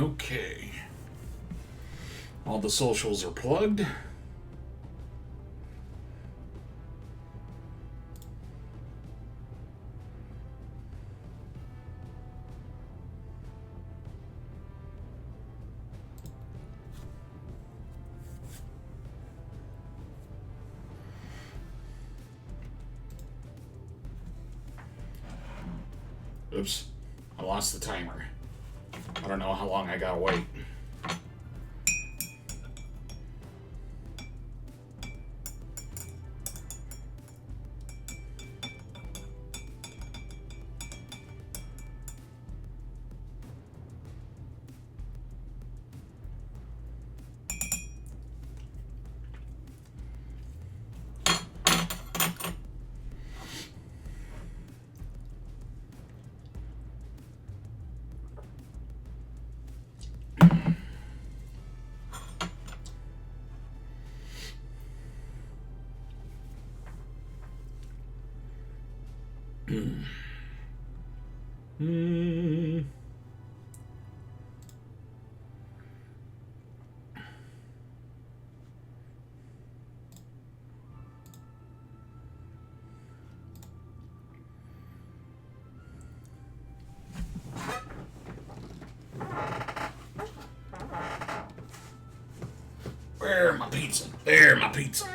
Okay. All the socials are plugged. Oops. I lost the timer. I don't know how long I gotta wait. Hmm. Where's my pizza? There's my pizza.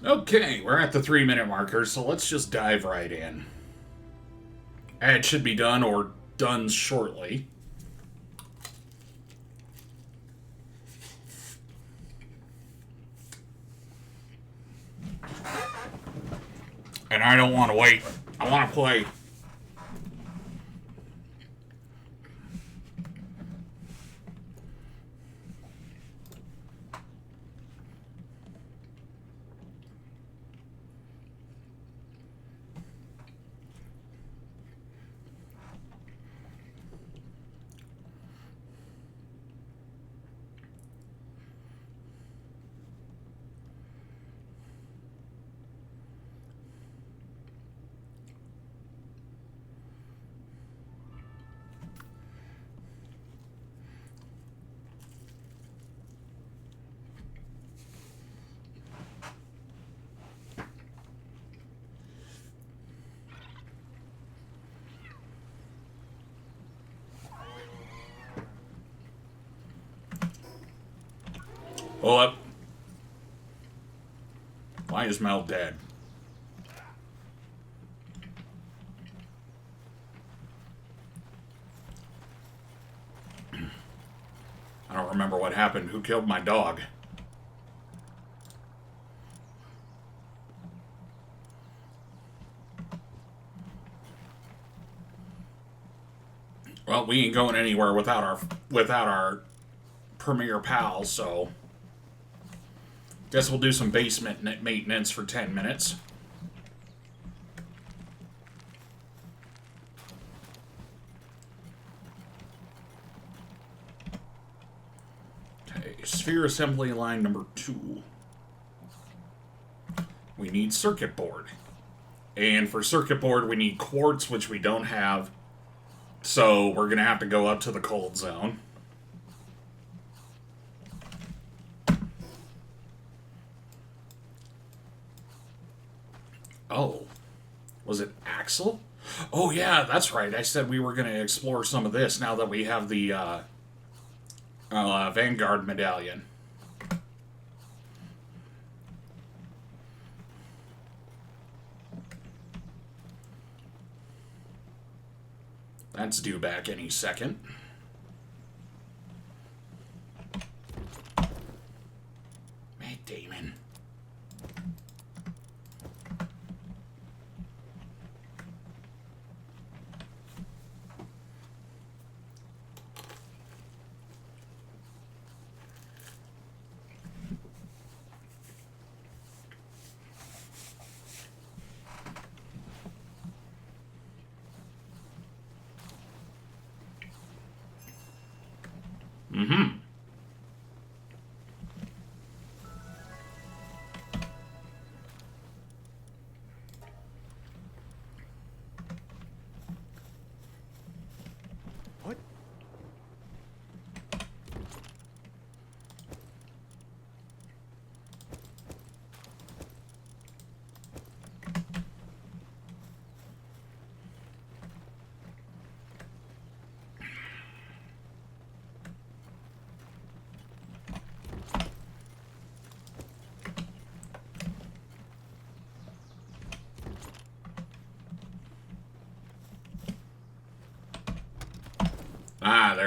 Okay, we're at the 3-minute marker, so let's just dive right in. Ad should be done or done shortly. And I don't want to wait. I want to play. Hold up. Why is Mel dead? I don't remember what happened. Who killed my dog? Well, we ain't going anywhere without our premier pals, so guess we'll do some basement maintenance for 10 minutes. Okay, sphere assembly line number 2. We need circuit board. And for circuit board, we need quartz, which we don't have. So we're going to have to go up to the cold zone. Oh, was it Axel? Oh, yeah, that's right. I said we were going to explore some of this now that we have the Vanguard medallion. That's due back any second. Matt Damon. Mm-hmm.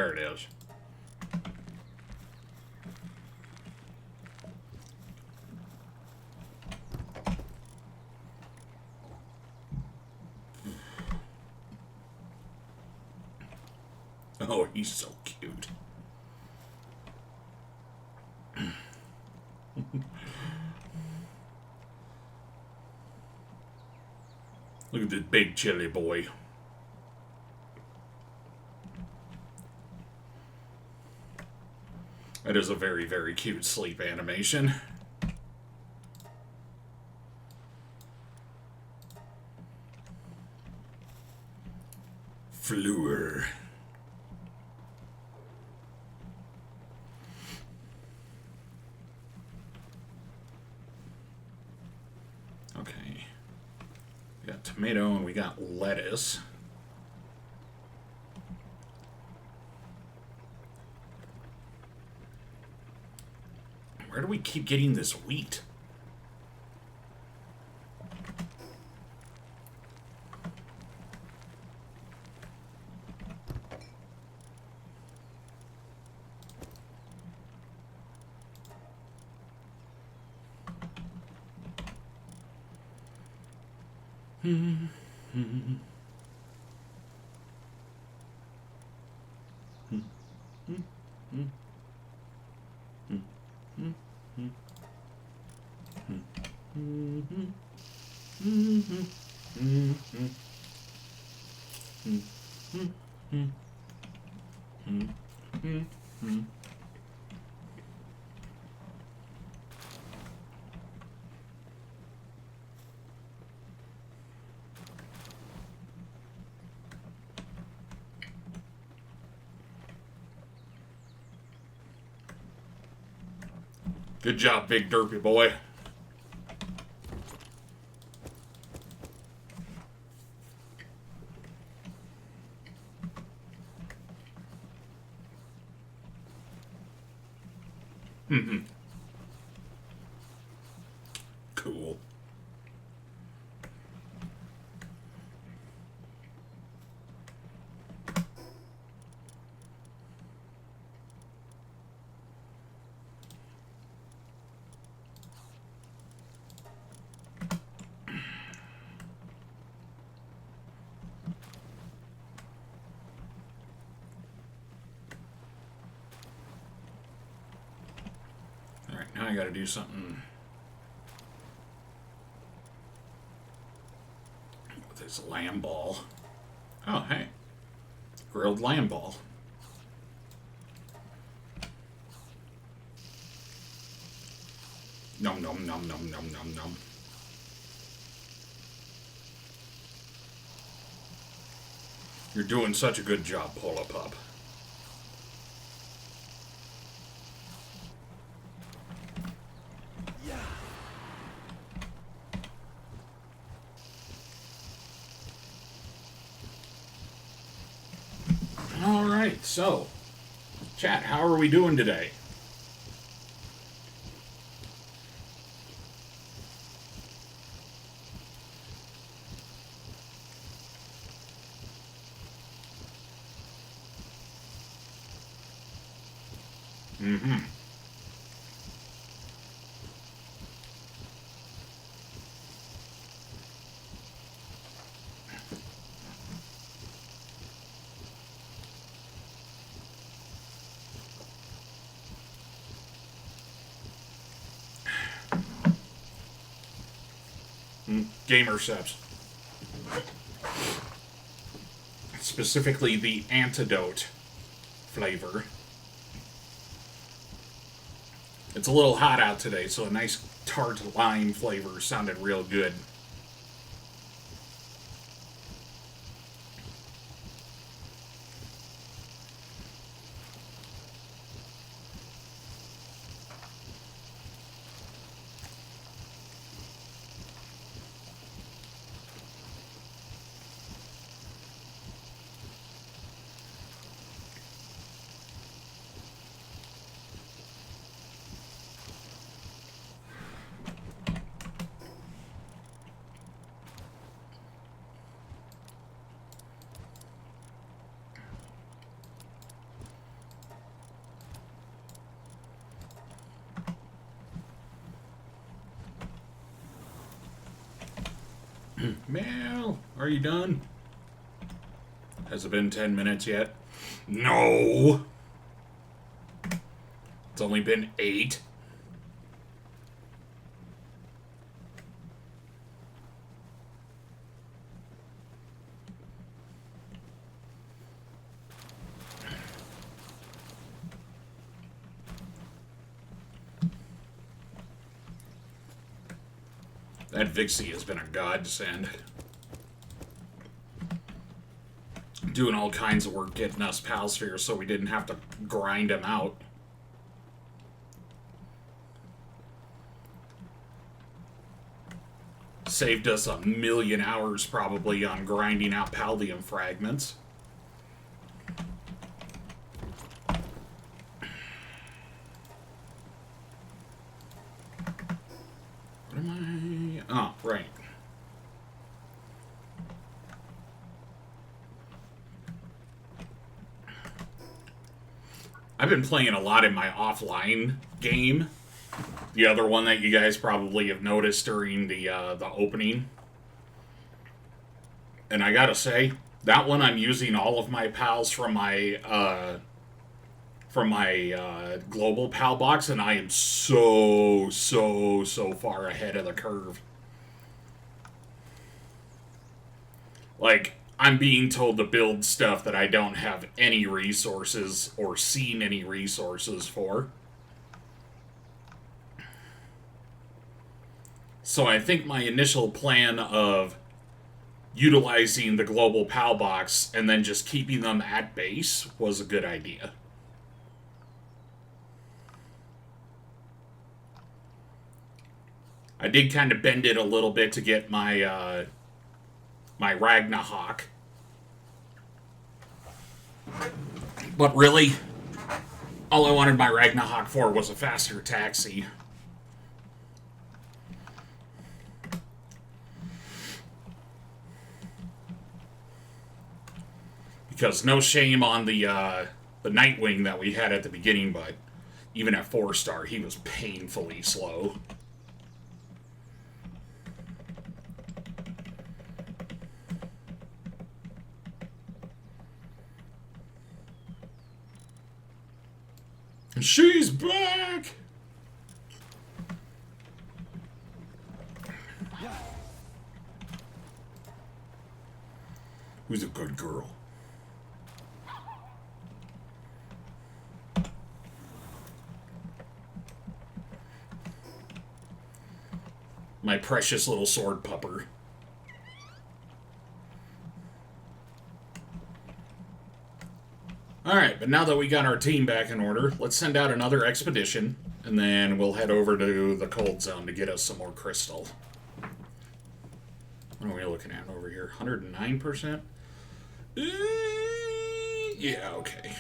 There it is. Oh, he's so cute. Look at this big chilly boy. That is a very, very cute sleep animation. Fleur. Okay. We got tomato and we got lettuce. Where do we keep getting this wheat? Good job, big derpy boy. Cool. Alright, now I gotta do something with this lamb ball. Oh, hey. Grilled lamb ball. Nom nom nom nom nom nom nom. You're doing such a good job, Pola Pup. Alright, so, chat, how are we doing today? Gamerceps. Specifically the antidote flavor. It's a little hot out today, so a nice tart lime flavor sounded real good. Mel, are you done? Has it been 10 minutes yet? No! It's only been 8. That Vixie has been a godsend. Doing all kinds of work getting us Palsphere so we didn't have to grind them out. Saved us 1,000,000 hours probably on grinding out Paldium fragments. What am I? Oh, right. I've been playing a lot in my offline game. The other one that you guys probably have noticed during the opening. And I gotta say, that one I'm using all of my pals from my global pal box, and I am so far ahead of the curve. Like, I'm being told to build stuff that I don't have any resources or seen any resources for. So I think my initial plan of utilizing the global PAL box and then just keeping them at base was a good idea. I did kind of bend it a little bit to get my my Ragnahawk. But really, all I wanted my Ragnahawk for was a faster taxi. Because no shame on the Nightwing that we had at the beginning, but even at 4-star, he was painfully slow. She's back! Who's a good girl? My precious little sword pupper. Alright, but now that we got our team back in order, let's send out another expedition, and then we'll head over to the cold zone to get us some more crystal. What are we looking at over here? 109%? Yeah, okay.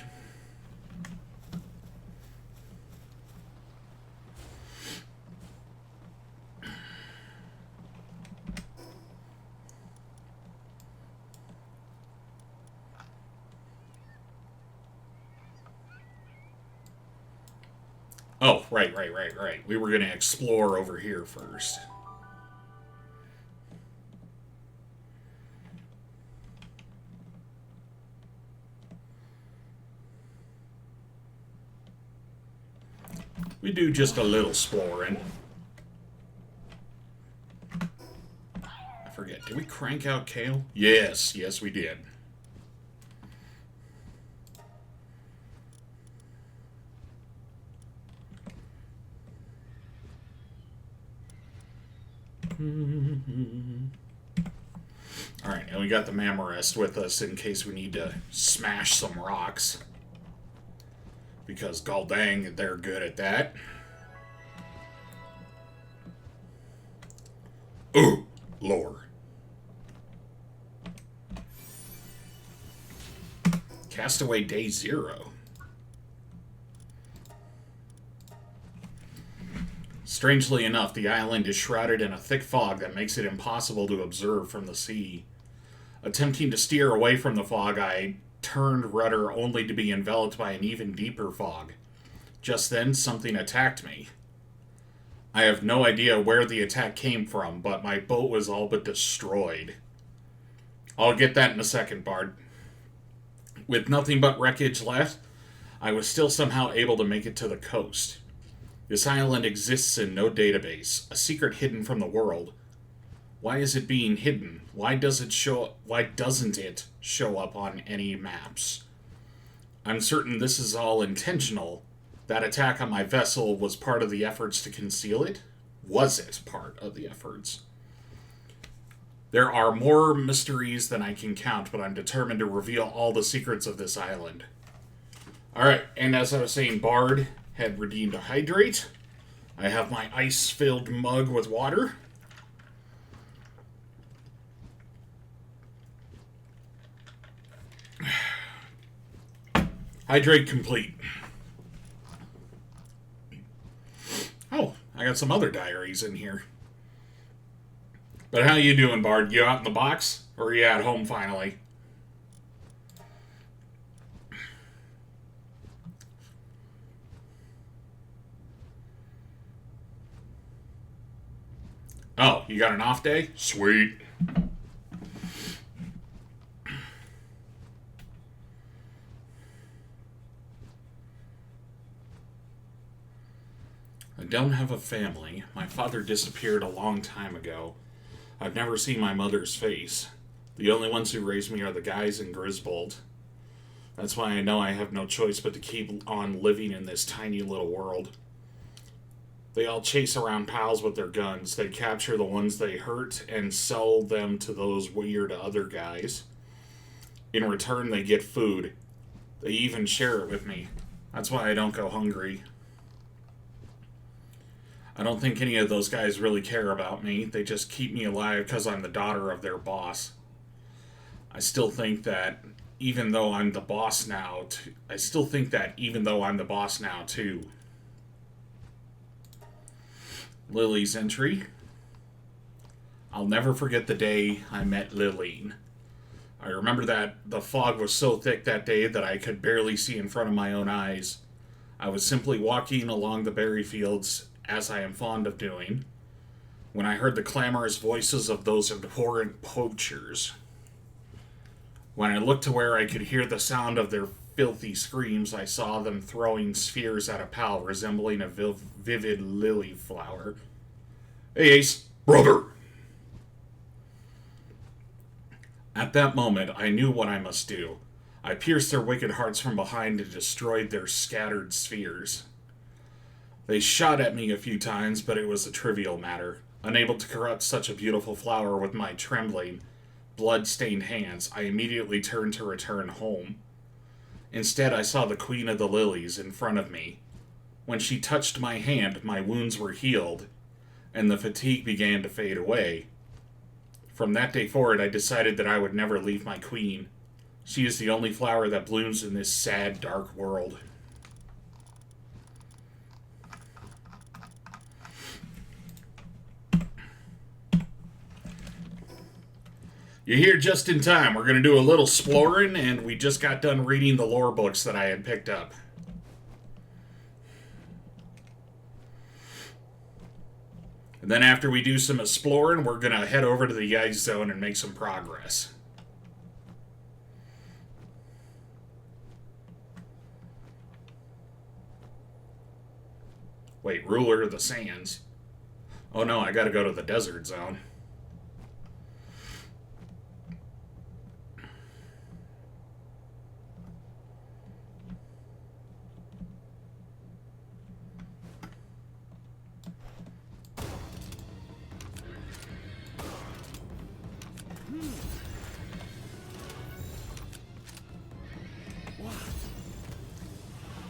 Oh, right. We were going to explore over here first. We do just a little exploring. I forget, did we crank out Kale? Yes, we did. Alright, and we got the Mammorest with us in case we need to smash some rocks. Because, goddang, they're good at that. Ooh, lore. Castaway Day 0. Strangely enough, the island is shrouded in a thick fog that makes it impossible to observe from the sea. Attempting to steer away from the fog, I turned rudder only to be enveloped by an even deeper fog. Just then, something attacked me. I have no idea where the attack came from, but my boat was all but destroyed. I'll get that in a second, Bard. With nothing but wreckage left, I was still somehow able to make it to the coast. This island exists in no database, a secret hidden from the world. Why is it being hidden? Why doesn't it show up on any maps? I'm certain this is all intentional. That attack on my vessel was part of the efforts to conceal it? Was it part of the efforts? There are more mysteries than I can count, but I'm determined to reveal all the secrets of this island. Alright, and as I was saying, Bard had redeemed a hydrate. I have my ice-filled mug with water. Hydrate complete. Oh, I got some other diaries in here. But how you doing, Bard? You out in the box? Or are you at home finally? Oh, you got an off day? Sweet. I don't have a family. My father disappeared a long time ago. I've never seen my mother's face. The only ones who raised me are the guys in Griswold. That's why I know I have no choice but to keep on living in this tiny little world. They all chase around pals with their guns. They capture the ones they hurt and sell them to those weird other guys. In return, they get food. They even share it with me. That's why I don't go hungry. I don't think any of those guys really care about me. They just keep me alive because I'm the daughter of their boss. I still think that even though I'm the boss now, too. Lily's entry. I'll never forget the day I met Liline. I remember that the fog was so thick that day that I could barely see in front of my own eyes. I was simply walking along the berry fields, as I am fond of doing, when I heard the clamorous voices of those abhorrent poachers. When I looked to where I could hear the sound of their filthy screams, I saw them throwing spheres at a pal resembling a vivid lily flower. Hey, Ace, brother! At that moment, I knew what I must do. I pierced their wicked hearts from behind and destroyed their scattered spheres. They shot at me a few times, but it was a trivial matter. Unable to corrupt such a beautiful flower with my trembling, blood-stained hands, I immediately turned to return home. Instead, I saw the Queen of the Lilies in front of me. When she touched my hand, my wounds were healed, and the fatigue began to fade away. From that day forward, I decided that I would never leave my queen. She is the only flower that blooms in this sad, dark world. You're here just in time. We're going to do a little exploring, and we just got done reading the lore books that I had picked up. And then after we do some exploring, we're going to head over to the ice zone and make some progress. Wait, Ruler of the Sands. Oh no, I gotta go to the desert zone.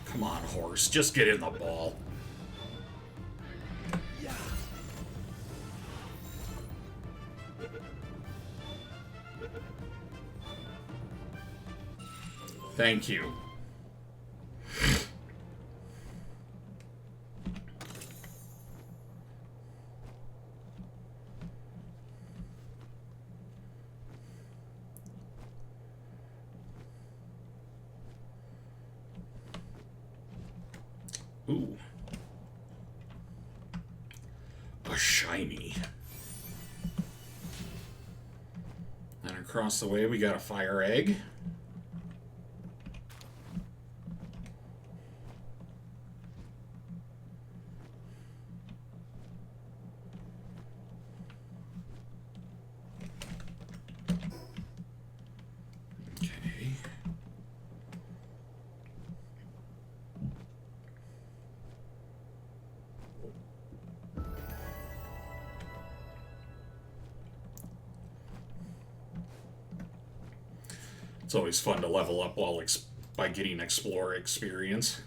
Come on, horse. Just get in the ball. Thank you. Ooh. shiny. And across the way, we got a fire egg. Okay. It's always fun to level up while by getting Explorer experience.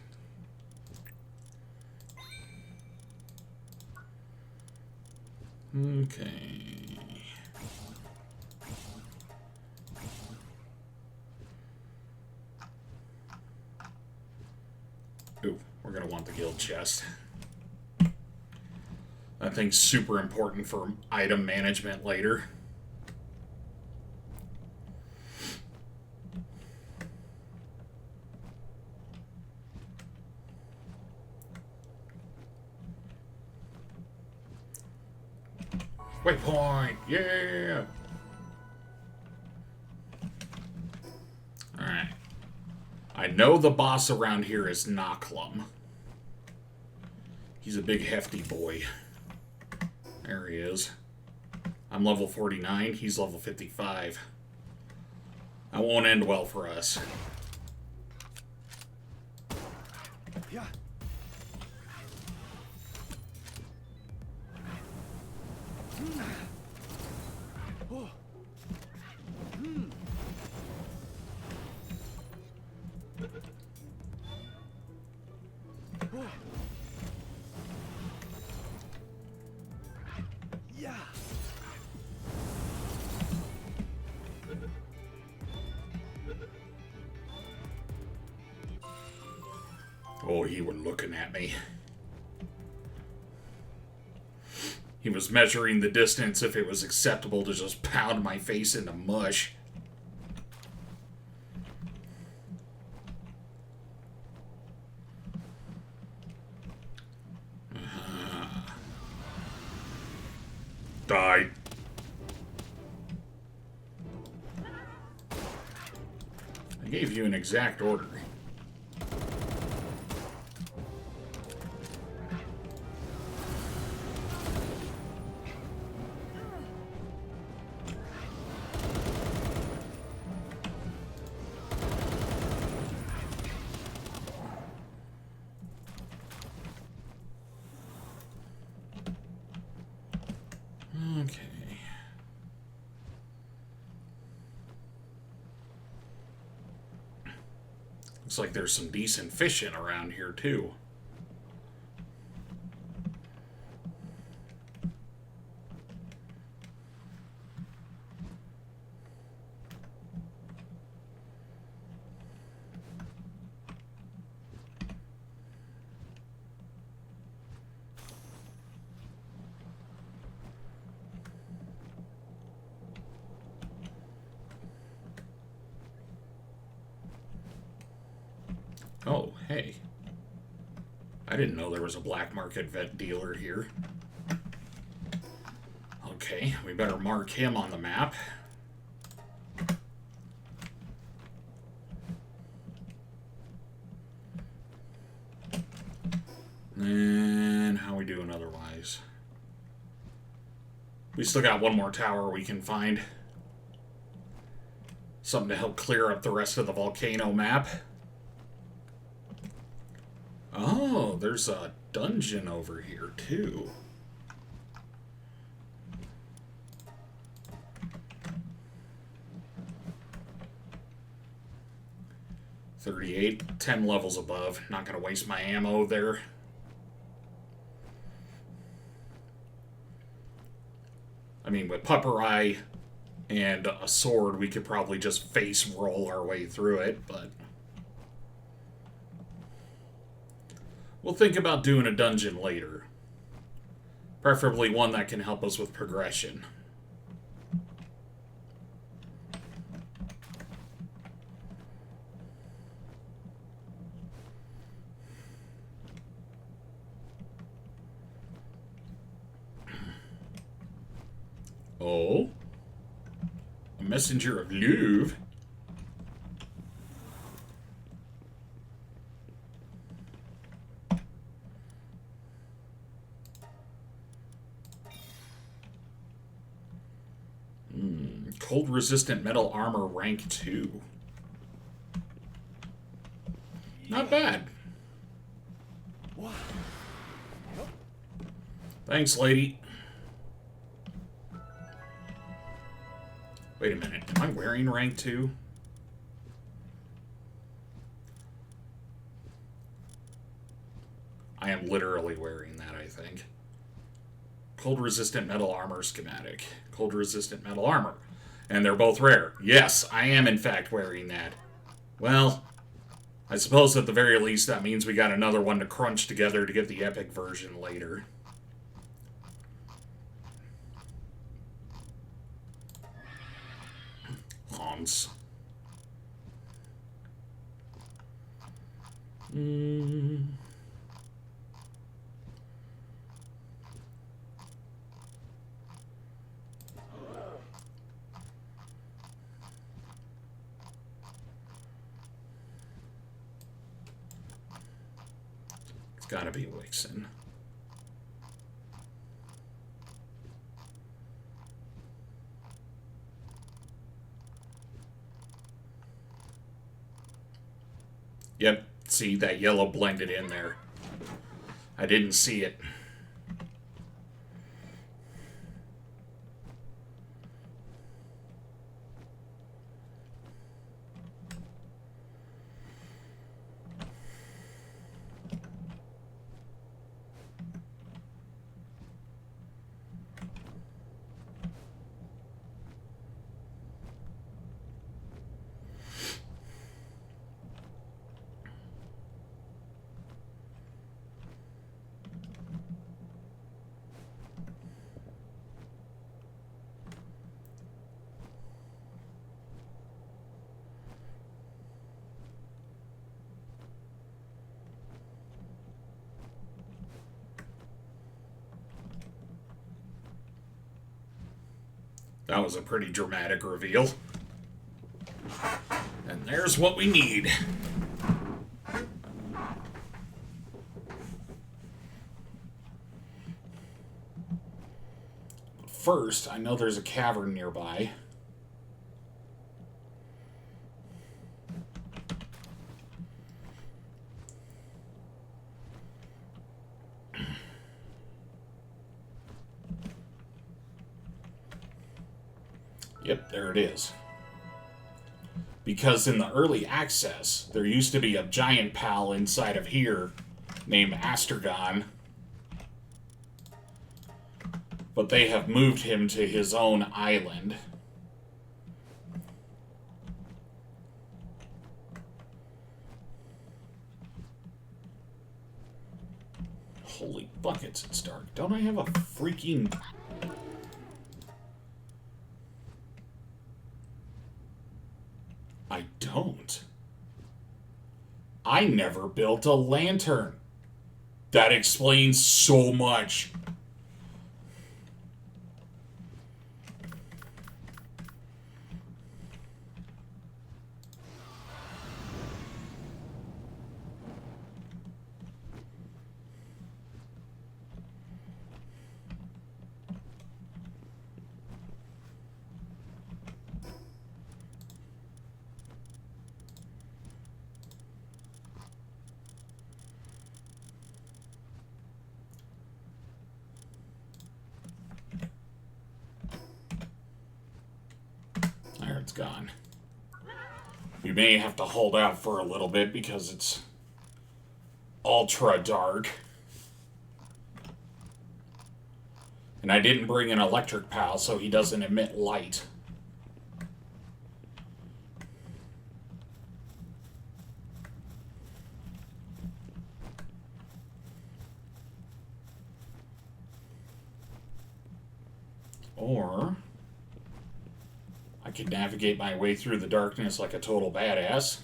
Okay. Ooh, we're going to want the guild chest. That thing's super important for item management later. Waypoint! Yeah! Alright. I know the boss around here is Knocklum. He's a big hefty boy. There he is. I'm level 49, he's level 55. That won't end well for us. Yeah. Oh. Oh. Yeah. Oh, he was looking at me. He was measuring the distance if it was acceptable to just pound my face into mush. Die. I gave you an exact order. Okay. Looks like there's some decent fishing around here, too. Oh, hey. I didn't know there was a black market vet dealer here. Okay, we better mark him on the map. And how we doing otherwise? We still got one more tower we can find. Something to help clear up the rest of the volcano map. Oh, there's a dungeon over here, too. $38, 10 levels above. Not going to waste my ammo there. I mean, with Pupper Eye and a sword, we could probably just face roll our way through it, but we'll think about doing a dungeon later. Preferably one that can help us with progression. messenger of love. Cold resistant metal armor rank 2. Not bad. Thanks, lady. Wait a minute. Am I wearing rank 2? I am literally wearing that, I think. Cold resistant metal armor schematic. Cold resistant metal armor. And they're both rare. Yes, I am in fact wearing that. Well, I suppose at the very least that means we got another one to crunch together to get the epic version later. Hans. It's gotta be Wixen. Yep, see, that yellow blended in there. I didn't see it. That was a pretty dramatic reveal. And there's what we need. First, I know there's a cavern nearby. Yep, there it is. Because in the early access, there used to be a giant pal inside of here named Astragon. But they have moved him to his own island. Holy buckets, it's dark. Don't I have a freaking... I don't. I never built a lantern. That explains so much. There, it's gone. We may have to hold out for a little bit because it's ultra dark. And I didn't bring an electric pal, so he doesn't emit light. Or I could navigate my way through the darkness like a total badass.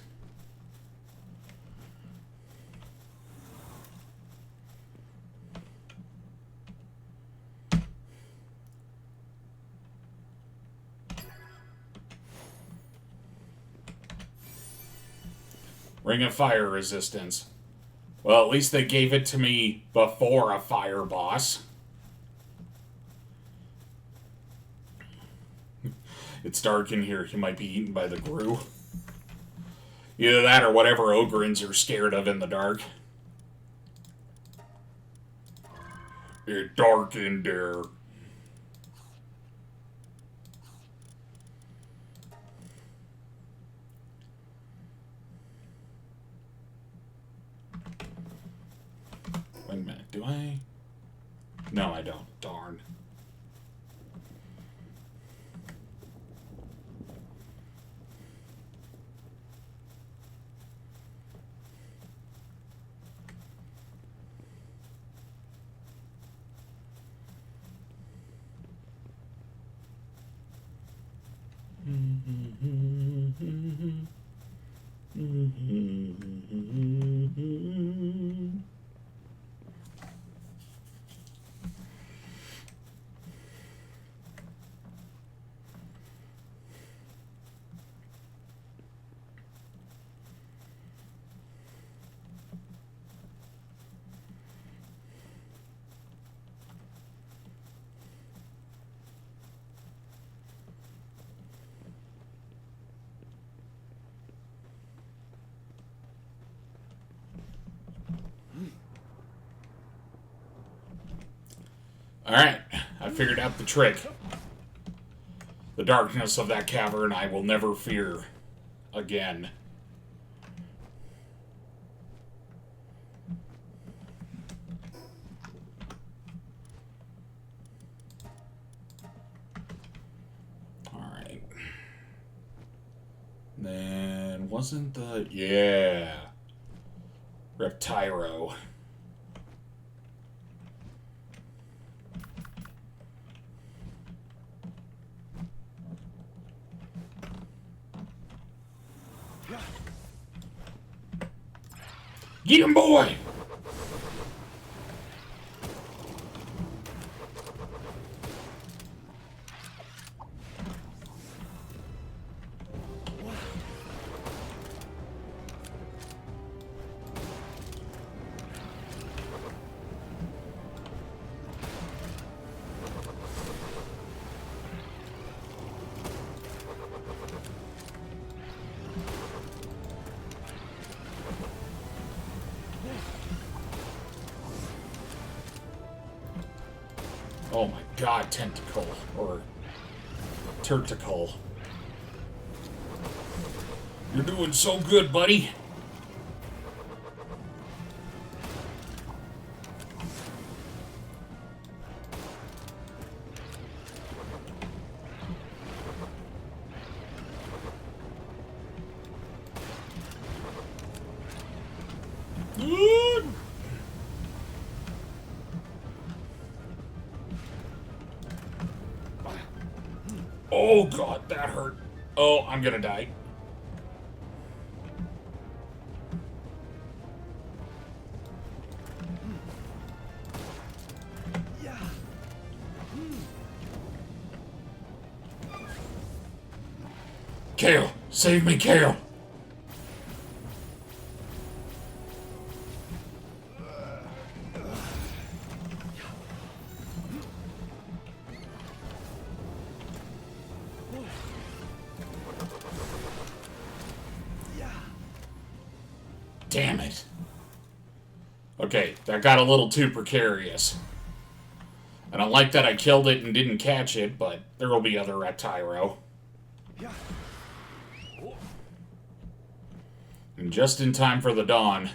Ring of Fire Resistance. Well, at least they gave it to me before a fire boss. It's dark in here. You might be eaten by the Gru. Either that or whatever Ogrins are scared of in the dark. It's dark in there. Wait a minute, do I? No, I don't. Darn. Alright, I figured out the trick. The darkness of that cavern I will never fear again. Alright. Then, wasn't the... Yeah. Reptyro. Get him, boy! Oh my god, tentacle. Or terticle. You're doing so good, buddy. Oh god, that hurt. Oh, I'm gonna die. Kale! Save me, Kale! Damn it. Okay, that got a little too precarious. And I like that I killed it and didn't catch it, but there will be other Reptyro. And just in time for the dawn.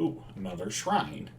Ooh, another shrine.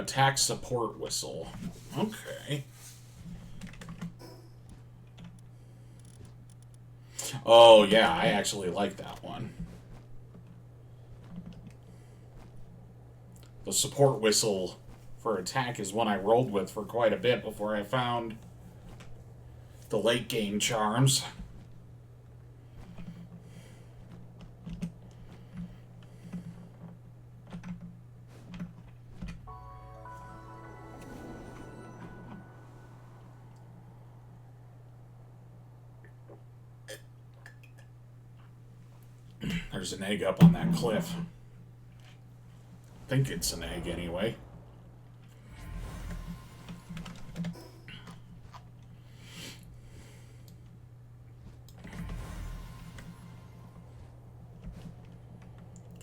Attack support whistle. Okay. Oh, yeah, I actually like that one. The support whistle for attack is one I rolled with for quite a bit before I found the late game charms. There's an egg up on that cliff. I think it's an egg anyway.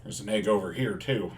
There's an egg over here too.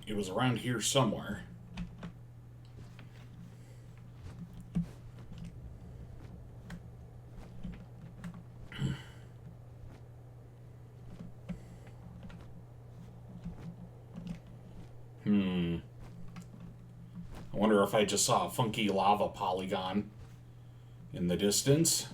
It was around here somewhere. I wonder if I just saw a funky lava polygon in the distance.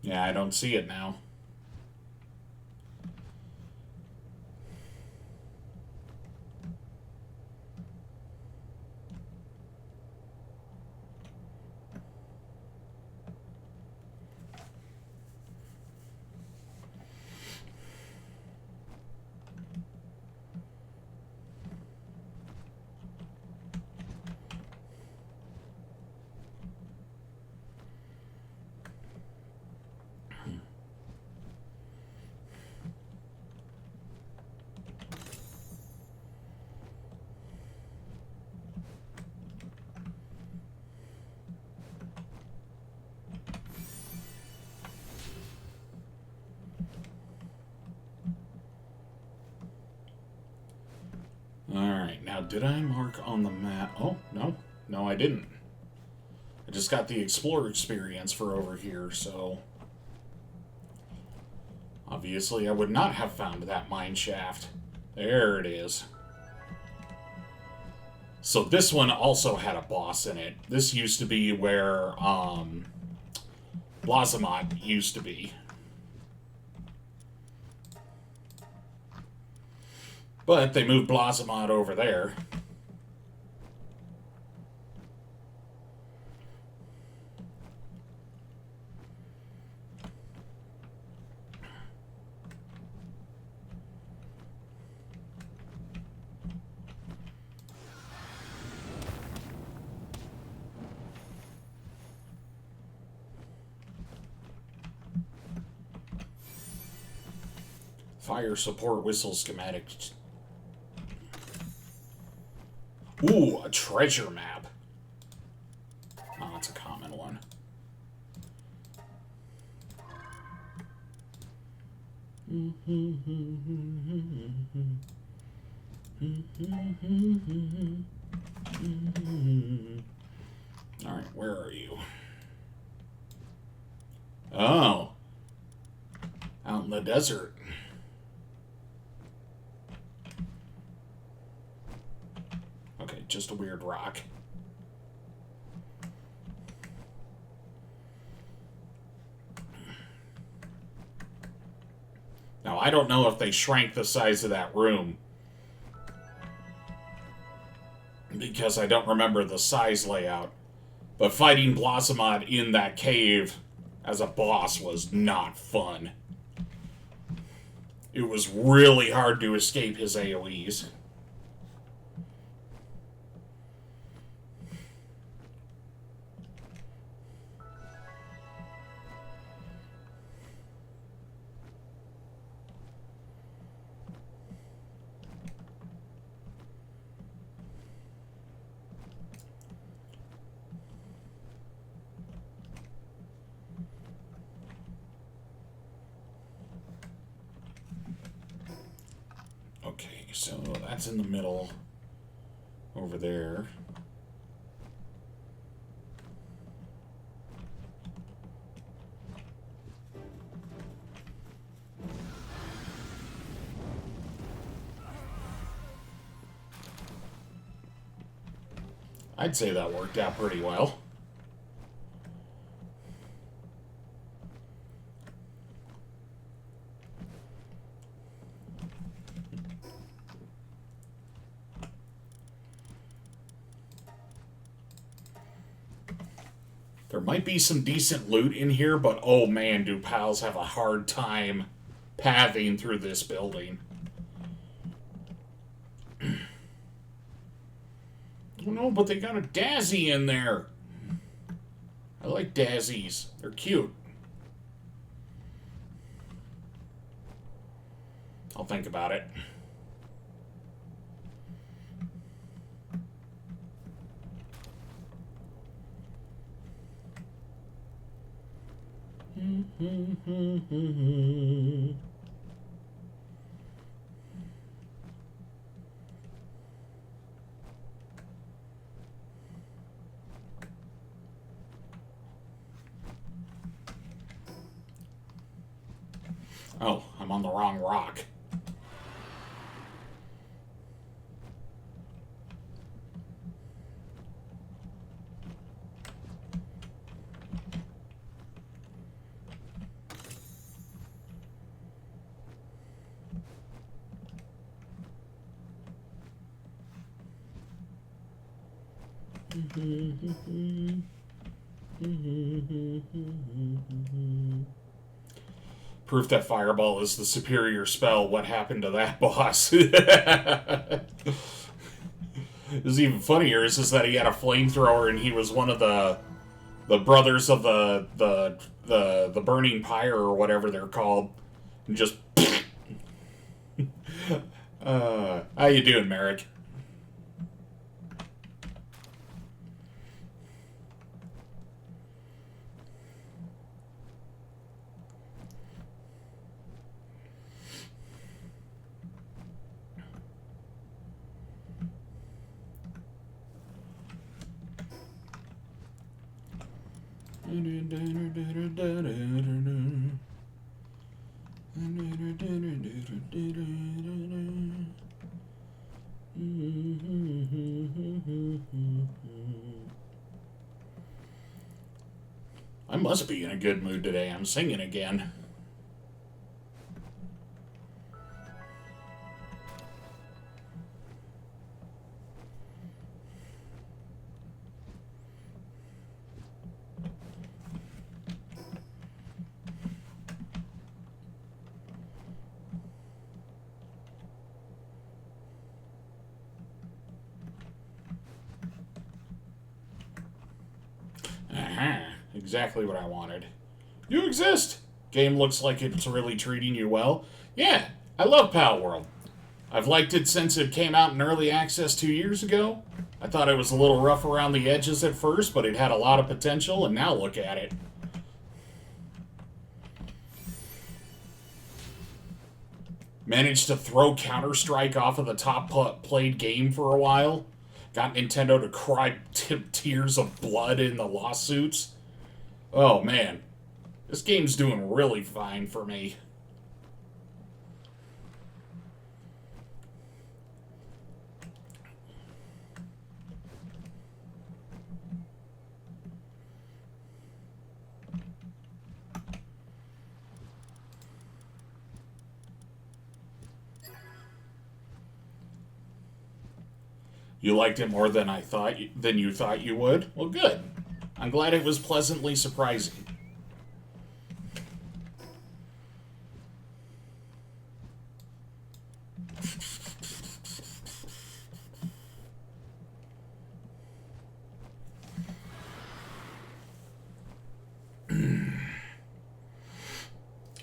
Yeah, I don't see it now. Alright, now did I mark on the map? Oh, no. No, I didn't. I just got the Explorer experience for over here, so... Obviously, I would not have found that mine shaft. There it is. So this one also had a boss in it. This used to be where, Blazamot used to be. But they moved Blazamot over there. Fire support whistle schematic. Ooh, a treasure map. Oh, that's a common one. Alright, where are you? Oh. Out in the desert. Okay, just a weird rock. Now, I don't know if they shrank the size of that room because I don't remember the size layout. But fighting Blossomod in that cave as a boss was not fun. It was really hard to escape his AoEs. Okay, so that's in the middle over there. I'd say that worked out pretty well. There might be some decent loot in here, but oh man, do pals have a hard time pathing through this building. Oh no, but they got a Dazzy in there. I like Dazzies. They're cute. I'll think about it. Oh, I'm on the wrong rock. Proof that Fireball is the superior spell. What happened to that boss? What's even funnier is that he had a flamethrower and he was one of the brothers of the burning pyre or whatever they're called. And just how you doing, Merrick? I must be in a good mood today. I'm singing again. Exactly what I wanted. You exist! Game looks like it's really treating you well. Yeah, I love Palworld. I've liked it since it came out in early access 2 years ago. I thought it was a little rough around the edges at first, but it had a lot of potential, and now look at it. Managed to throw Counter-Strike off of the top played game for a while. Got Nintendo to cry tears of blood in the lawsuits. Oh man, this game's doing really fine for me. You liked it more than than you thought you would? Well, good. I'm glad it was pleasantly surprising.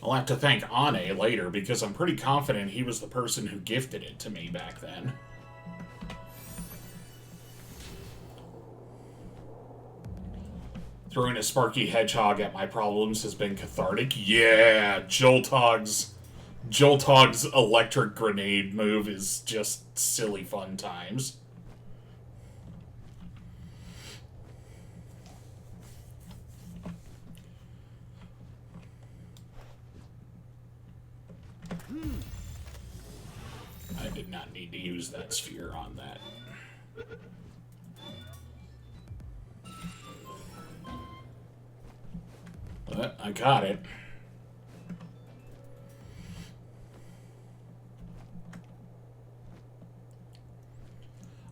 I'll have to thank Ane later because I'm pretty confident he was the person who gifted it to me back then. Throwing a Sparky Hedgehog at my problems has been cathartic. Yeah, Joltog's electric grenade move is just silly fun times. I did not need to use that sphere on that. But I got it.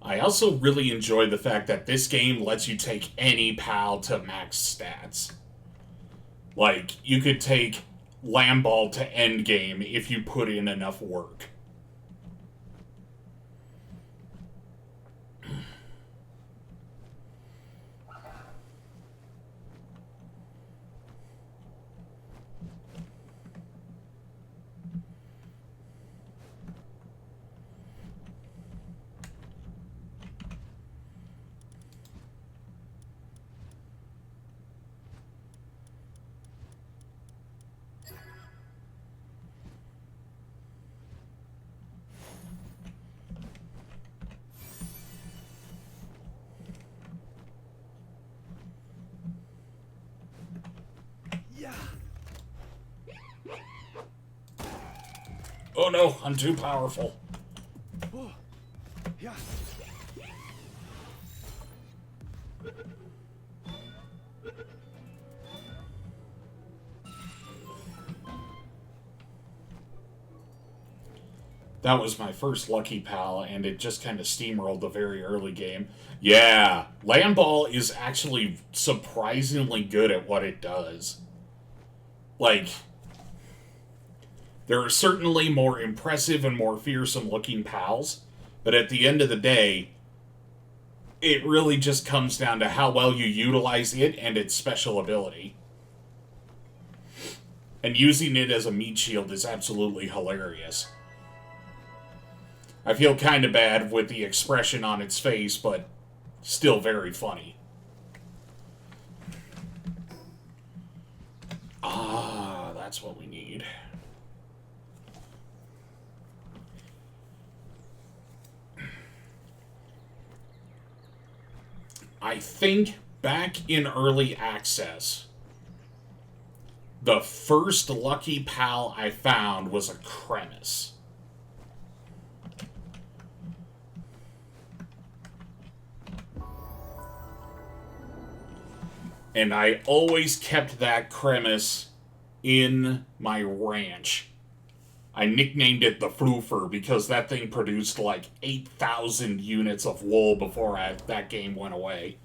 I also really enjoy the fact that this game lets you take any PAL to max stats. Like, you could take Lamball to endgame if you put in enough work. Yeah. Oh no, I'm too powerful. Oh. Yeah. That was my first Lucky Pal, and it just kind of steamrolled the very early game. Yeah, Lamball is actually surprisingly good at what it does. Like, there are certainly more impressive and more fearsome looking pals, but at the end of the day, it really just comes down to how well you utilize it and its special ability. And using it as a meat shield is absolutely hilarious. I feel kind of bad with the expression on its face, but still very funny. Ah, that's what we need. I think back in early access, the first Lucky Pal I found was a Cremis. And I always kept that Cremis in my ranch. I nicknamed it the Floofer because that thing produced like 8,000 units of wool before that game went away.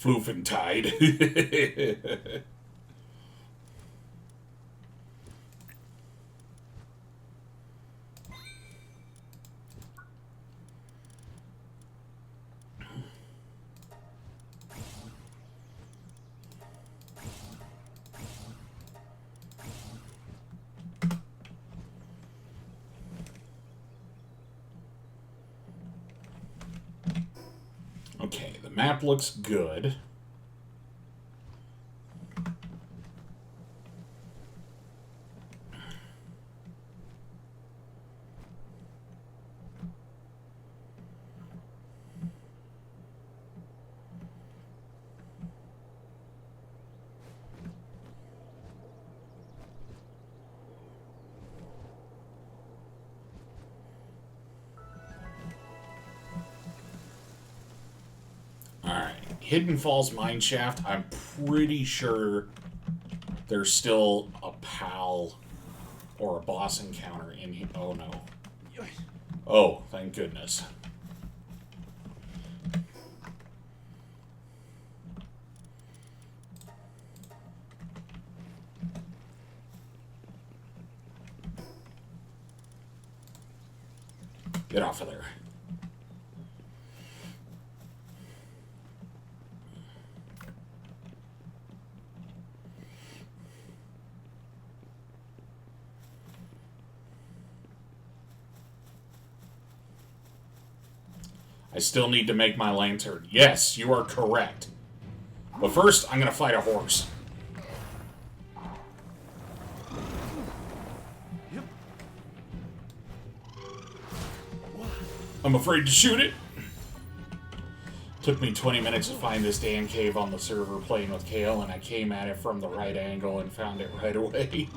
Floofentide. Okay, the map looks good. Hidden Falls mine shaft, I'm pretty sure there's still a pal or a boss encounter in here. Oh, no. Oh, thank goodness. Get off of there. I still need to make my lantern. Yes, you are correct. But first, I'm going to fight a horse. I'm afraid to shoot it. Took me 20 minutes to find this damn cave on the server playing with Kale, and I came at it from the right angle and found it right away.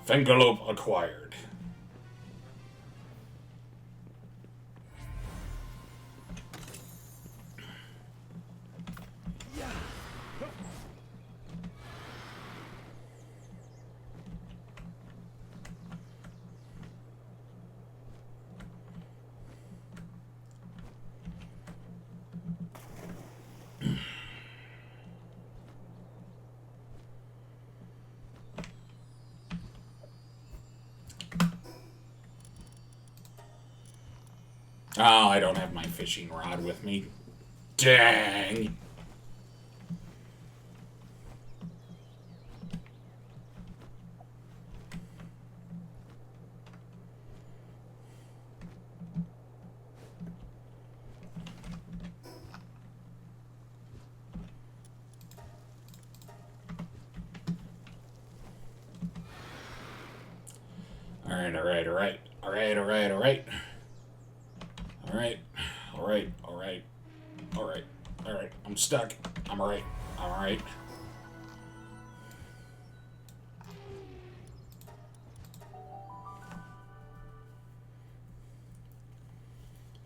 Fengalope acquired. Oh, I don't have my fishing rod with me. Dang. Alright, alright, alright. Alright, alright, alright. Alright, alright, alright, alright, alright. I'm stuck. I'm alright. I'm alright.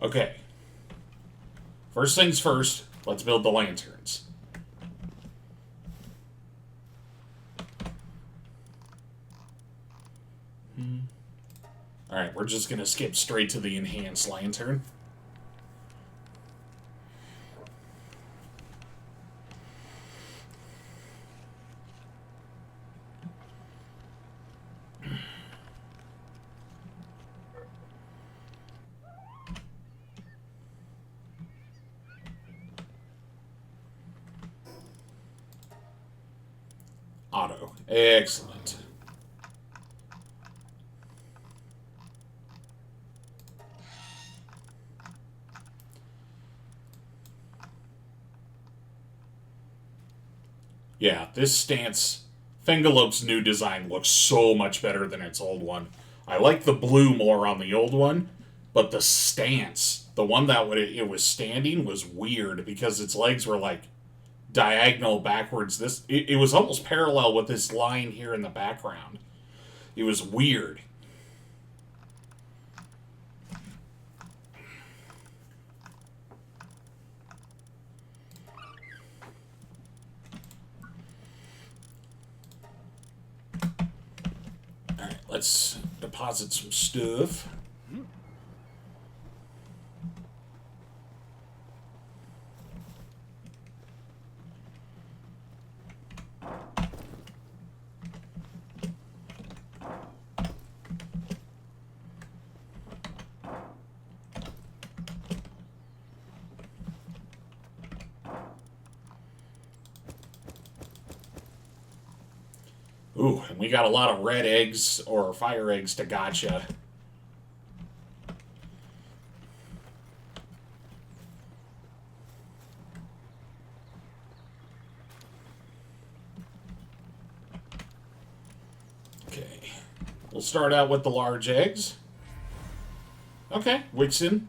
Okay. First things first, let's build the lanterns. Alright, we're just gonna skip straight to the enhanced lantern. Auto. Excellent. Yeah, this stance, Fengalope's new design looks so much better than its old one. I like the blue more on the old one, but the stance, the one that it was standing, was weird because its legs were like diagonal backwards. It was almost parallel with this line here in the background. It was weird. Alright, let's deposit some stuff. Ooh, and we got a lot of red eggs or fire eggs to gotcha. Okay. We'll start out with the large eggs. Okay, Wixen.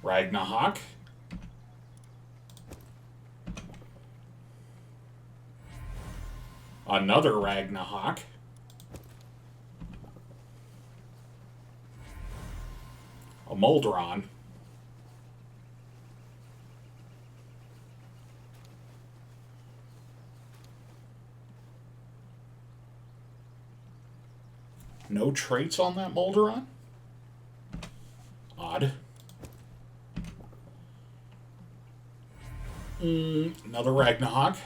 Ragnarok. Another Ragnarok. A Moldron. No traits on that Moldron? Odd. Another Ragnarok.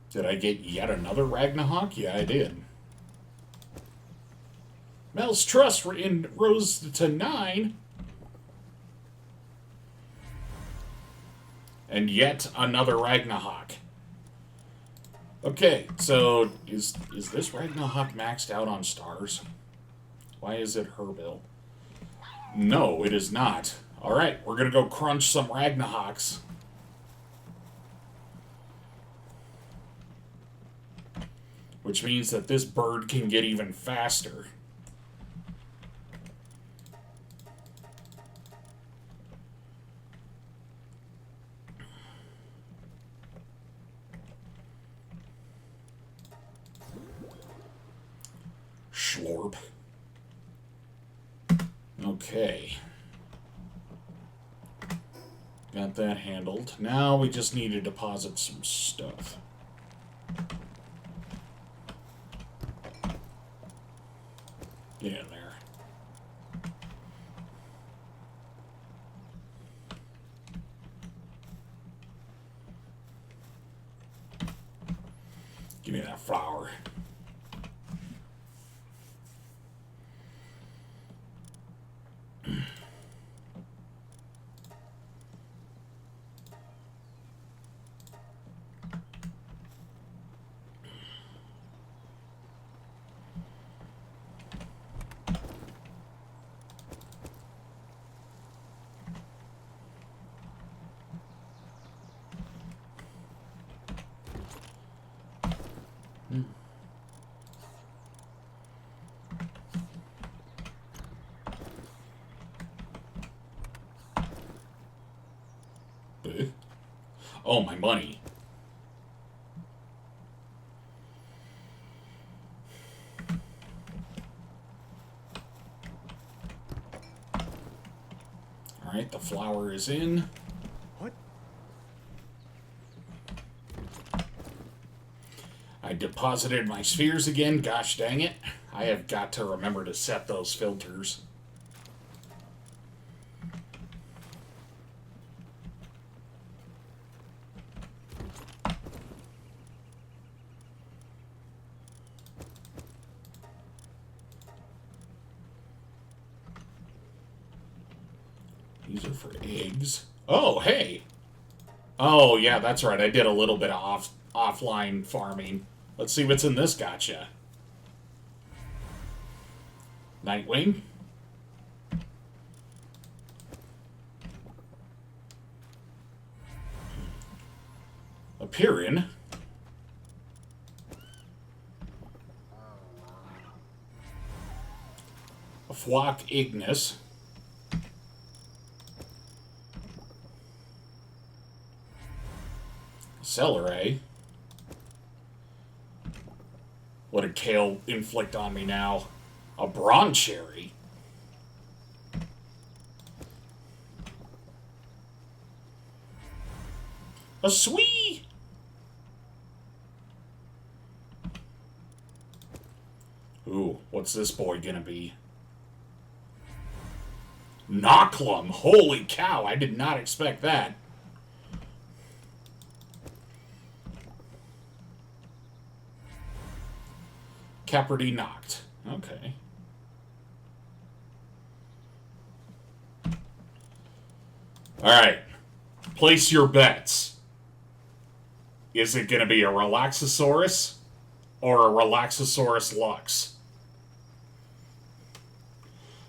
Did I get yet another Ragnarok? Yeah, I did. Mel's trust rose to 9. And yet another Ragnarok. Okay, so is this Ragnarok maxed out on stars? Why is it Herbil? No, it is not. Alright, we're gonna go crunch some Ragnaroks. Which means that this bird can get even faster. Schlorp. Okay. Got that handled. Now we just need to deposit some stuff. Get in there. Give me that flower. Oh, my money. Alright, the flower is in. What? I deposited my spheres again. Gosh dang it. I have got to remember to set those filters. These are for eggs. Oh, hey. Oh, yeah, that's right. I did a little bit of offline farming. Let's see what's in this gotcha. Nightwing. Appearing. A Flock Ignis. Celery. What did Kale inflict on me now? A Bronze Cherry. A Swee. Ooh, what's this boy gonna be? Knocklum. Holy cow, I did not expect that. Caperty knocked. Okay. Alright. Place your bets. Is it going to be a Relaxosaurus or a Relaxosaurus Lux?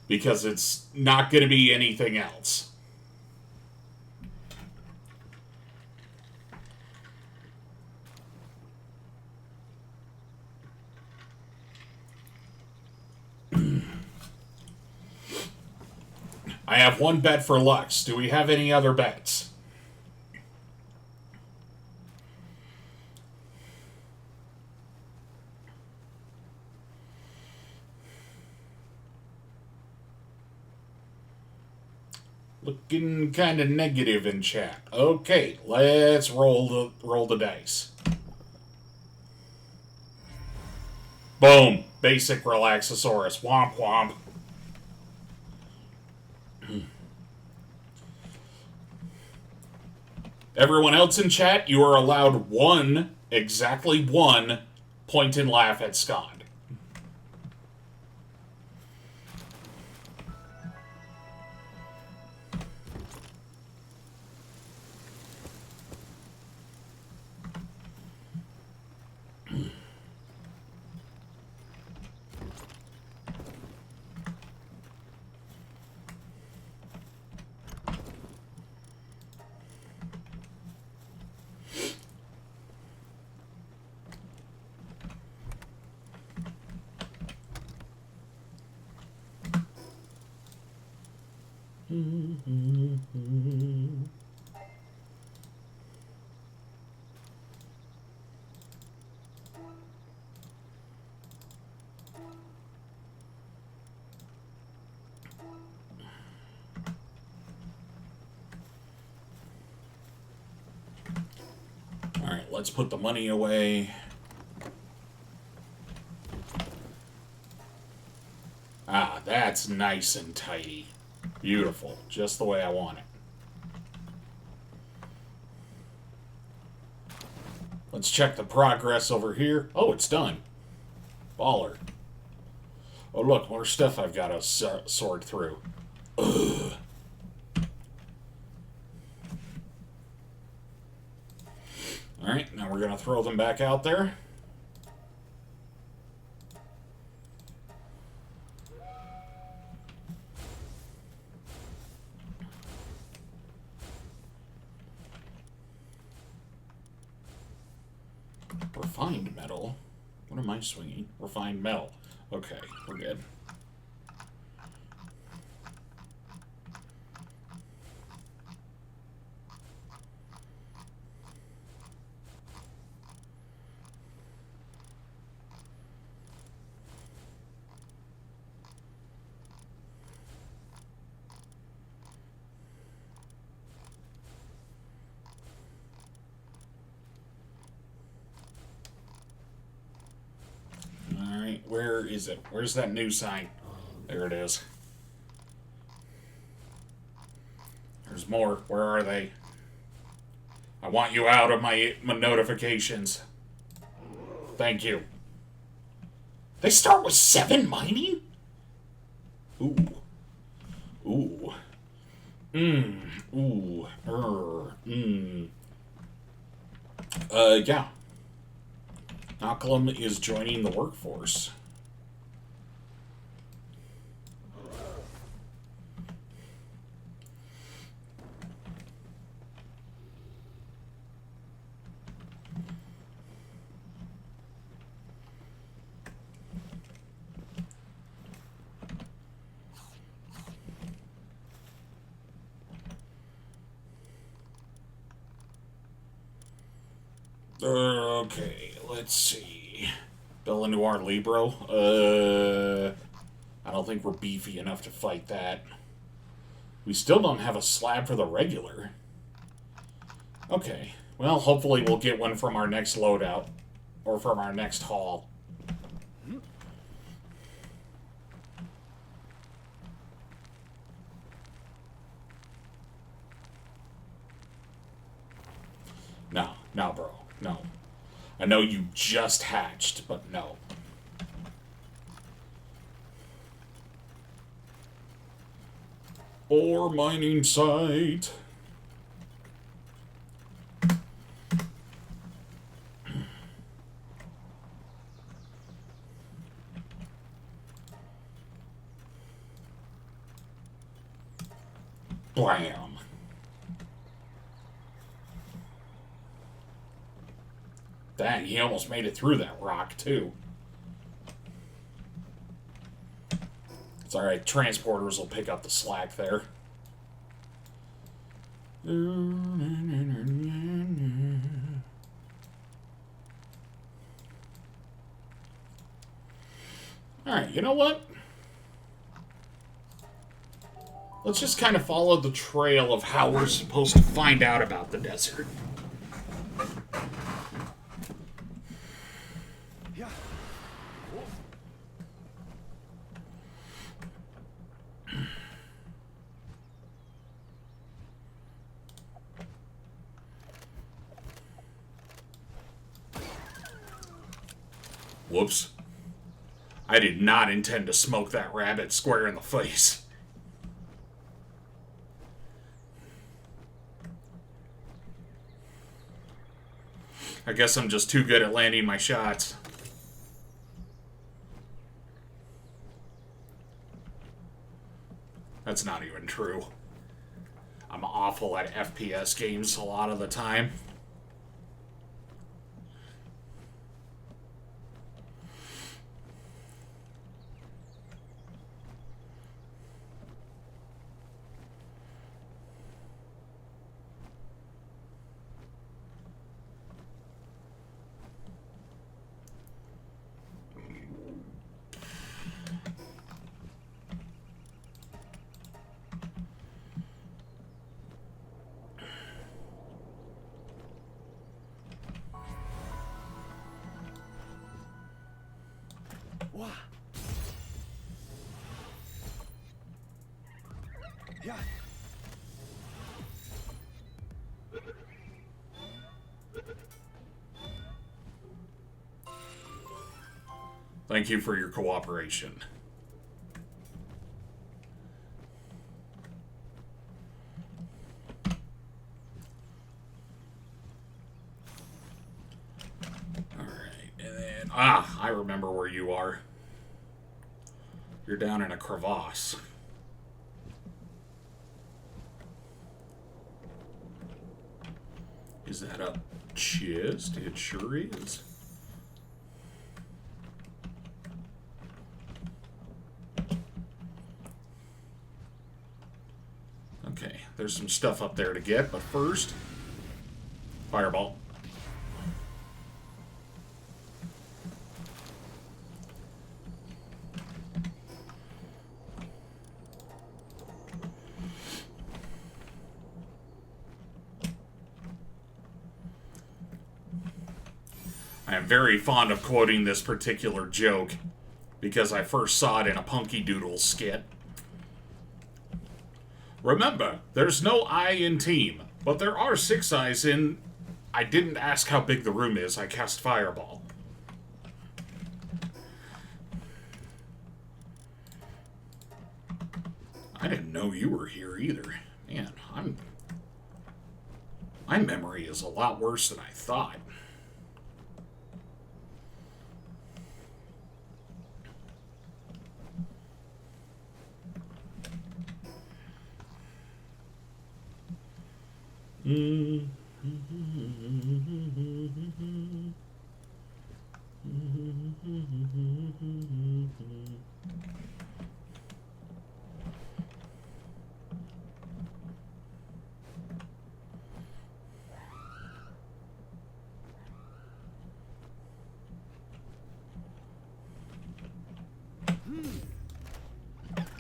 Because it's not going to be anything else. I have one bet for Lux. Do we have any other bets? Looking kind of negative in chat. Okay, let's roll the dice. Boom. Basic Relaxosaurus. Womp womp. Everyone else in chat, you are allowed exactly one, point and laugh at Scott. Alright, let's put the money away. Ah, that's nice and tidy. Beautiful. Just the way I want it. Let's check the progress over here. Oh, it's done. Baller. Oh, look, more stuff I've got to sort through. Ugh. Alright, now we're going to throw them back out there. Refined metal? What am I swinging? Refined metal. Okay, we're good. Where is it? Where's that new sign? There it is. There's more. Where are they? I want you out of my notifications. Thank you. They start with 7 mining? Ooh. Ooh. Ooh. Yeah. Noculum is joining the workforce. Okay, let's see. Noir Libro. I don't think we're beefy enough to fight that. We still don't have a slab for the regular. Okay. Well, hopefully we'll get one from our next loadout. Or from our next haul. No, bro. No. I know you just hatched, but no. Ore mining site. Blam. Dang, he almost made it through that rock, too. It's alright, transporters will pick up the slack there. Alright, you know what? Let's just kind of follow the trail of how we're supposed to find out about the desert. Yeah. Whoops. I did not intend to smoke that rabbit square in the face. I guess I'm just too good at landing my shots. That's not even true. I'm awful at FPS games a lot of the time. Wow. Yeah. Thank you for your cooperation. Alright, and then... I remember where you are. You're down in a crevasse. Is that a chest? It sure is. Okay, there's some stuff up there to get, but first... Fireball. I am very fond of quoting this particular joke because I first saw it in a Punky Doodle skit. Remember, there's no I in team, but there are 6 eyes in... I didn't ask how big the room is, I cast Fireball. I didn't know you were here either. Man, my memory is a lot worse than I thought.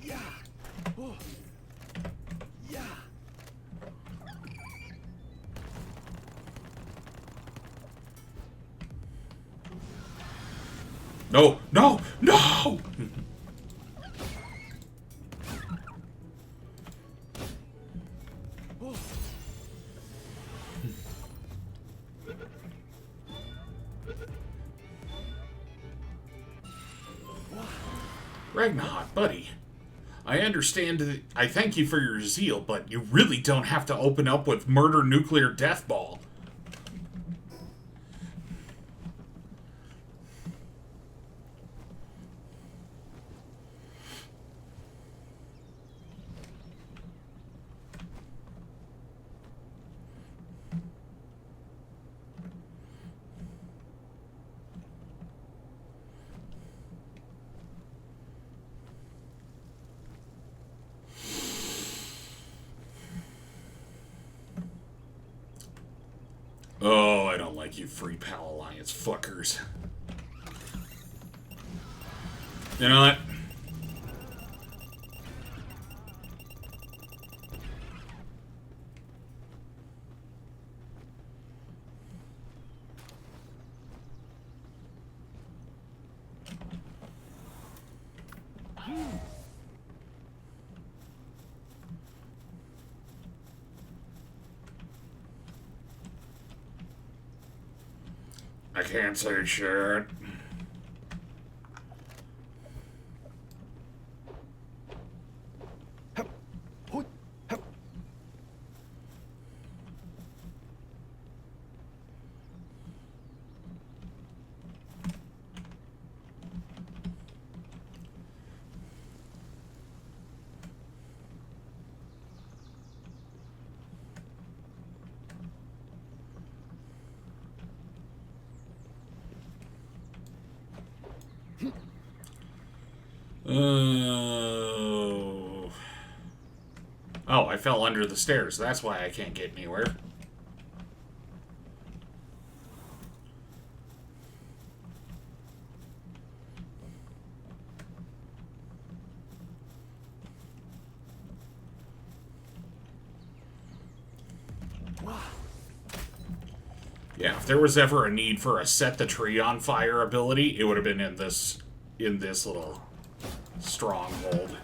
Yeah. Oh. Yeah. No, no, no! Oh. Ragnarok, buddy. I understand that I thank you for your zeal, but you really don't have to open up with murder nuclear death ball. You free Pal Alliance fuckers. You know what? I can't say shit. Oh, I fell under the stairs. That's why I can't get anywhere. Yeah, if there was ever a need for a set the tree on fire ability, it would have been in this little stronghold.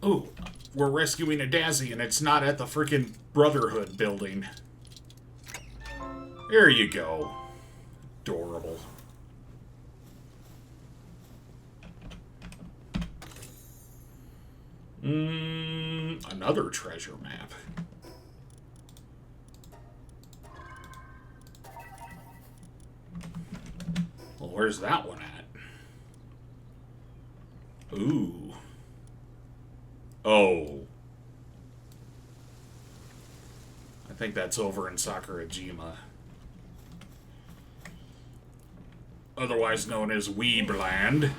Ooh, we're rescuing a Dazzy and it's not at the freaking Brotherhood building. There you go. Adorable. Another treasure map. Well, where's that one at? Ooh. Oh. I think that's over in Sakurajima. Otherwise known as Weebland.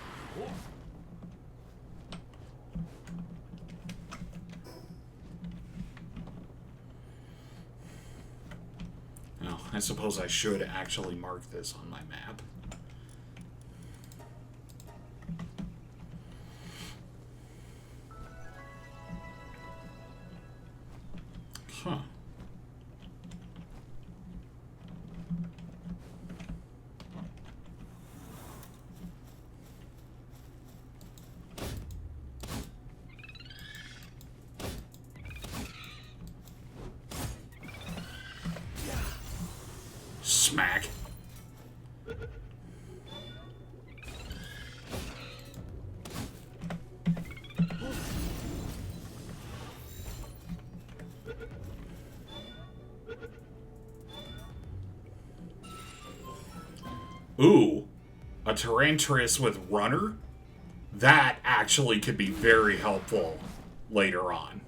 Oh, I suppose I should actually mark this on my map. Huh. Smack. Ooh, a Tyrantris with Runner? That actually could be very helpful later on.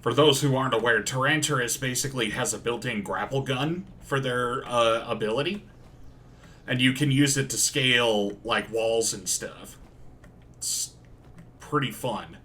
For those who aren't aware, Tyrantris basically has a built-in grapple gun for their ability. And you can use it to scale, like, walls and stuff. It's pretty fun.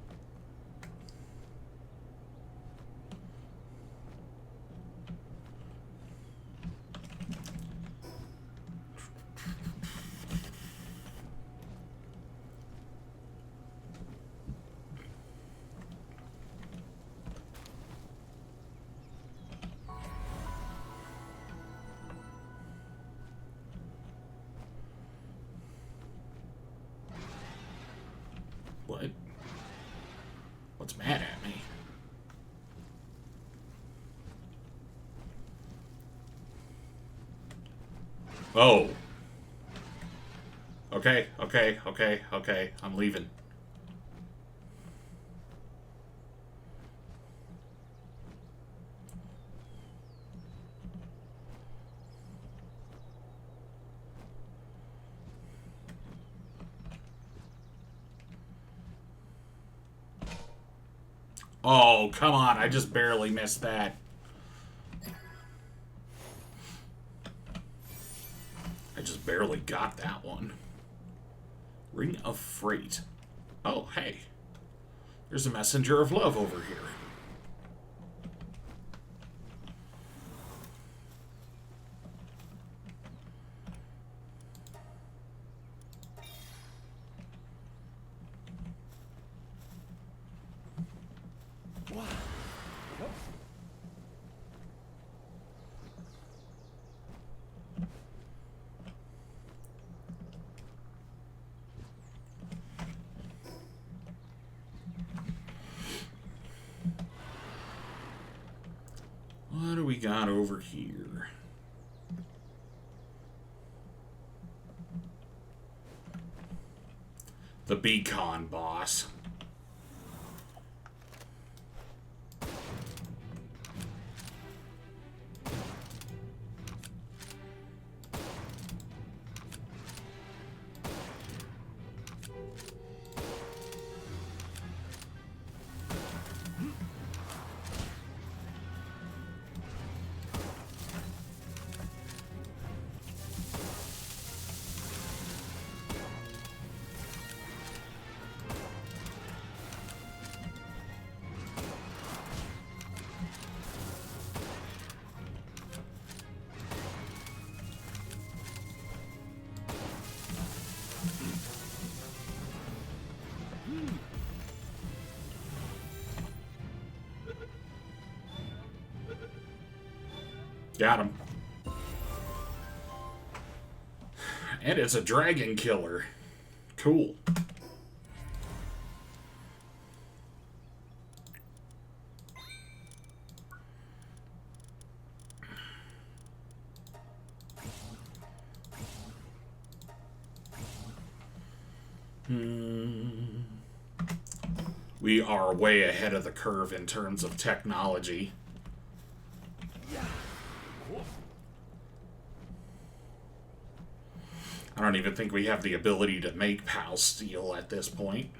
Oh. Okay, okay, okay, okay. I'm leaving. Oh, come on. I just barely missed that. I just barely got that one. Ring of Freight. Oh, hey. There's a messenger of love over here. Wow. What do we got over here? The Beacon boss. Got him. And it's a dragon killer. Cool. We are way ahead of the curve in terms of technology. I don't even think we have the ability to make PAL steel at this point.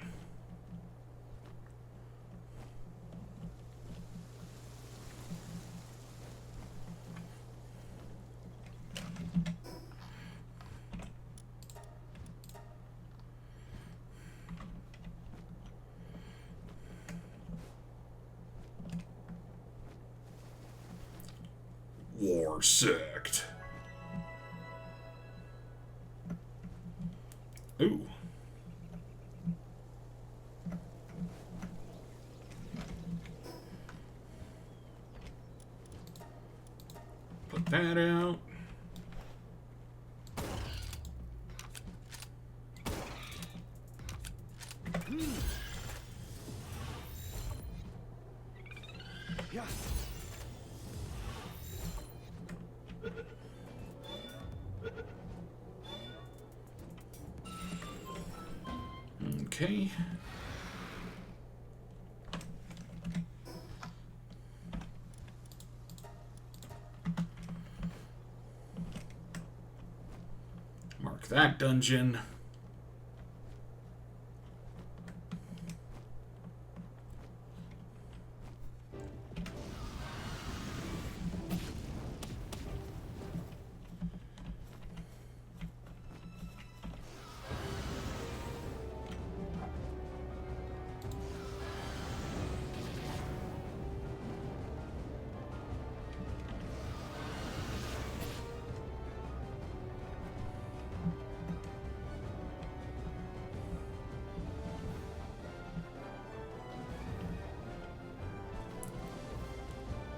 War sect. Ooh. Put that out. Yeah. Okay. Mark that dungeon.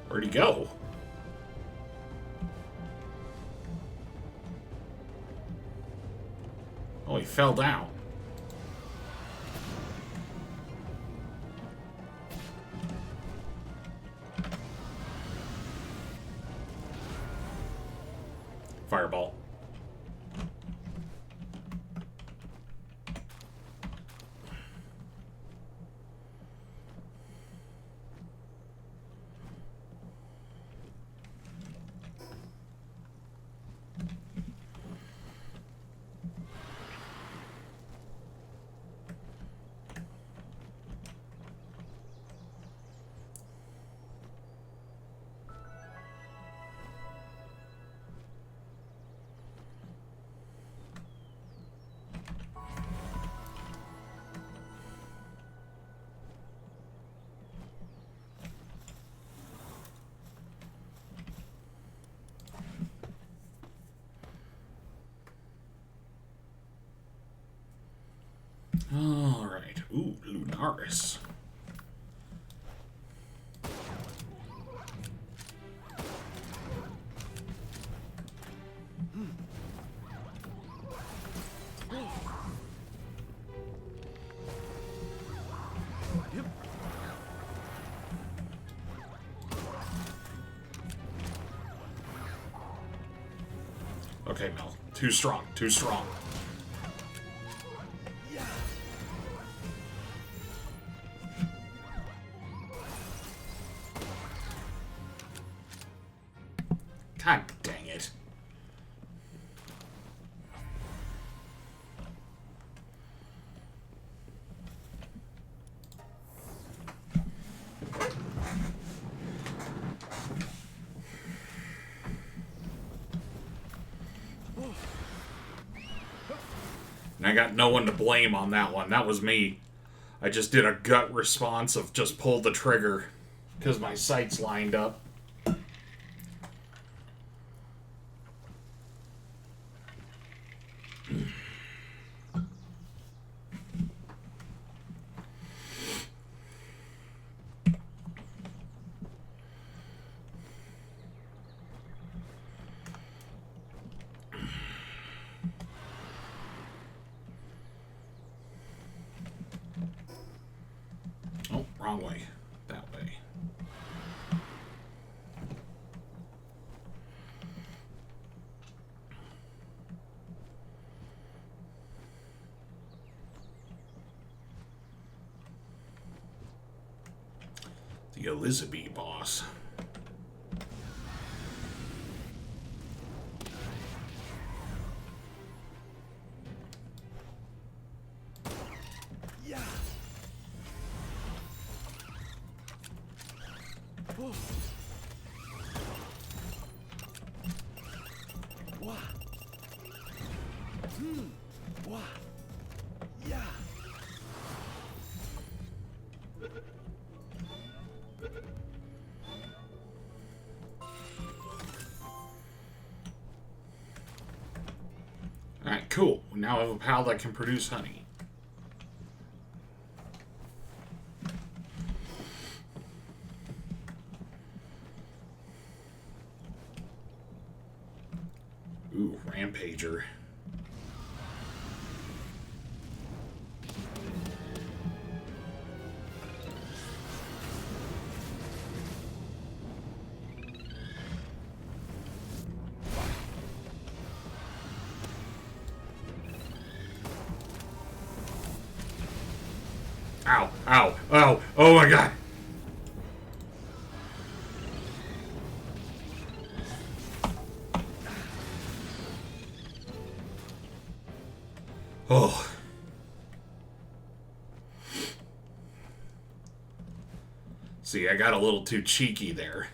Where'd he go? Oh, he fell down. Fireball. Aris. Yep. Okay, Mel. Too strong. Too strong. Yeah. God dang it. And I got no one to blame on that one. That was me. I just did a gut response of just pull the trigger because my sights lined up. Oh, wrong way. That way. The Elizabeth boss. Yeah. Oh. Wah. Wah. Yeah. Alright, cool. We now have a pal that can produce honey. Ooh, Rampager. Ow, ow, ow, oh my god. Oh. See, I got a little too cheeky there.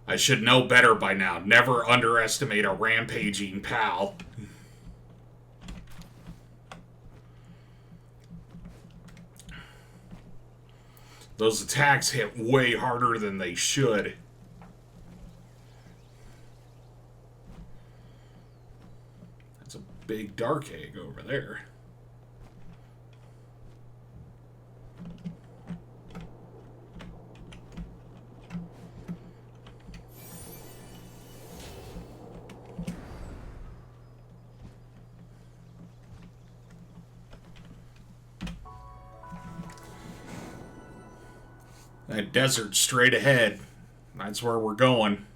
I should know better by now. Never underestimate a rampaging pal. Those attacks hit way harder than they should. That's a big dark egg over there. That desert straight ahead. That's where we're going.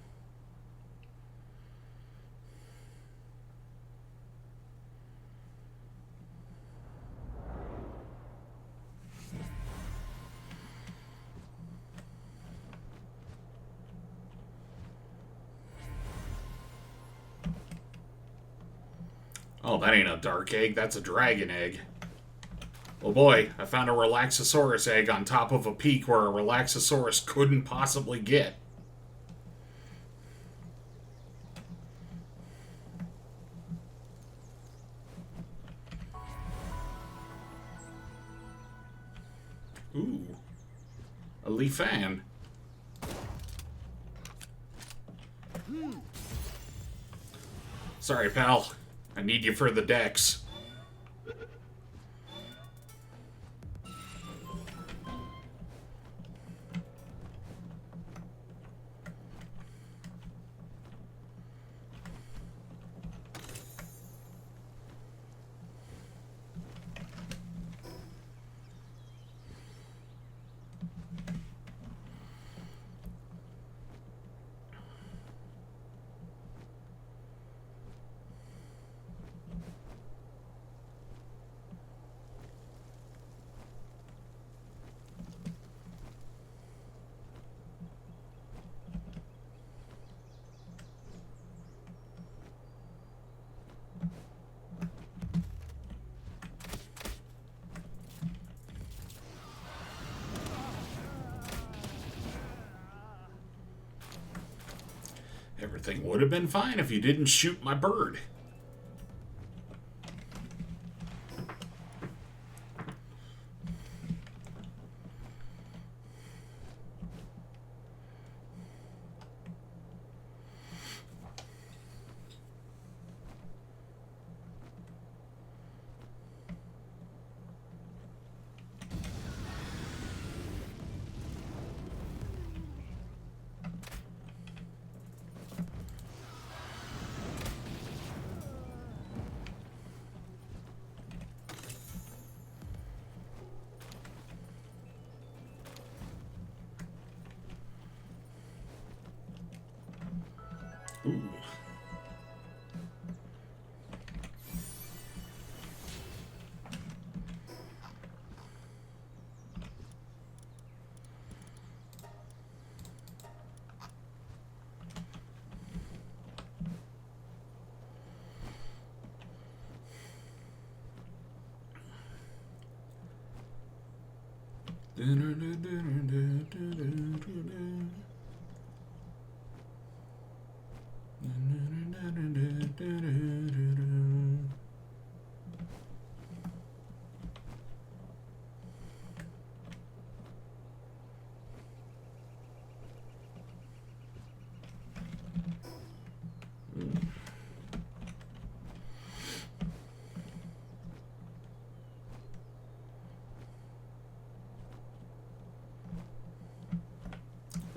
Oh, that ain't a dark egg. That's a dragon egg. Oh boy, I found a Relaxosaurus egg on top of a peak where a Relaxosaurus couldn't possibly get. Ooh. A leaf fan. Sorry, pal. I need you for the decks. Everything would have been fine if you didn't shoot my bird. Ooh.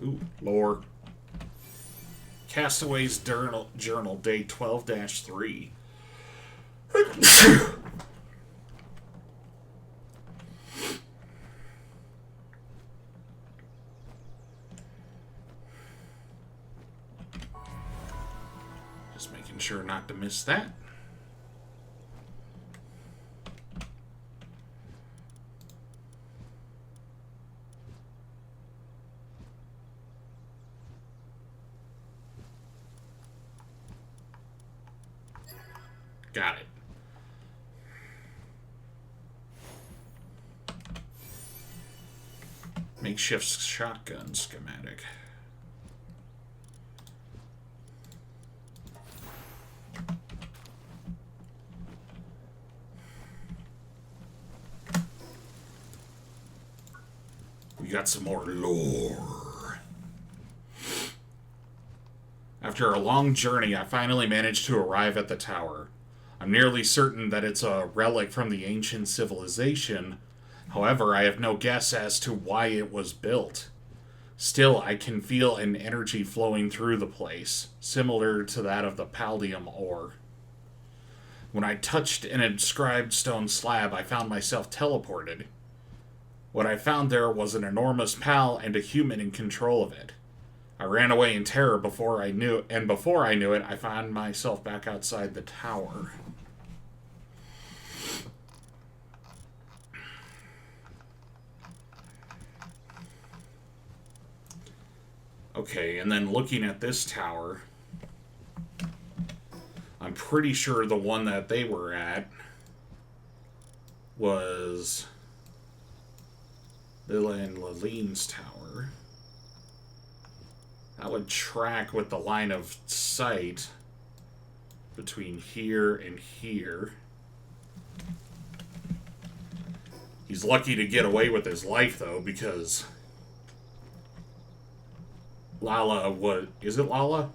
Ooh, lore. Castaway's Journal, Day 12-3. Just making sure not to miss that. Got it. Makeshift shotgun schematic. We got some more lore. After a long journey, I finally managed to arrive at the tower. I'm nearly certain that it's a relic from the ancient civilization. However, I have no guess as to why it was built. Still, I can feel an energy flowing through the place, similar to that of the Paldium ore. When I touched an inscribed stone slab, I found myself teleported. What I found there was an enormous pal and a human in control of it. I ran away in terror before I knew it, I found myself back outside the tower. Okay, and then looking at this tower, I'm pretty sure the one that they were at was Lila and Lalene's tower. That would track with the line of sight between here and here. He's lucky to get away with his life, though, because Lala, is it Lala?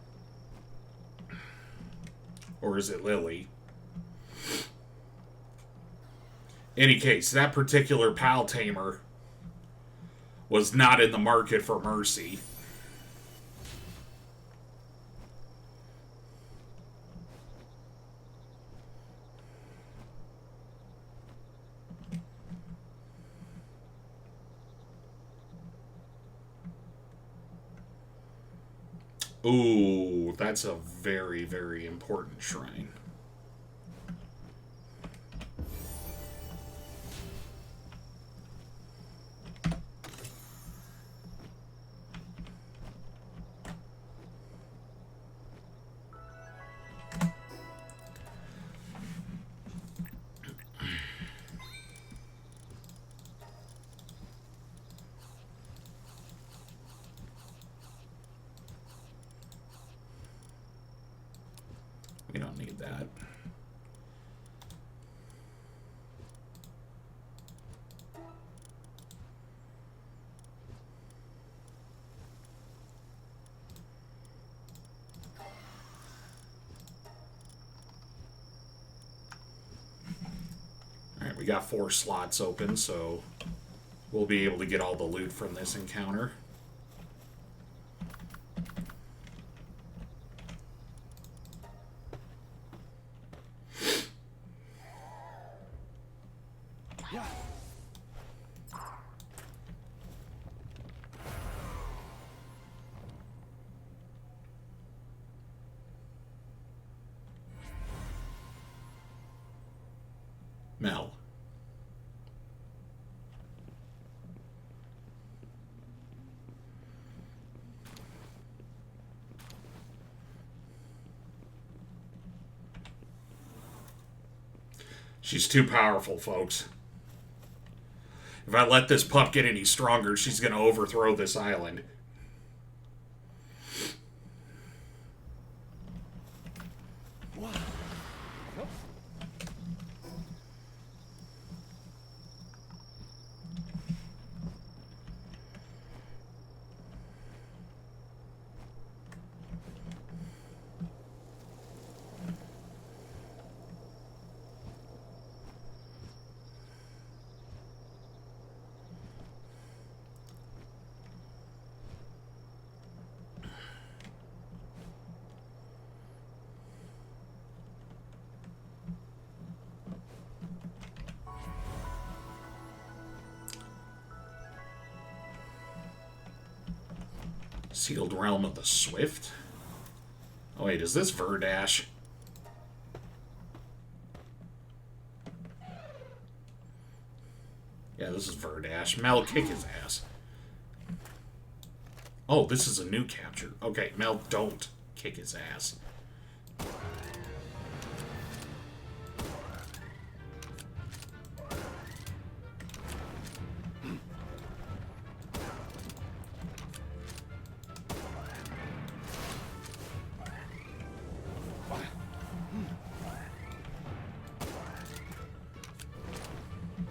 Or is it Lily? Any case, that particular pal tamer was not in the market for mercy. Ooh, that's a very, very important shrine. We don't need that. Alright, we got 4 slots open, so we'll be able to get all the loot from this encounter. Yeah. Mel. She's too powerful, folks. If I let this pup get any stronger, she's going to overthrow this island. Wow. Nope. Sealed Realm of the Swift? Oh wait, is this Verdash? Yeah, this is Verdash. Mel, kick his ass. Oh, this is a new capture. Okay, Mel, don't kick his ass.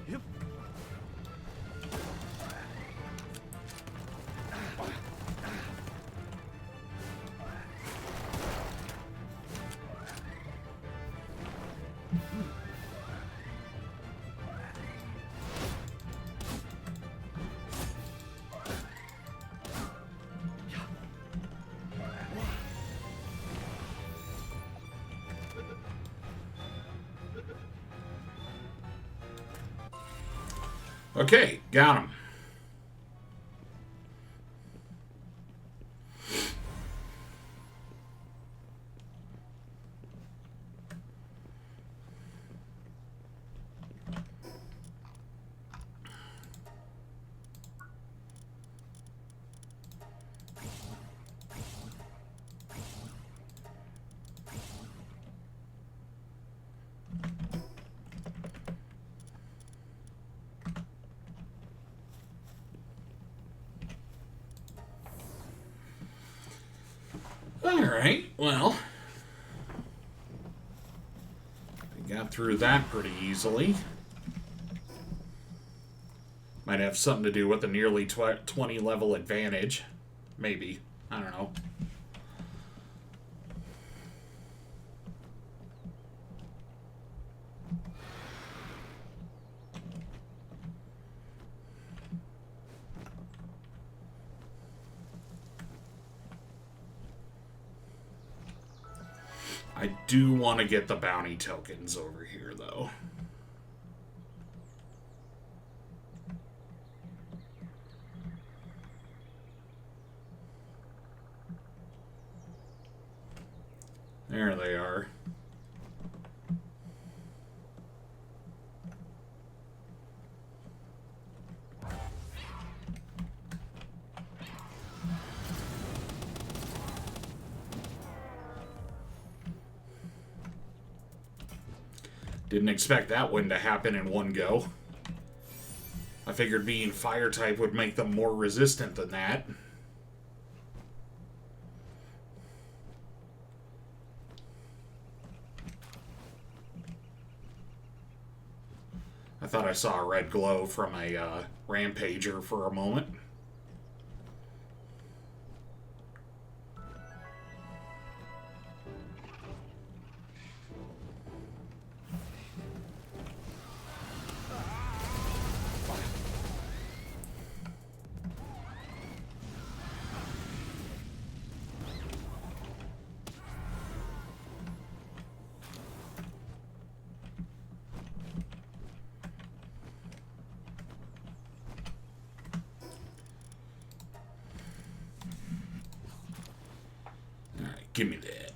Yep. Okay, got him. Alright, well. We got through that pretty easily. Might have something to do with the nearly 20 level advantage. Maybe. I don't know. I do want to get the bounty tokens over here, though. There they are. Didn't expect that one to happen in one go. I figured being fire type would make them more resistant than that. thought I saw a red glow from a rampager for a moment. Give me that.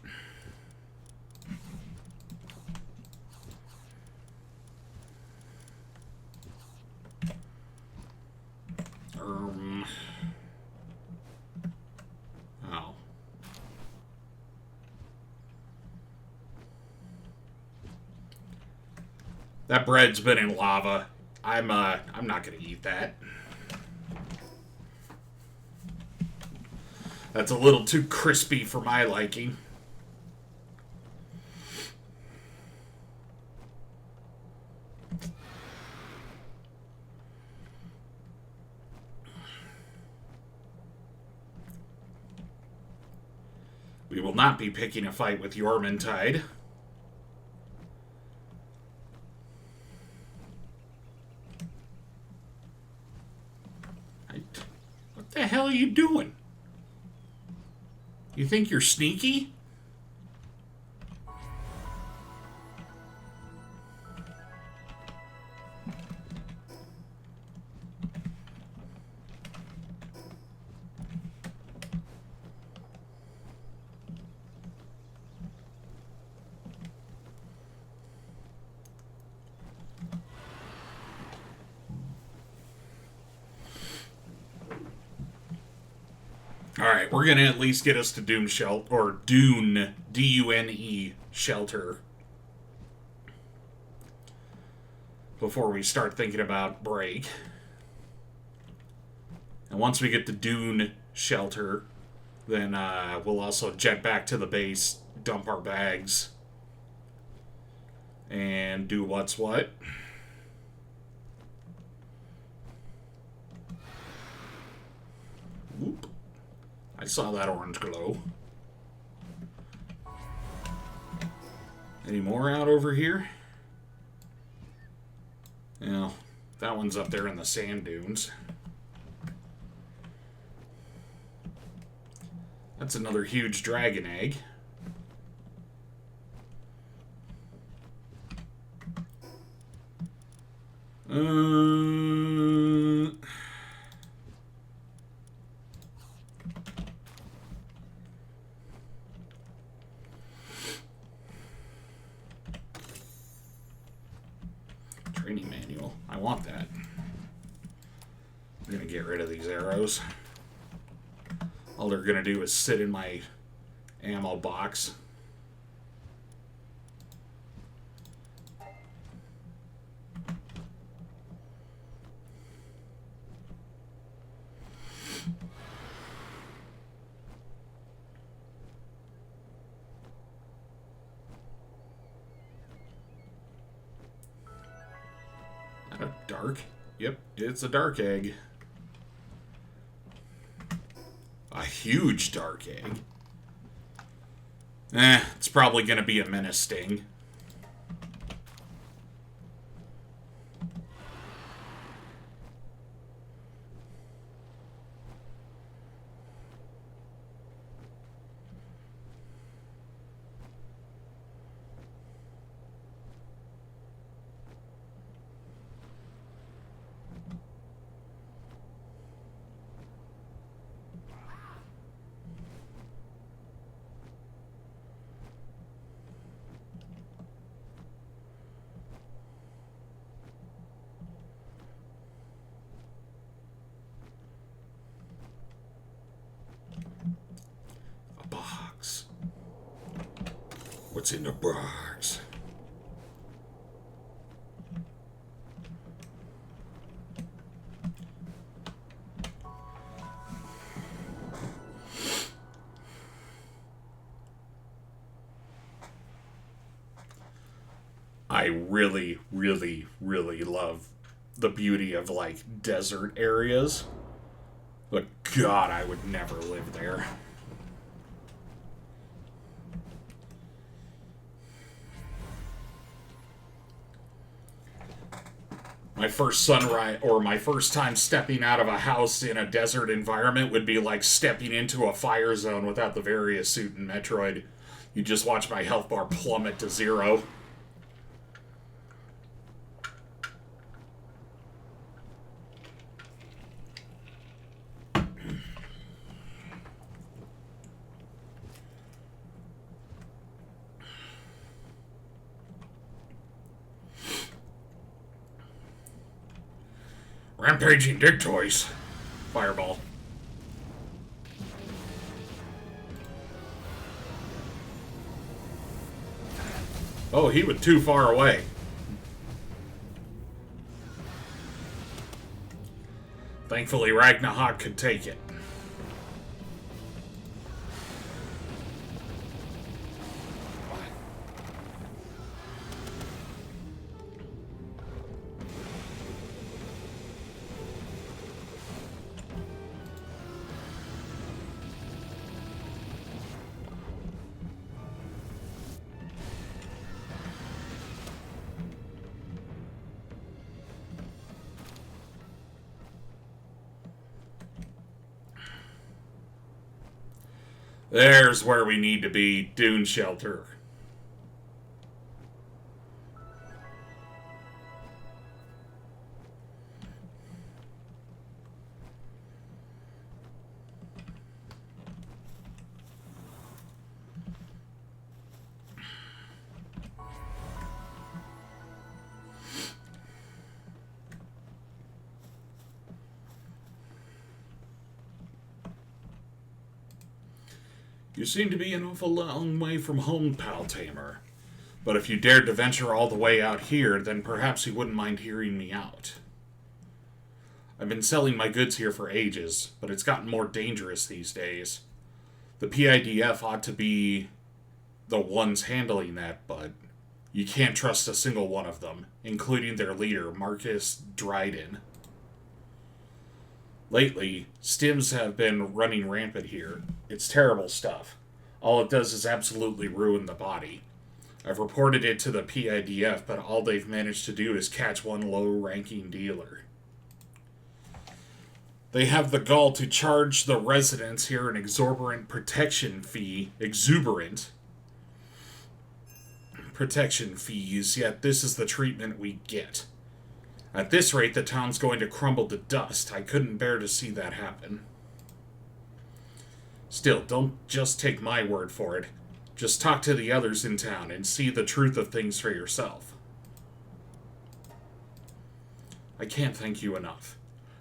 Oh. That bread's been in lava. I'm not gonna eat that. That's a little too crispy for my liking. We will not be picking a fight with Yormantide. What the hell are you doing? You think you're sneaky? Alright, we're gonna at least get us to Dune Shelter, or Dune, D-U-N-E, Shelter, before we start thinking about break. And once we get to Dune Shelter, then we'll also jet back to the base, dump our bags, and do what's what. Whoop. I saw that orange glow. Any more out over here? Yeah, that one's up there in the sand dunes. That's another huge dragon egg. Training manual. I want that. I'm gonna get rid of these arrows. All they're gonna do is sit in my ammo box. A dark? Yep, it's a dark egg. A huge dark egg. It's probably going to be a menace sting. What's in the box? I I really, really, really love the beauty of, like, desert areas. But God, I would never live there. My first sunrise, or my first time stepping out of a house in a desert environment would be like stepping into a fire zone without the Various suit in Metroid. You just watch my health bar plummet to 0. Rampaging Dig Toys. Fireball. Oh, he was too far away. Thankfully, Ragnarok could take it. There's where we need to be, Dune Shelter. You seem to be an awful long way from home, pal Tamer. But if you dared to venture all the way out here, then perhaps you wouldn't mind hearing me out. I've been selling my goods here for ages, but it's gotten more dangerous these days. The PIDF ought to be the ones handling that, but you can't trust a single one of them, including their leader, Marcus Dryden. Lately, stims have been running rampant here. It's terrible stuff. All it does is absolutely ruin the body. I've reported it to the PIDF, but all they've managed to do is catch one low-ranking dealer. They have the gall to charge the residents here an exorbitant protection fee, protection fees, yet this is the treatment we get. At this rate, the town's going to crumble to dust. I couldn't bear to see that happen. Still, don't just take my word for it. Just talk to the others in town and see the truth of things for yourself. I can't thank you enough.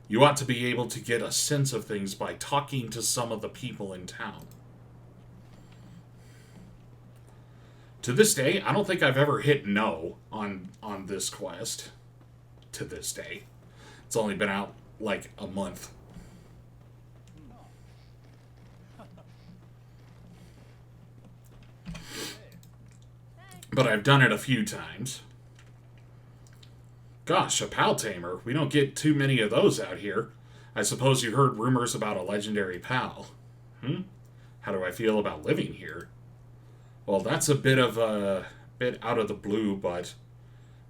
You ought to be able to get a sense of things by talking to some of the people in town. To this day, I don't think I've ever hit no on this quest. To this day. It's only been out like a month. But I've done it a few times. Gosh, a pal tamer. We don't get too many of those out here. I suppose you heard rumors about a legendary pal. How do I feel about living here? Well, that's a bit out of the blue, but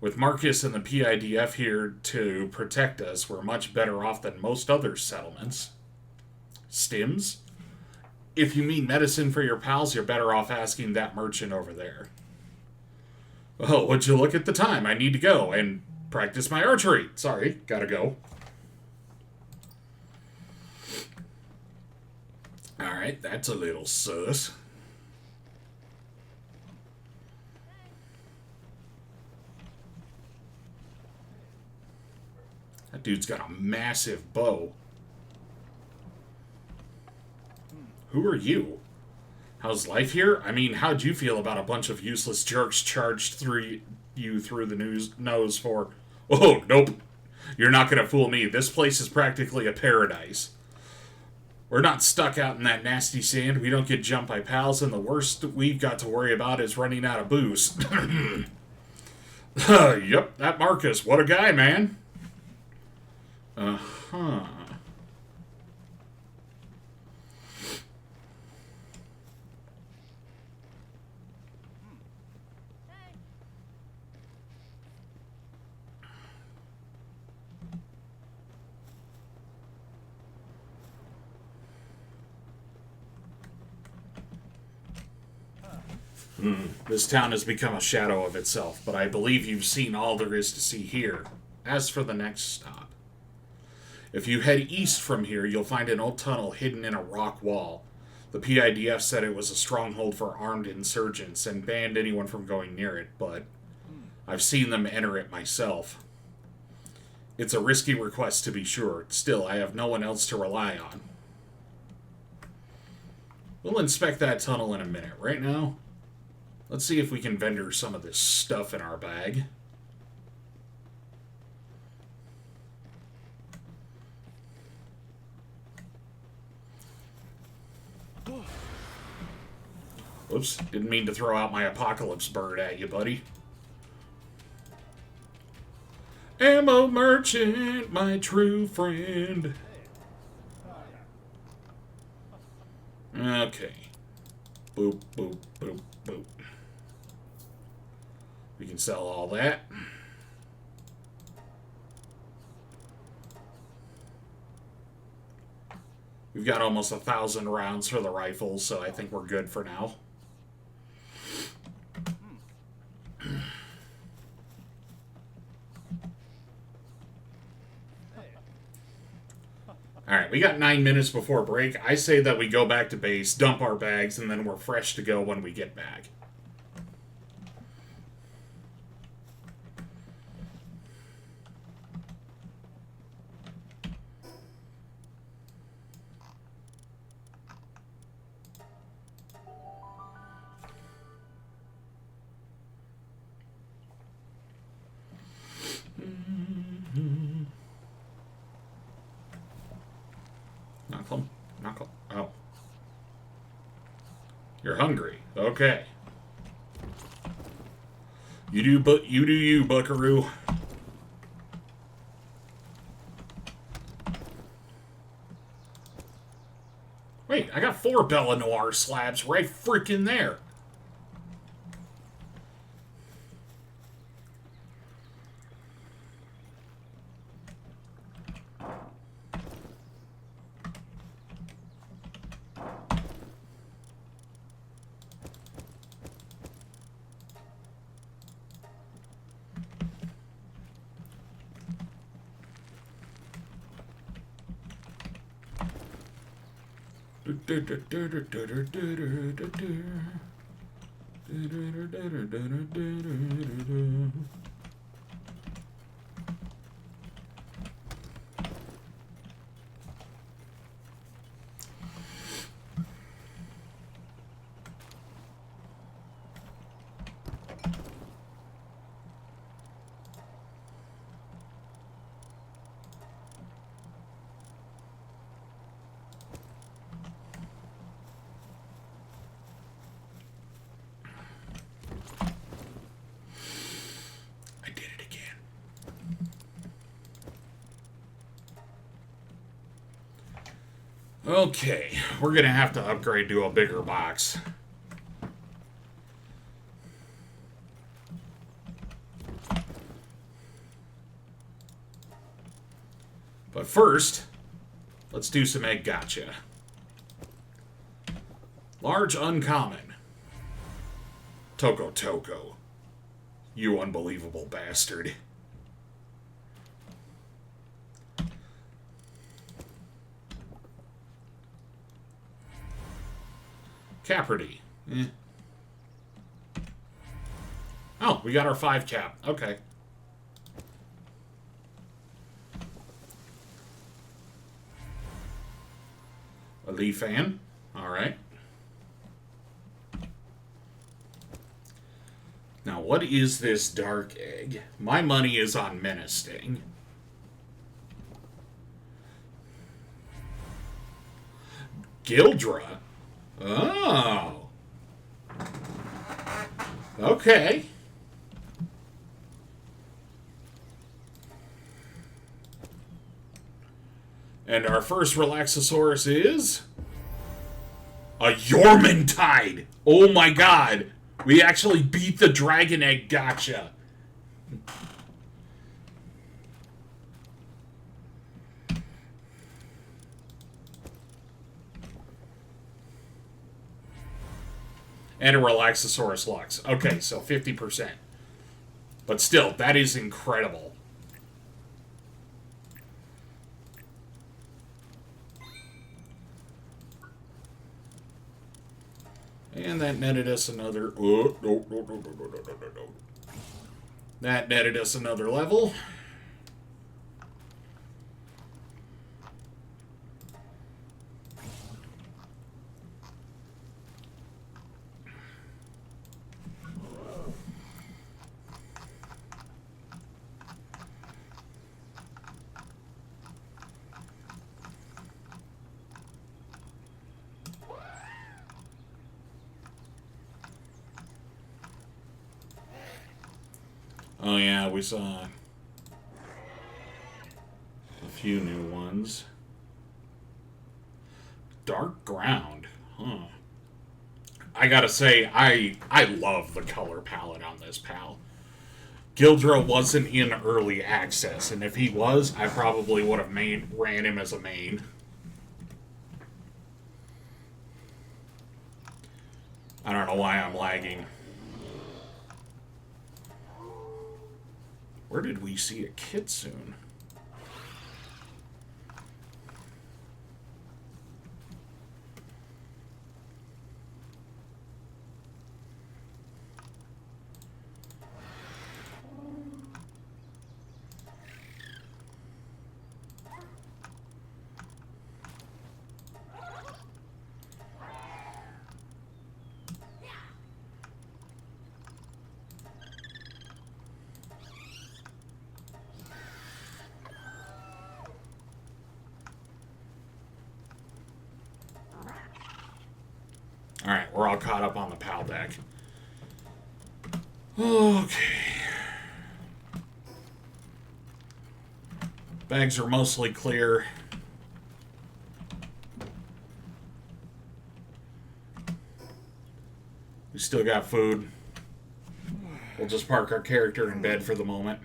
with Marcus and the PIDF here to protect us, we're much better off than most other settlements. Stims? If you mean medicine for your pals, you're better off asking that merchant over there. Oh, would you look at the time? I need to go and practice my archery. Sorry, gotta go. Alright, that's a little sus. That dude's got a massive bow. Who are you? How's life here? I mean, how'd you feel about a bunch of useless jerks charged through the nose for... Oh, nope. You're not gonna fool me. This place is practically a paradise. We're not stuck out in that nasty sand. We don't get jumped by pals, and the worst we've got to worry about is running out of booze. Yep, that Marcus. What a guy, man. Uh-huh. This town has become a shadow of itself, but I believe you've seen all there is to see here. As for the next stop, if you head east from here, you'll find an old tunnel hidden in a rock wall. The PIDF said it was a stronghold for armed insurgents and banned anyone from going near it, but I've seen them enter it myself. It's a risky request to be sure. Still, I have no one else to rely on. We'll inspect that tunnel in a minute. Right now, let's see if we can vendor some of this stuff in our bag. Oops, didn't mean to throw out my apocalypse bird at you, buddy. Ammo merchant, my true friend. Okay. Boop, boop, boop, boop. We can sell all that. We've got almost 1,000 rounds for the rifles, so I think we're good for now. Alright, we got 9 minutes before break. I say that we go back to base, dump our bags, and then we're fresh to go when we get back. Knuckle. Oh. You're hungry. Okay. You do you, buckaroo. Wait, I got 4 Bella Noir slabs right freaking there. Okay, we're gonna have to upgrade to a bigger box. But first, let's do some egg gotcha. Large uncommon. Toko Toko. You unbelievable bastard. Caperty. Oh, we got our 5 cap. Okay. A leaf fan. Alright. Now, what is this dark egg? My money is on menacing. Gildra? Oh. Okay. And our first Relaxosaurus is a Yormantide. Oh my god. We actually beat the Dragon Egg Gotcha. And a Relaxosaurus Lux. Okay, so 50%. But still, that is incredible. And that netted us another... Oh, no. That netted us another level. Oh yeah, we saw a few new ones. Dark Ground. Huh. I gotta say, I love the color palette on this pal. Gildra wasn't in early access, and if he was, I probably would have ran him as a main. I don't know why I'm lagging. Where did we see a Kitsune? Alright, we're all caught up on the PAL deck. Okay. Bags are mostly clear. We still got food. We'll just park our character in bed for the moment.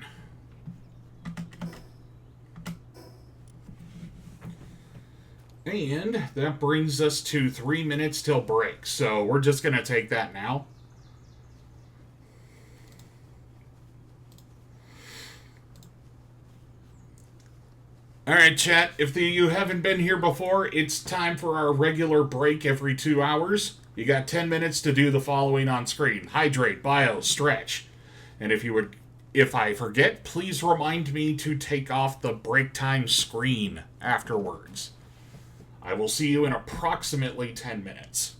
And that brings us to 3 minutes till break. So we're just going to take that now. Alright, chat. If you haven't been here before, it's time for our regular break every 2 hours. You got 10 minutes to do the following on screen. Hydrate, bio, stretch. And if I forget, please remind me to take off the break time screen afterwards. I will see you in approximately 10 minutes.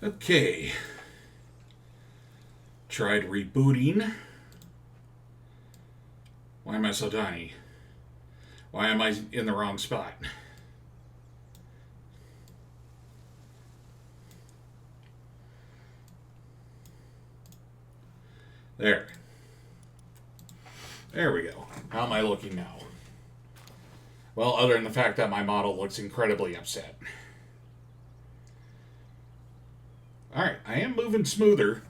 Okay. Tried rebooting. Why am I so tiny? Why am I in the wrong spot? There. There we go. How am I looking now? Well, other than the fact that my model looks incredibly upset. Alright, I am moving smoother.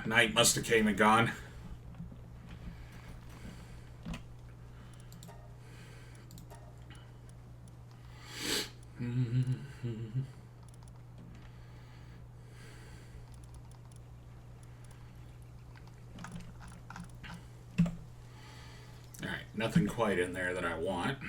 Night must have came and gone. Alright, nothing quite in there that I want.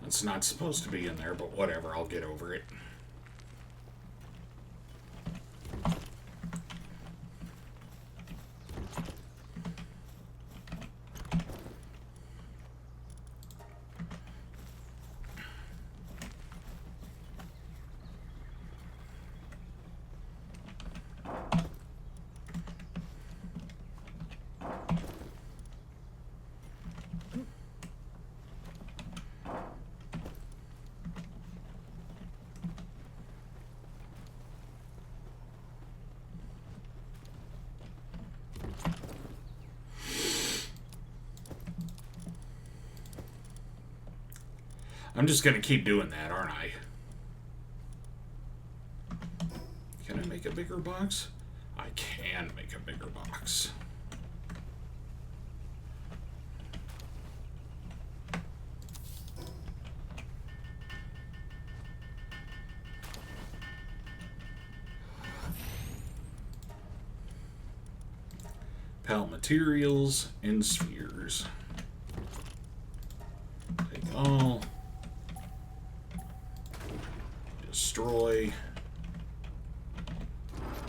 It's not supposed to be in there, but whatever, I'll get over it. I'm just going to keep doing that, aren't I? Can I make a bigger box? I can make a bigger box. Palette materials and spheres. Take all. Destroy.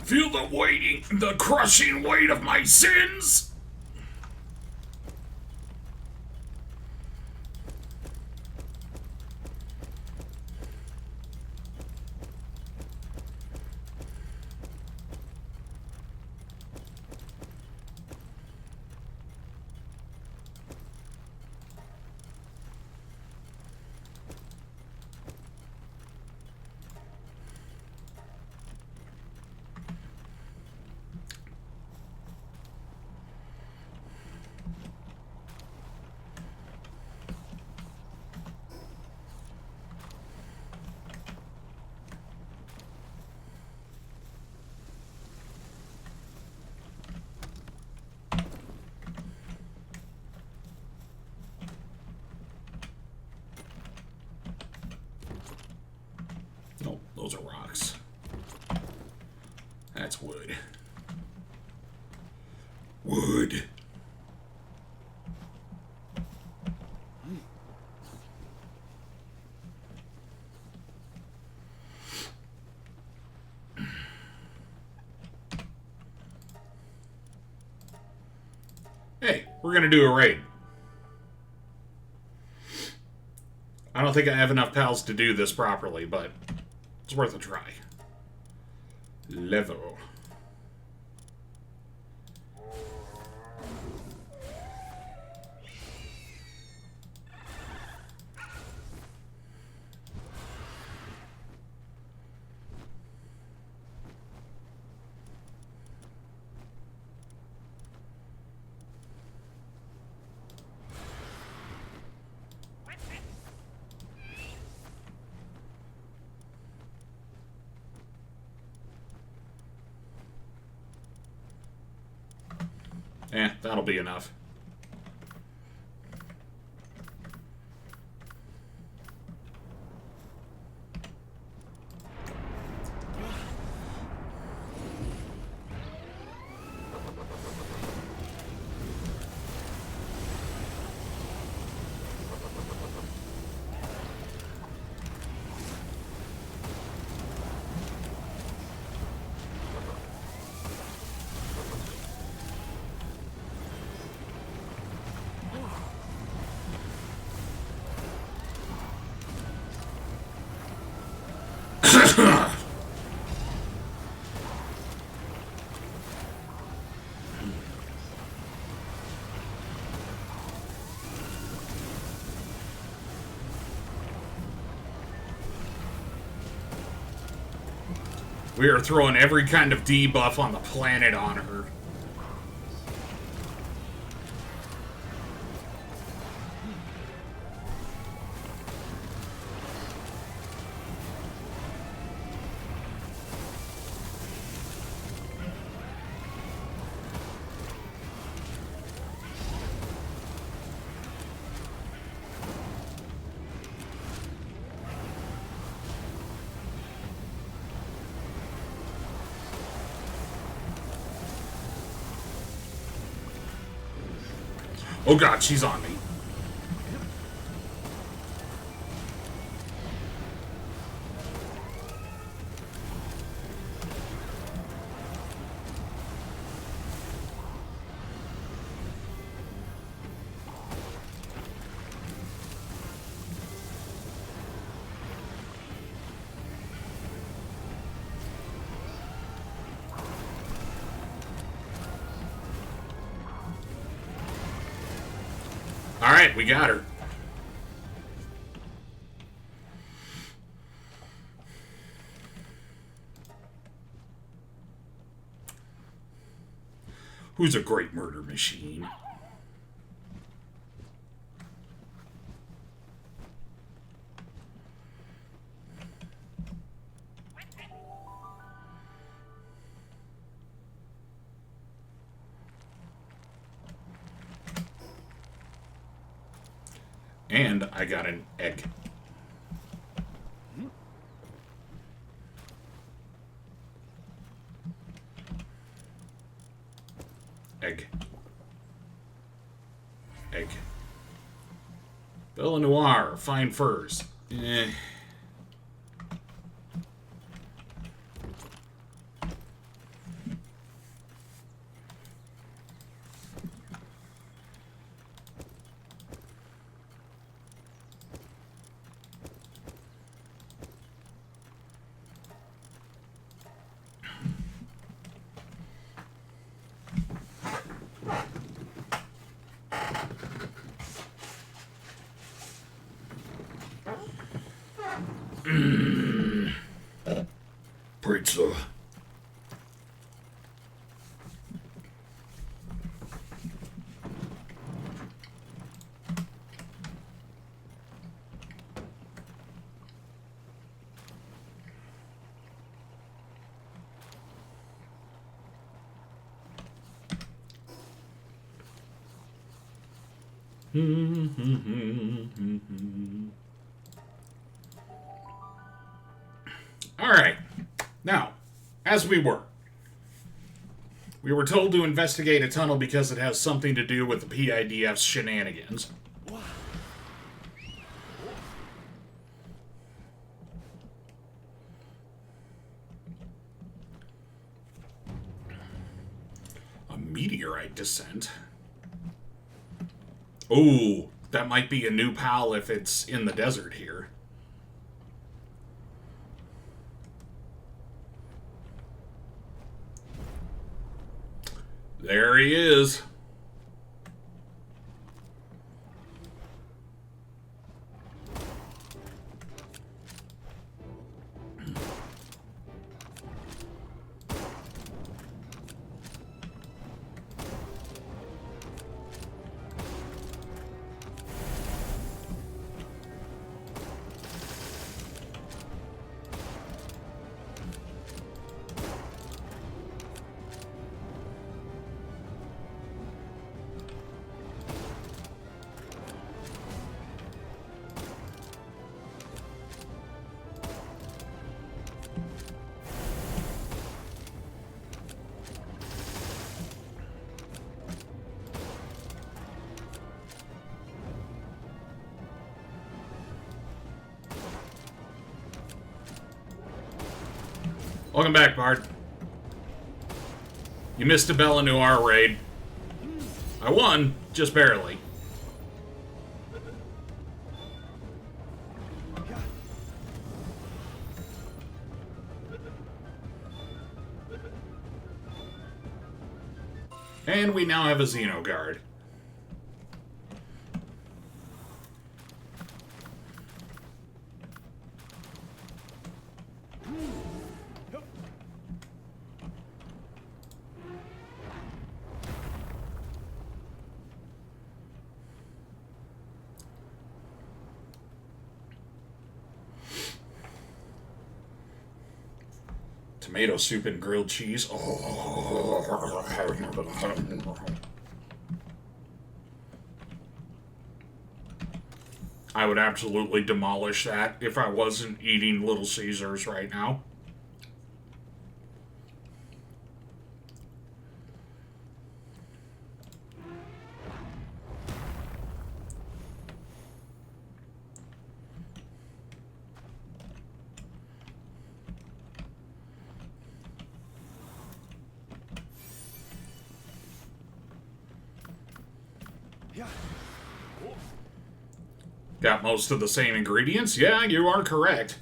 Feel the crushing weight of my sins! Nope, those are rocks. That's wood. Wood. Hey, we're gonna do a raid. I don't think I have enough pals to do this properly, but it's worth a try. Level. That'll be enough. We are throwing every kind of debuff on the planet on her. Oh god, she's on me. Alright, we got her. Who's a great murder machine? And I got an egg. Egg. Egg. Belle Noire, fine furs. Eh. Pizza. All right. Now, as we were told to investigate a tunnel because it has something to do with the PIDF's shenanigans. A meteorite descent. Oh, that might be a new pal if it's in the desert here. There he is. Welcome back, Bard. You missed a Bella Noir raid. I won, just barely. And we now have a Xenoguard. Tomato soup and grilled cheese. Oh. I would absolutely demolish that if I wasn't eating Little Caesars right now. Yeah. Got most of the same ingredients? Yeah, you are correct.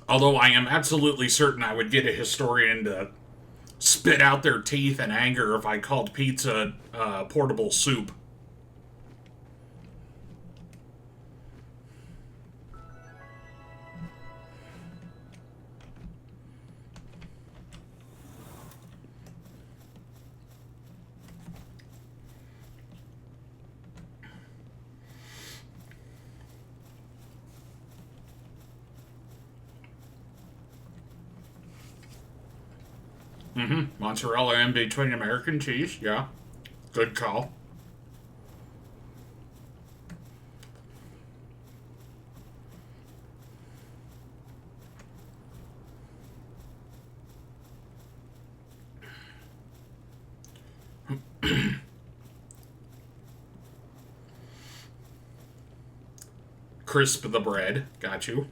Although I am absolutely certain I would get a historian to spit out their teeth in anger if I called pizza portable soup. Mozzarella in between American cheese, yeah. Good call. Crisp the bread, got you.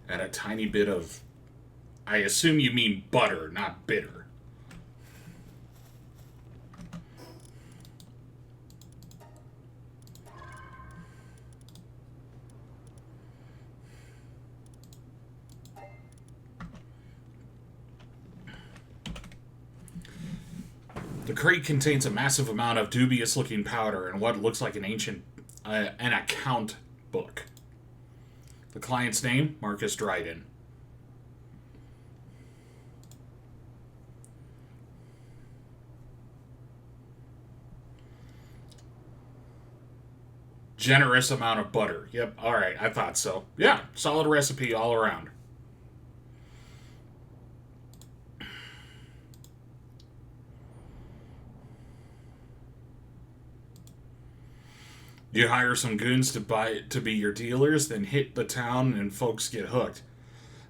Add a tiny bit of... I assume you mean butter, not bitter. The crate contains a massive amount of dubious-looking powder and what looks like an ancient... an account book. The client's name, Marcus Dryden. Generous amount of butter. Yep, alright, I thought so. Yeah, solid recipe all around. You hire some goons to be your dealers, then hit the town and folks get hooked.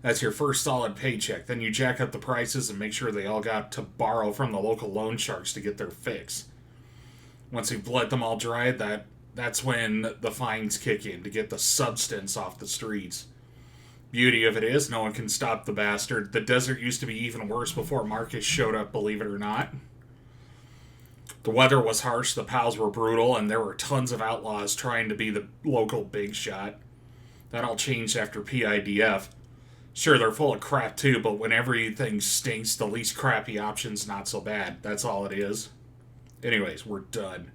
That's your first solid paycheck. Then you jack up the prices and make sure they all got to borrow from the local loan sharks to get their fix. Once you've let them all dry, that's when the fines kick in to get the substance off the streets. Beauty of it is, no one can stop the bastard. The desert used to be even worse before Marcus showed up, believe it or not. The weather was harsh, the pals were brutal, and there were tons of outlaws trying to be the local big shot. That all changed after PIDF. Sure, they're full of crap too, but when everything stinks, the least crappy option's not so bad. That's all it is. Anyways, we're done.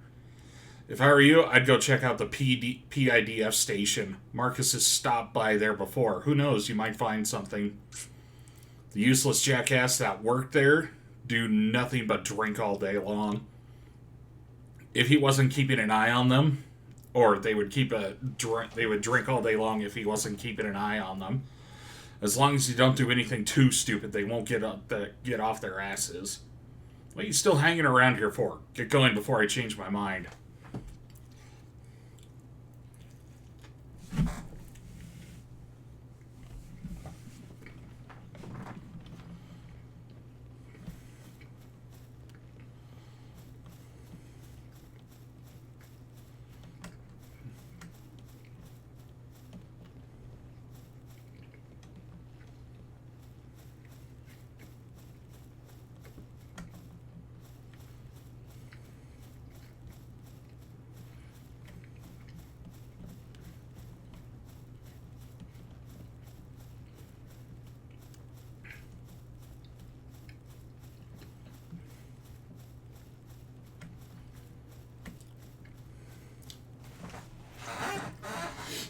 If I were you, I'd go check out the PIDF station. Marcus has stopped by there before. Who knows, you might find something. The useless jackass that worked there do nothing but drink all day long. if he wasn't keeping an eye on them, or they would keep a drink. They would drink all day long if he wasn't keeping an eye on them. As long as you don't do anything too stupid, they won't get off their asses. What are you still hanging around here for? Get going before I change my mind.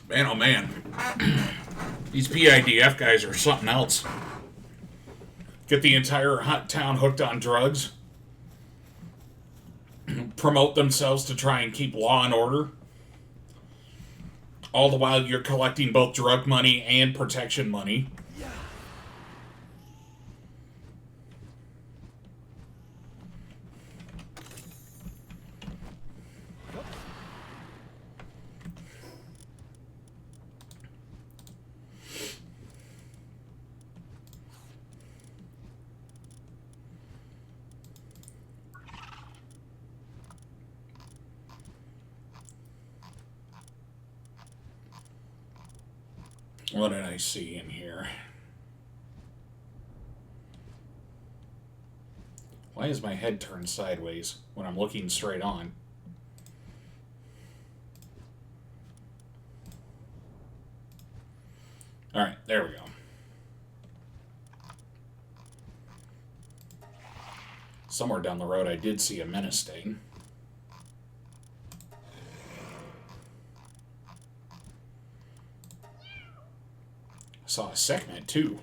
Man, oh man. These PIDF guys are something else. Get the entire town hooked on drugs. Promote themselves to try and keep law and order. All the while you're collecting both drug money and protection money. What did I see in here? Why is my head turned sideways when I'm looking straight on? Alright, there we go. Somewhere down the road I did see a menace stain. Saw a segment too.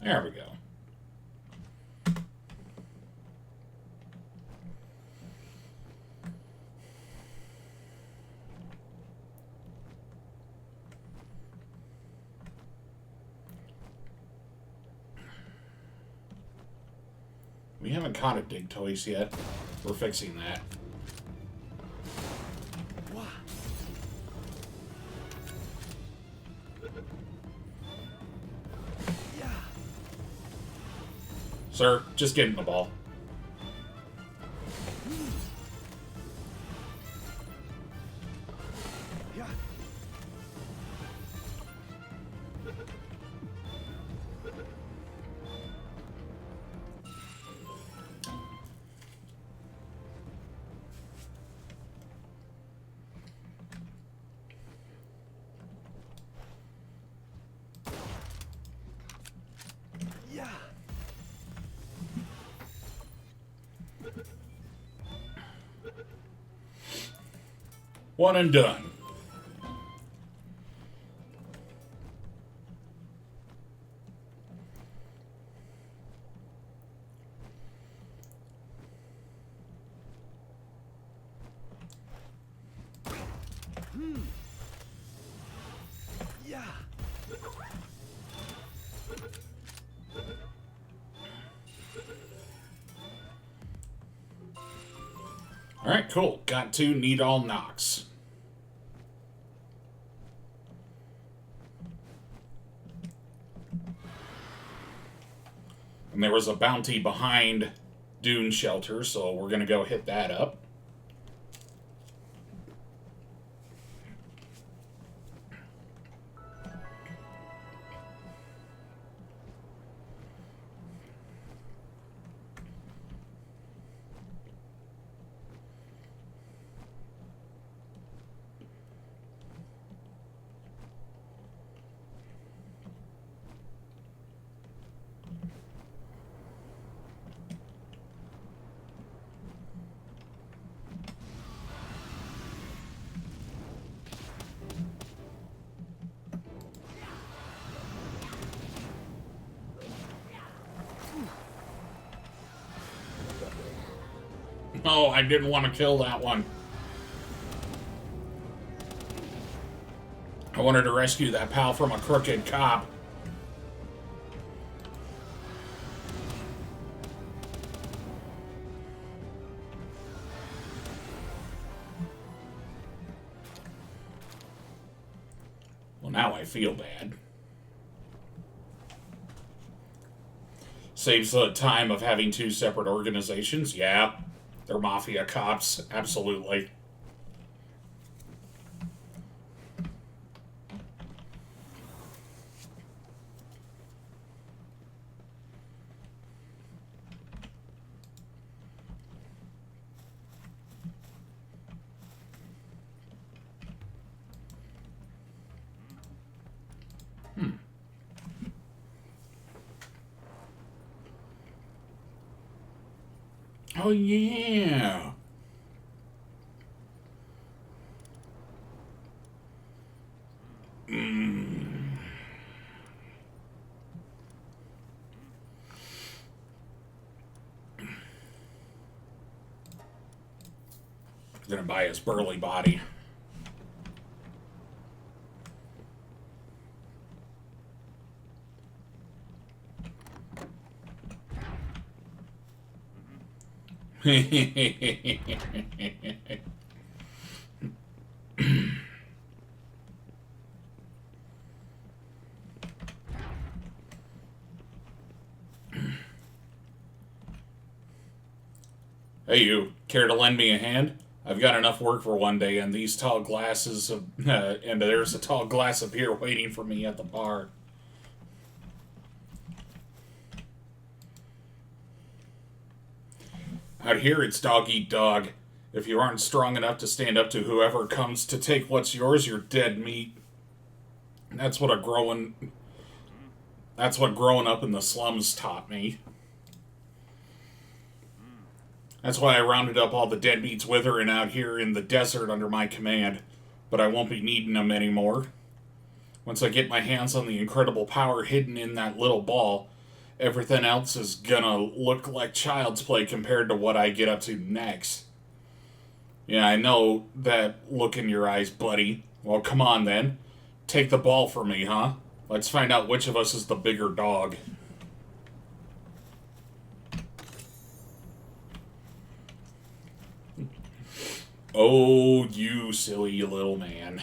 There we go. We haven't caught a Dig Toys yet. We're fixing that. Sir, just give him the ball. One and done. Alright, cool. Got to need all knocks. And there was a bounty behind Dune Shelter, so we're going to go hit that up. Oh, I didn't want to kill that one. I wanted to rescue that pal from a crooked cop. Well, now I feel bad. Saves the time of having two separate organizations. Yeah, they're mafia cops. Absolutely. Oh, yeah. Gonna buy his burly body. Hey, you, care to lend me a hand? I've got enough work for one day, and these tall glasses of, and there's a tall glass of beer waiting for me at the bar. Out here, it's dog eat dog. If you aren't strong enough to stand up to whoever comes to take what's yours, you're dead meat. That's what growing up in the slums taught me. That's why I rounded up all the deadbeats withering out here in the desert under my command. But I won't be needing them anymore. Once I get my hands on the incredible power hidden in that little ball, everything else is gonna look like child's play compared to what I get up to next. Yeah, I know that look in your eyes, buddy. Well, come on then. Take the ball for me, huh? Let's find out which of us is the bigger dog. Oh, you silly little man.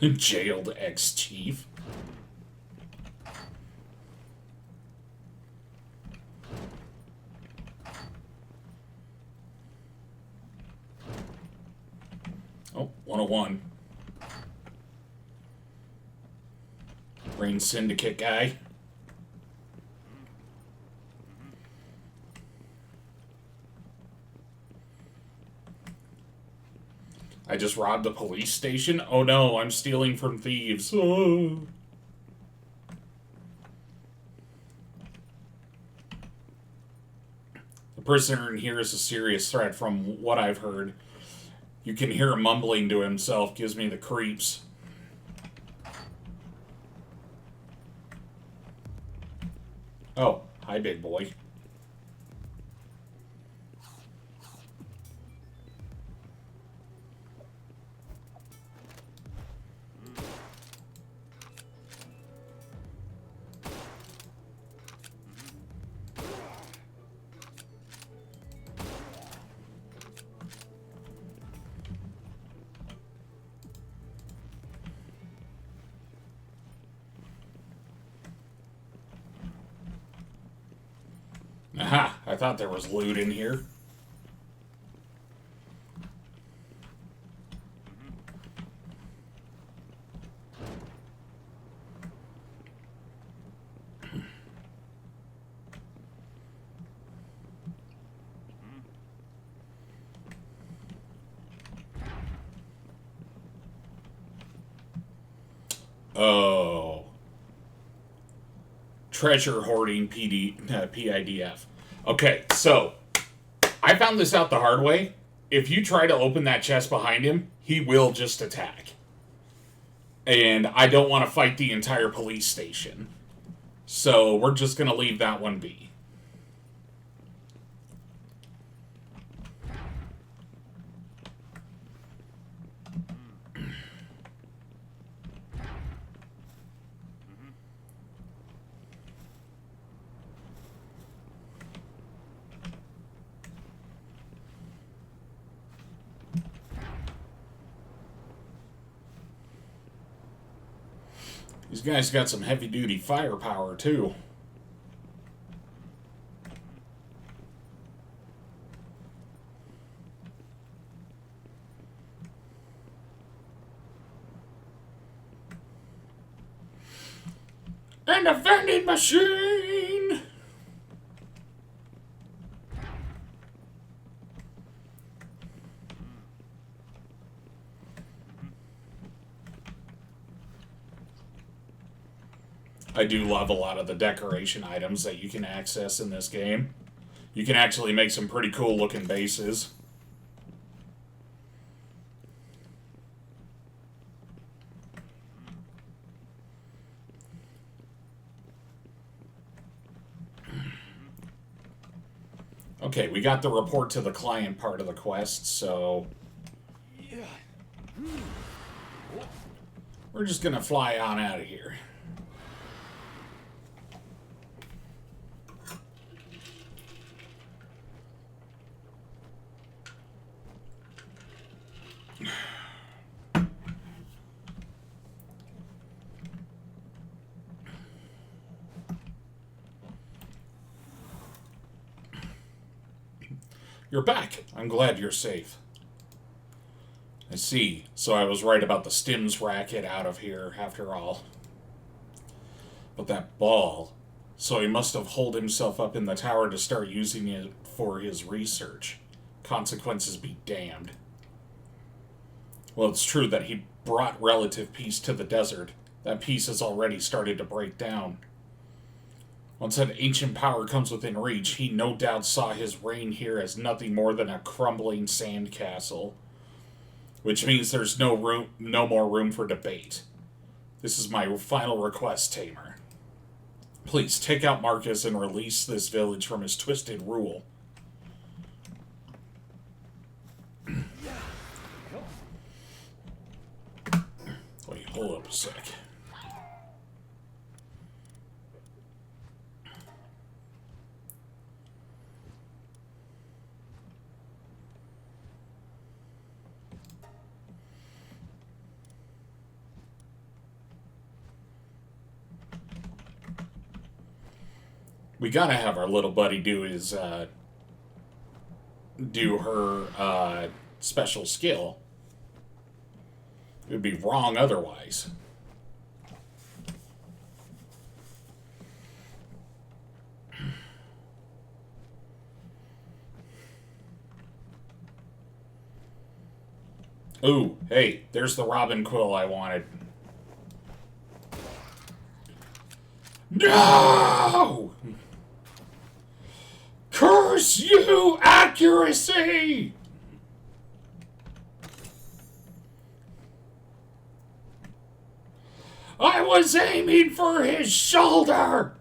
Jailed ex-chief. Oh, 101. Brain Syndicate guy. I just robbed a police station? Oh no, I'm stealing from thieves. Oh. The prisoner in here is a serious threat from what I've heard. You can hear him mumbling to himself, gives me the creeps. Oh, hi big boy. Aha, I thought there was loot in here. treasure hoarding PIDF. Okay, so I found this out the hard way. If you try to open that chest behind him, he will just attack. And I don't want to fight the entire police station. So we're just going to leave that one be. These guys got some heavy-duty firepower, too. And a vending machine! I do love a lot of the decoration items that you can access in this game. You can actually make some pretty cool looking bases. Okay, we got the report to the client part of the quest, so we're just gonna fly on out of here. You're back. I'm glad you're safe. I see. So I was right about the stims racket out of here, after all. But that ball... So he must have holed himself up in the tower to start using it for his research. Consequences be damned. Well, it's true that he brought relative peace to the desert. That peace has already started to break down. Once that ancient power comes within reach, he no doubt saw his reign here as nothing more than a crumbling sandcastle. Which means there's no more room for debate. This is my final request, Tamer. Please take out Marcus and release this village from his twisted rule. Wait, hold up a sec. We gotta have our little buddy do his, do her, special skill. It would be wrong otherwise. Ooh, hey, there's the Robin Quill I wanted. No! Curse you, accuracy! I was aiming for his shoulder!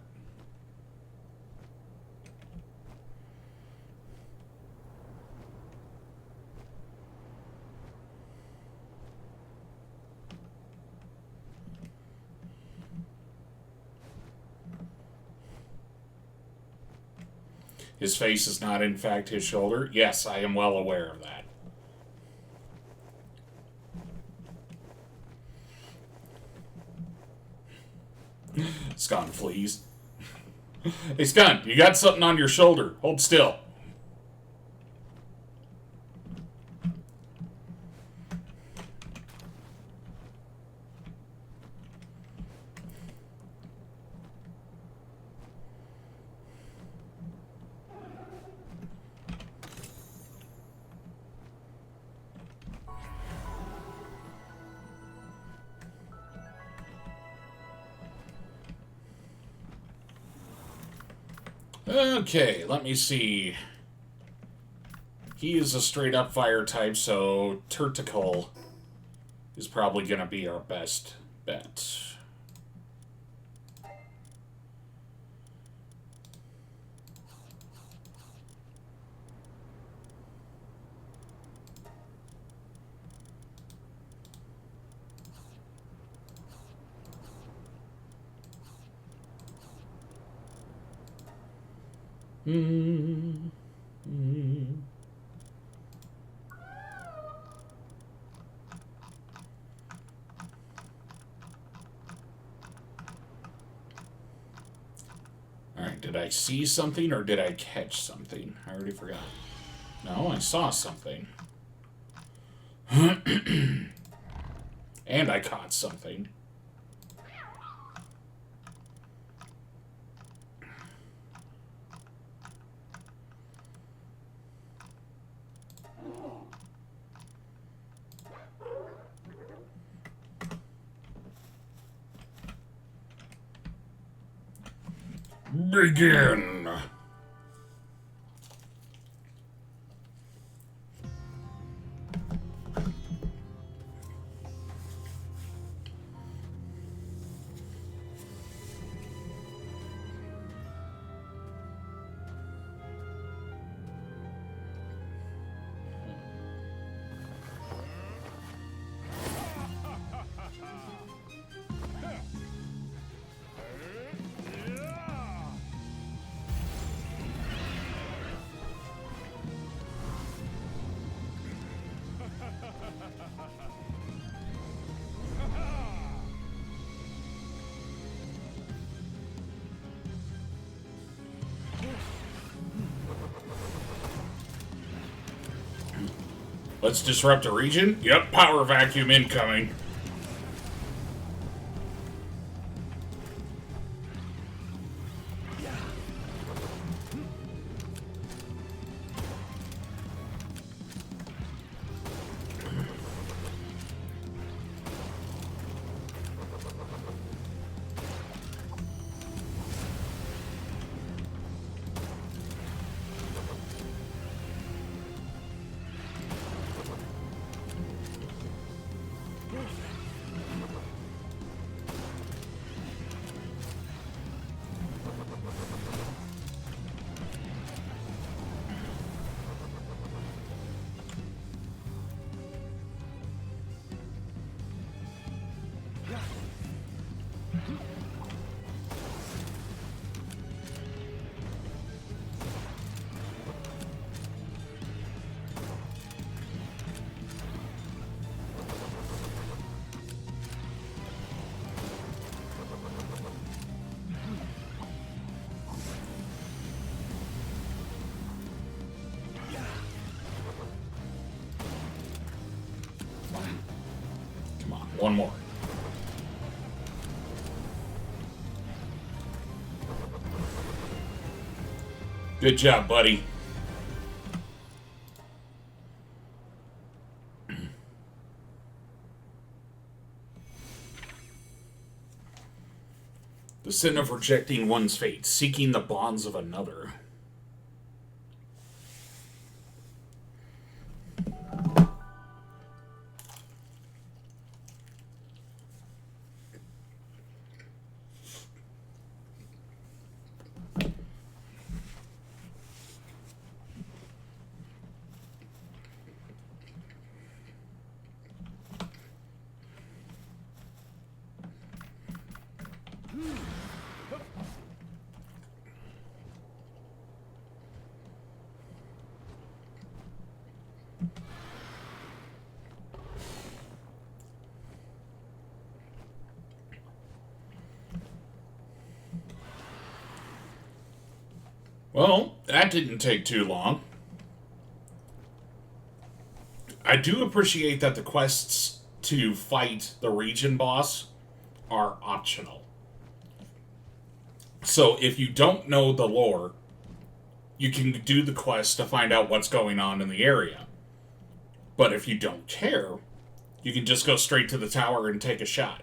His face is not, in fact, his shoulder. Yes, I am well aware of that. Scon flees. Hey, Scon, you got something on your shoulder. Hold still. Okay, let me see. He is a straight-up fire type, so Tentacle is probably going to be our best bet. Alright, did I see something or did I catch something? I already forgot. No, I saw something. And I caught something. Begin! Let's disrupt a region? Yep, power vacuum incoming. Come on, one more. Good job, buddy. The sin of rejecting one's fate, seeking the bonds of another. Well, that didn't take too long. I do appreciate that the quests to fight the region boss are optional. So if you don't know the lore, you can do the quest to find out what's going on in the area. But if you don't care, you can just go straight to the tower and take a shot.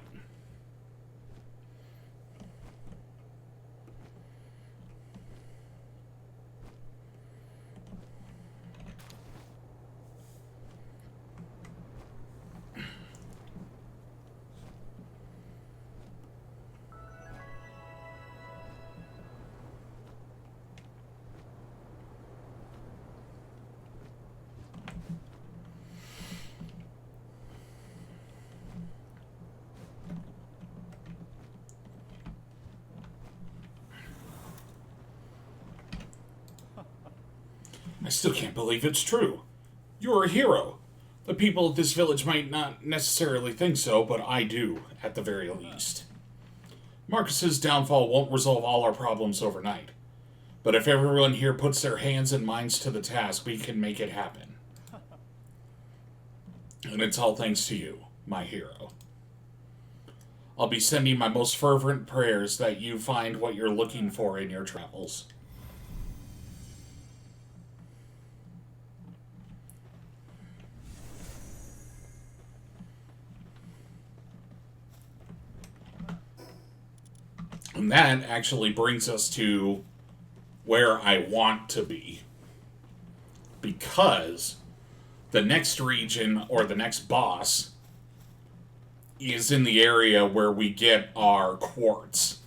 I still can't believe it's true. You're a hero. The people of this village might not necessarily think so, but I do, at the very least. Marcus's downfall won't resolve all our problems overnight. But if everyone here puts their hands and minds to the task, we can make it happen. And it's all thanks to you, my hero. I'll be sending my most fervent prayers that you find what you're looking for in your travels. And that actually brings us to where I want to be. Because the next region, or the next boss, is in the area where we get our quartz.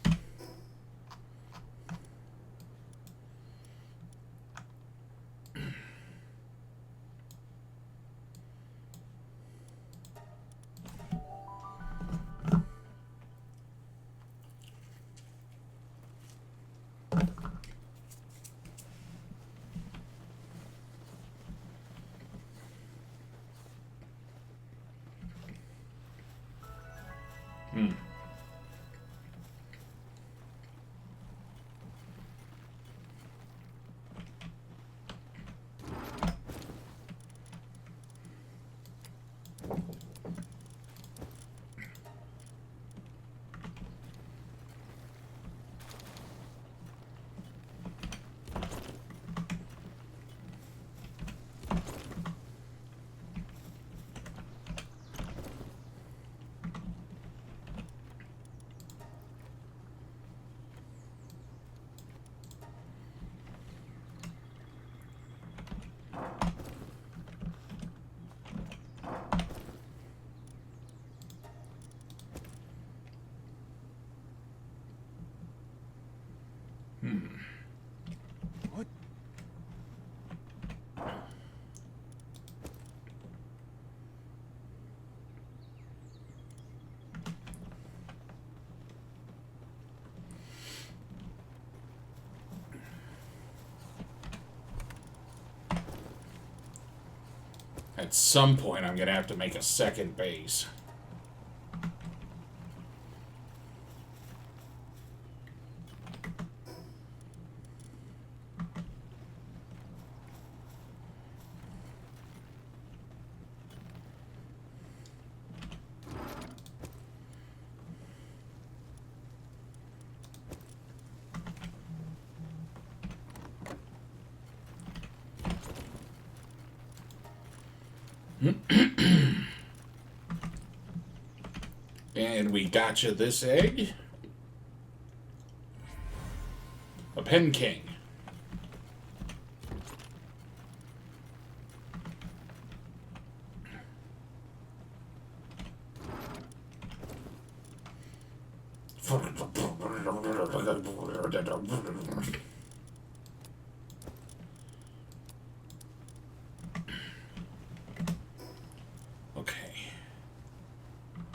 What? At some point, I'm going to have to make a second base. And we gotcha this egg. A pen king. Okay.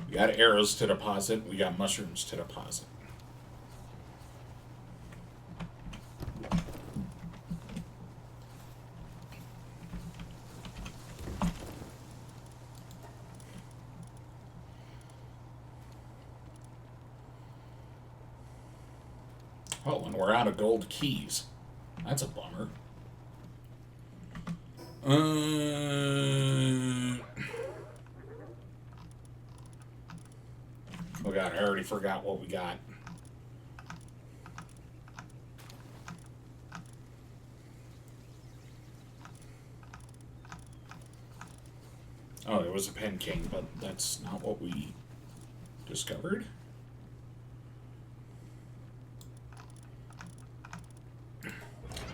We got arrows to deposit. We got mushrooms to deposit. Oh, and we're out of gold keys. That's a bummer. Oh god, I already forgot what we got. Oh, it was a pen king, but that's not what we discovered.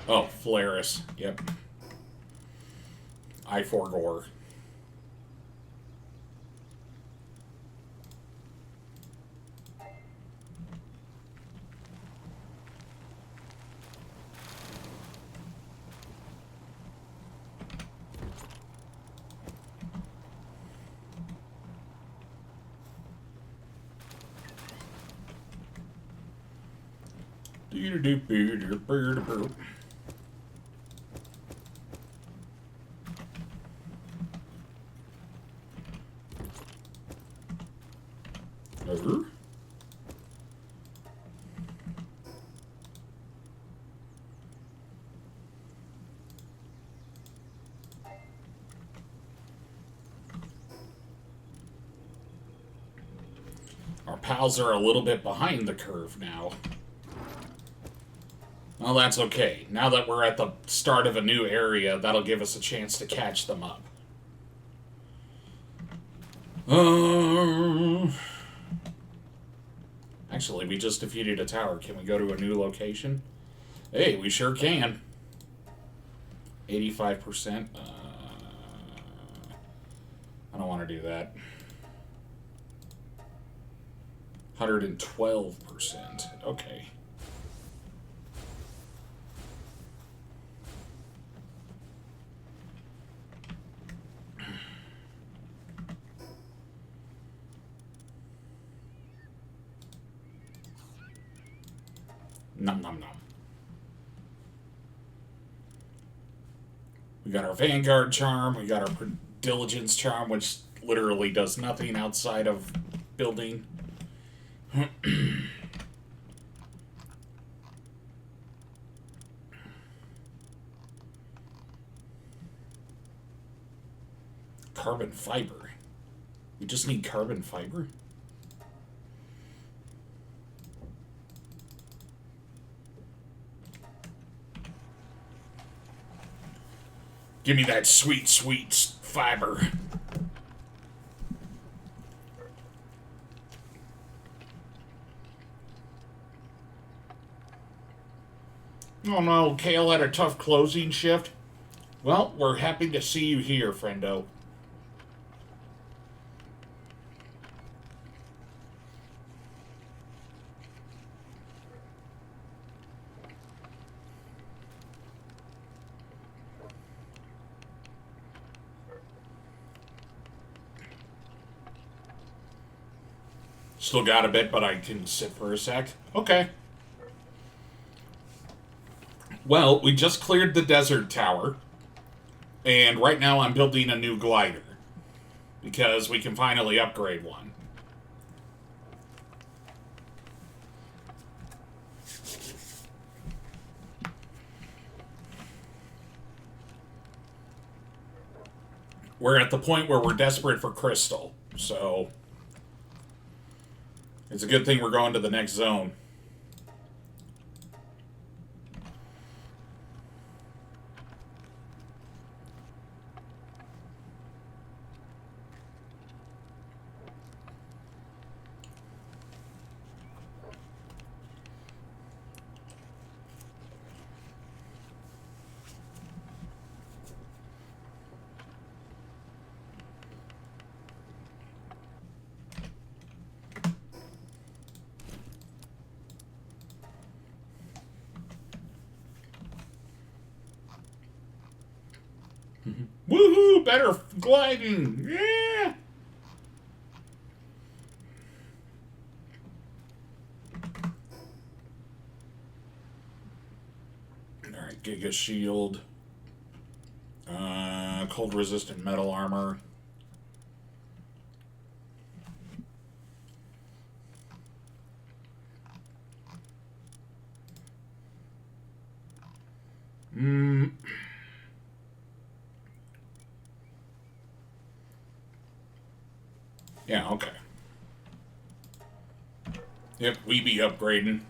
Oh, Flaris. Yep. I forgore. Uh-huh. Our pals are a little bit behind the curve now. Well, that's okay. Now that we're at the start of a new area, that'll give us a chance to catch them up. Actually, we just defeated a tower. Can we go to a new location? Hey, we sure can. 85%. I don't want to do that. 112%. Okay. Nom nom nom. We got our Vanguard charm. We got our Diligence charm, which literally does nothing outside of building. Carbon fiber. We just need carbon fiber? Give me that sweet, sweet fiber. Oh no, Kale had a tough closing shift. Well, we're happy to see you here, friendo. Still got a bit, but I can sit for a sec. Okay. Well, we just cleared the desert tower. And right now I'm building a new glider. Because we can finally upgrade one. We're at the point where we're desperate for crystal. So it's a good thing we're going to the next zone. Woohoo! Better gliding! Yeah! Alright, Giga Shield. Cold resistant metal armor. Yeah, okay. Yep, we be upgrading.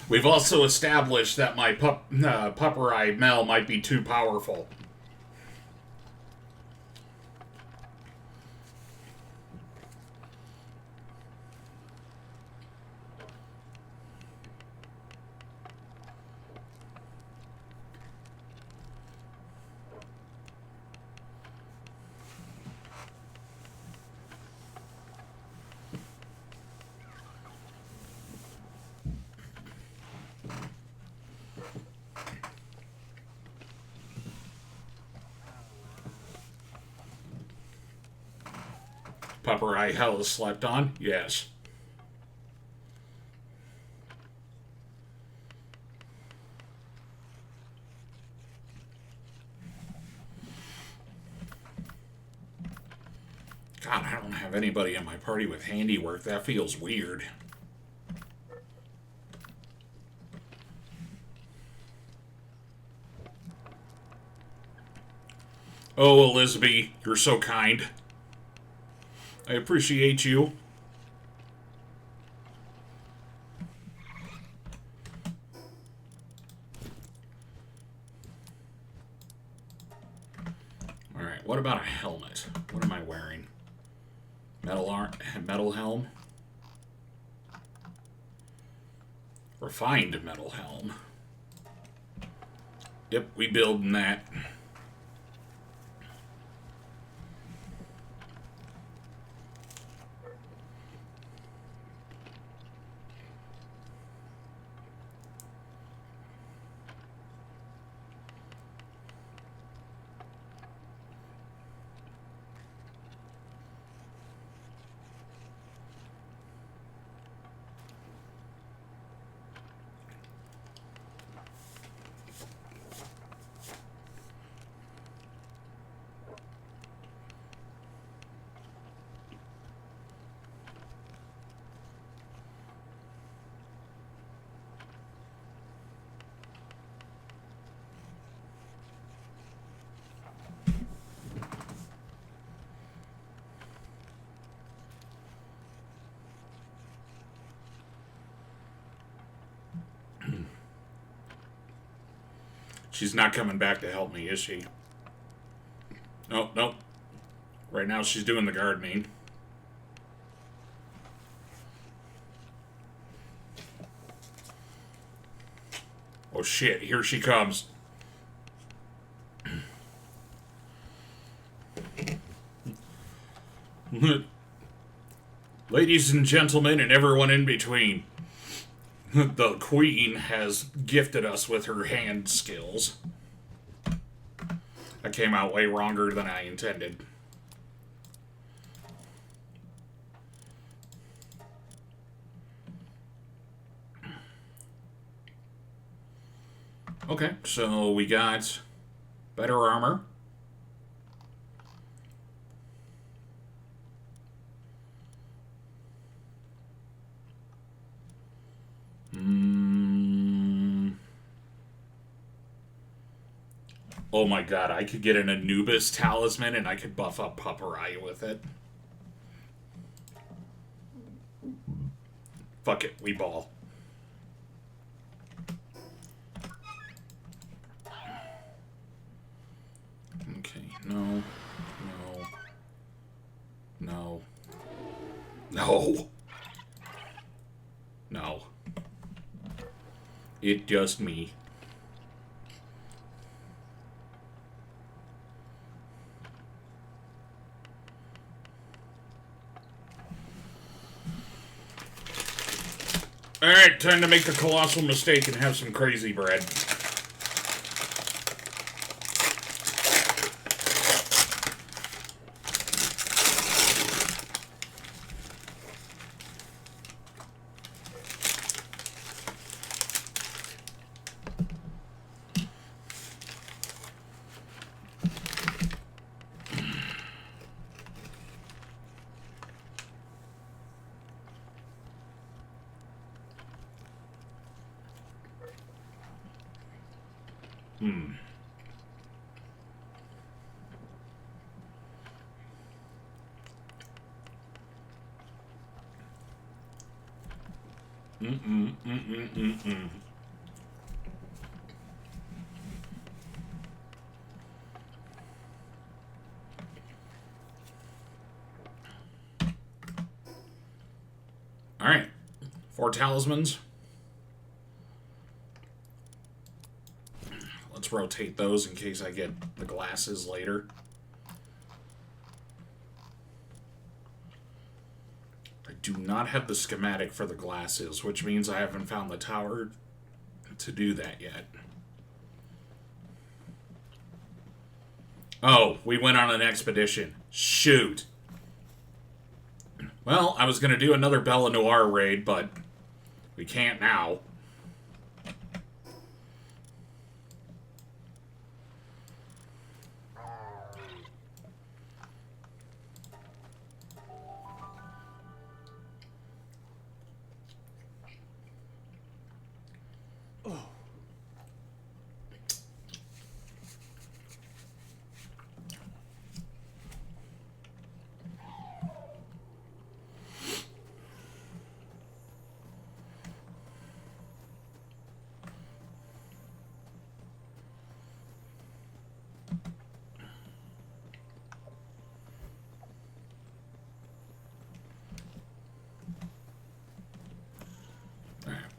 We've also established that my Pupperai Mel might be too powerful. Pupperai Hell has slept on? Yes. God, I don't have anybody in my party with handiwork. That feels weird. Oh, Elizabeth, you're so kind. I appreciate you. Alright, what about a helmet? What am I wearing? Metal helm? Refined metal helm. Yep, we building that. She's not coming back to help me, is she? Nope, nope. Right now she's doing the gardening. Oh shit, here she comes. Ladies and gentlemen, and everyone in between, the Queen has gifted us with her hand skills. That came out way wronger than I intended. Okay, so we got better armor. Oh my god, I could get an Anubis talisman and I could buff up Paparai with it. Fuck it, we ball. Okay, no. No. No. No. It just me. Alright, time to make the colossal mistake and have some crazy bread. Alright. 4 talismans. Let's rotate those in case I get the glasses later. I do not have the schematic for the glasses, which means I haven't found the tower to do that yet. Oh, we went on an expedition. Shoot. Well, I was going to do another Bella Noir raid, but we can't now.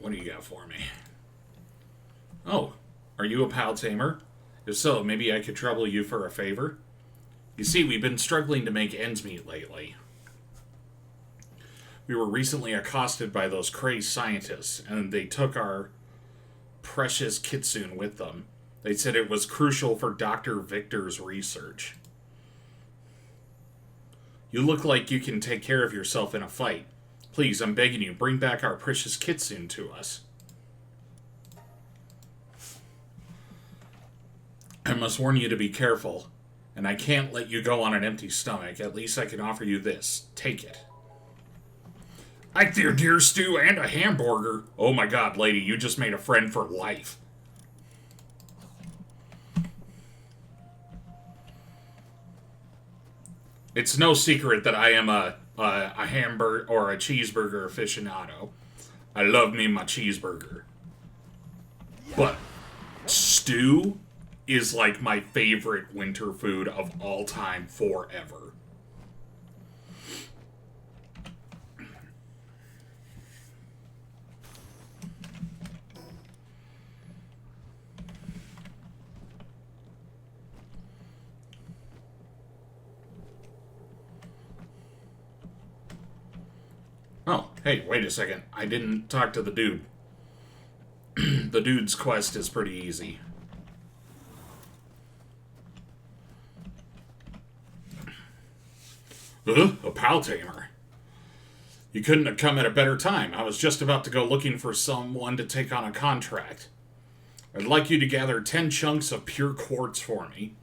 What do you got for me? Oh, are you a pal tamer? If so, maybe I could trouble you for a favor? You see, we've been struggling to make ends meet lately. We were recently accosted by those crazed scientists, and they took our precious kitsune with them. They said it was crucial for Dr. Victor's research. You look like you can take care of yourself in a fight. Please, I'm begging you, bring back our precious kitsune to us. I must warn you to be careful, and I can't let you go on an empty stomach. At least I can offer you this. Take it. Ike there, deer stew and a hamburger. Oh my god, lady, you just made a friend for life. It's no secret that I am a hamburger or a cheeseburger aficionado. I love me my cheeseburger. But stew is like my favorite winter food of all time forever. Oh, hey, wait a second. I didn't talk to the dude. The dude's quest is pretty easy. A pal tamer. You couldn't have come at a better time. I was just about to go looking for someone to take on a contract. I'd like you to gather 10 chunks of pure quartz for me.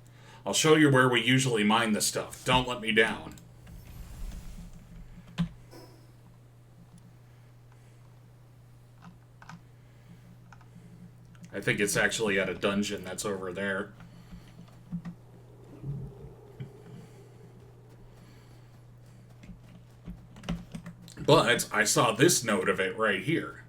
I'll show you where we usually mine this stuff. Don't let me down. I think it's actually at a dungeon that's over there. But I saw this note of it right here.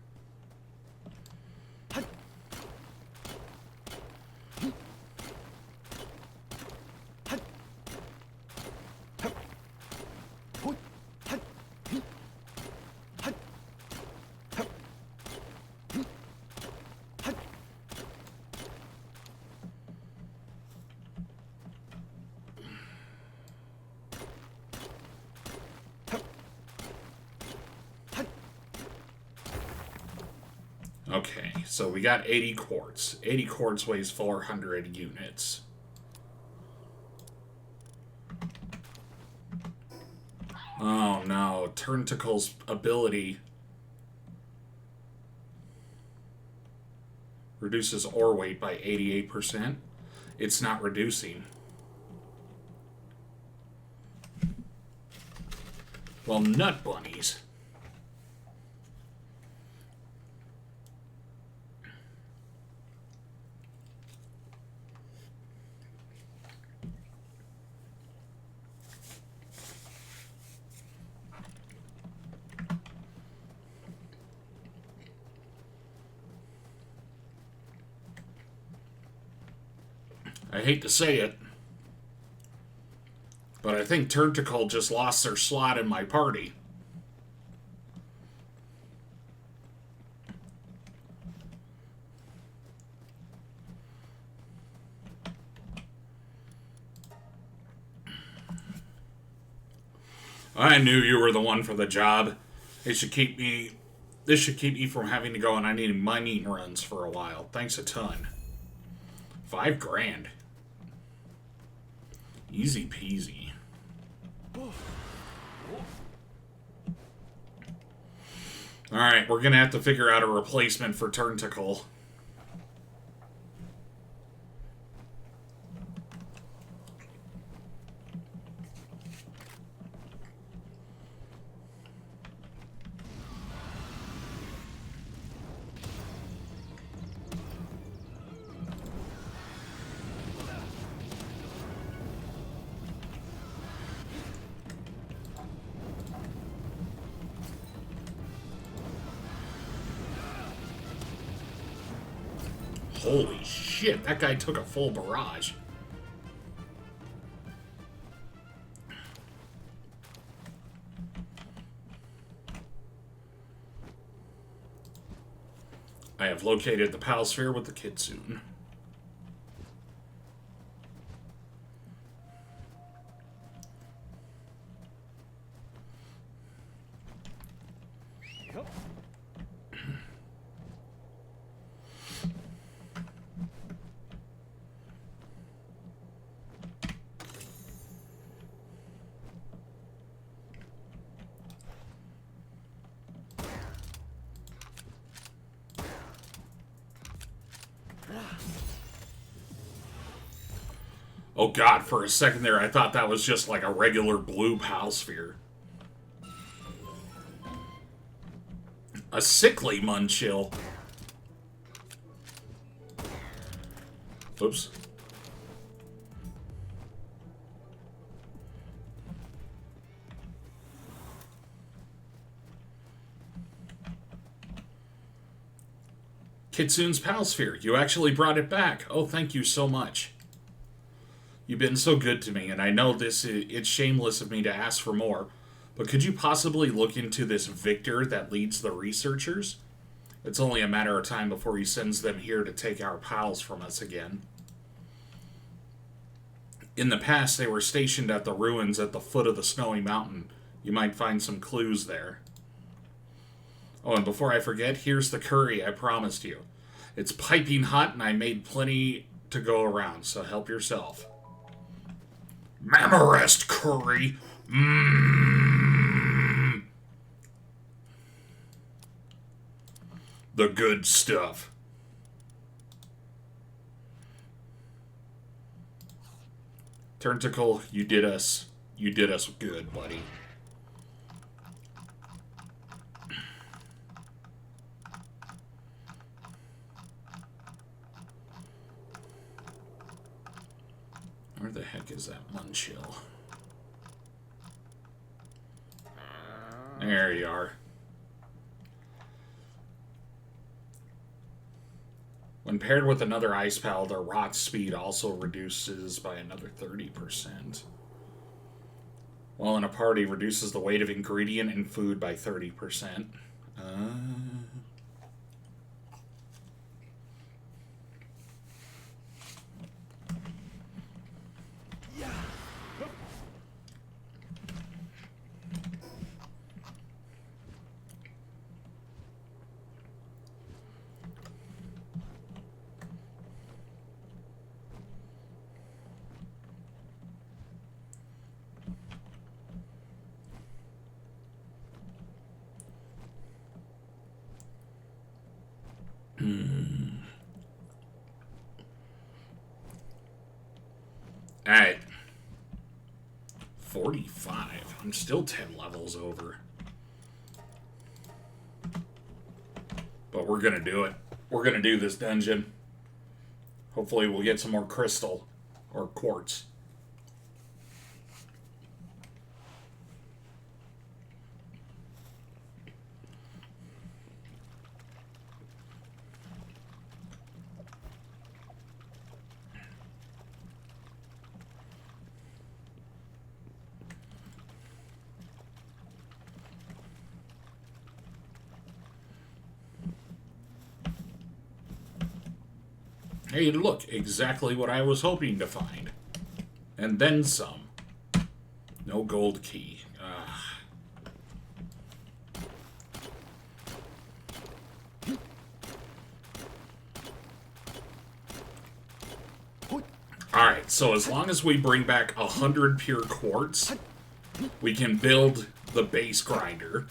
Okay, so we got 80 quartz. 80 quartz weighs 400 units. Oh no, Turnticle's ability reduces ore weight by 88%. It's not reducing. Well, nut bunnies. I hate to say it, but I think Turnticle just lost their slot in my party. I knew you were the one for the job. This should keep me from having to go on any mining runs for a while. Thanks a ton. 5 grand. Easy peasy. Alright, we're gonna have to figure out a replacement for Turnticle. Holy shit, that guy took a full barrage. I have located the Palsphere with the Kitsune. Yup. Oh god, for a second there I thought that was just like a regular blue Palsphere. A sickly Munchill. Oops. Kitsune's Palsphere. You actually brought it back. Oh, thank you so much. You've been so good to me, and I know it's shameless of me to ask for more, but could you possibly look into this Victor that leads the researchers? It's only a matter of time before he sends them here to take our pals from us again. In the past, they were stationed at the ruins at the foot of the snowy mountain. You might find some clues there. Oh, and before I forget, here's the curry I promised you. It's piping hot, and I made plenty to go around, so help yourself. Mamarest curry. Mmm. The good stuff. Tentacle, you did us good, buddy. Where the heck is that Munchill? There you are. When paired with another ice pal, their rot speed also reduces by another 30%. While in a party, reduces the weight of ingredient and food by 30%. Alright. 45. I'm still 10 levels over. But we're gonna do it. We're gonna do this dungeon. Hopefully we'll get some more crystal. Or quartz. Hey, look, exactly what I was hoping to find. And then some. No gold key. Alright, so as long as we bring back 100 pure quartz, we can build the base grinder.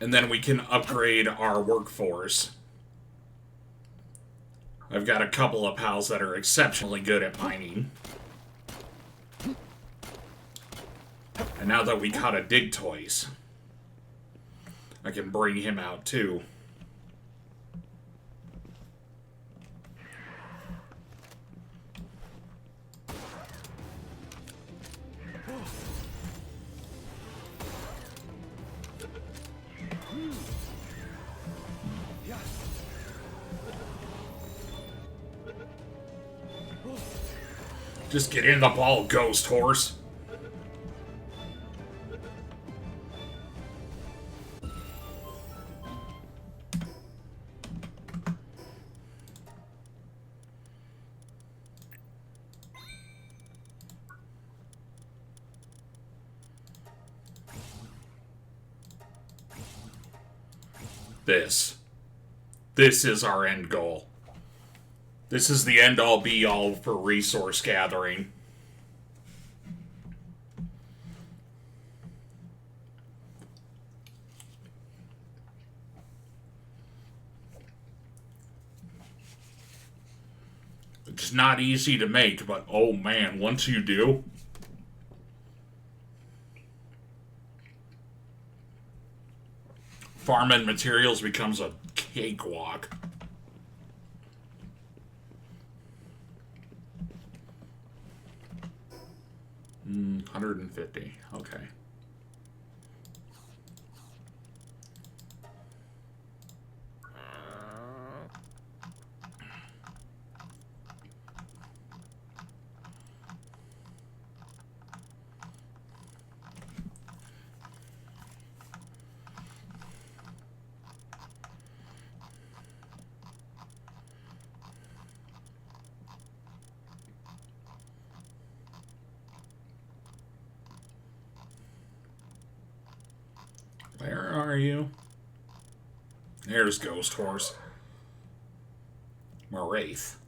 And then we can upgrade our workforce. I've got a couple of pals that are exceptionally good at mining. And now that we caught a Digtoise, I can bring him out too. Just get in the ball, ghost horse. This. This is our end goal. This is the end all be all for resource gathering. It's not easy to make, but oh man, once you do, farming materials becomes a cakewalk. Mm, 150. Okay. Where are you? There's Ghost Horse. Wraith.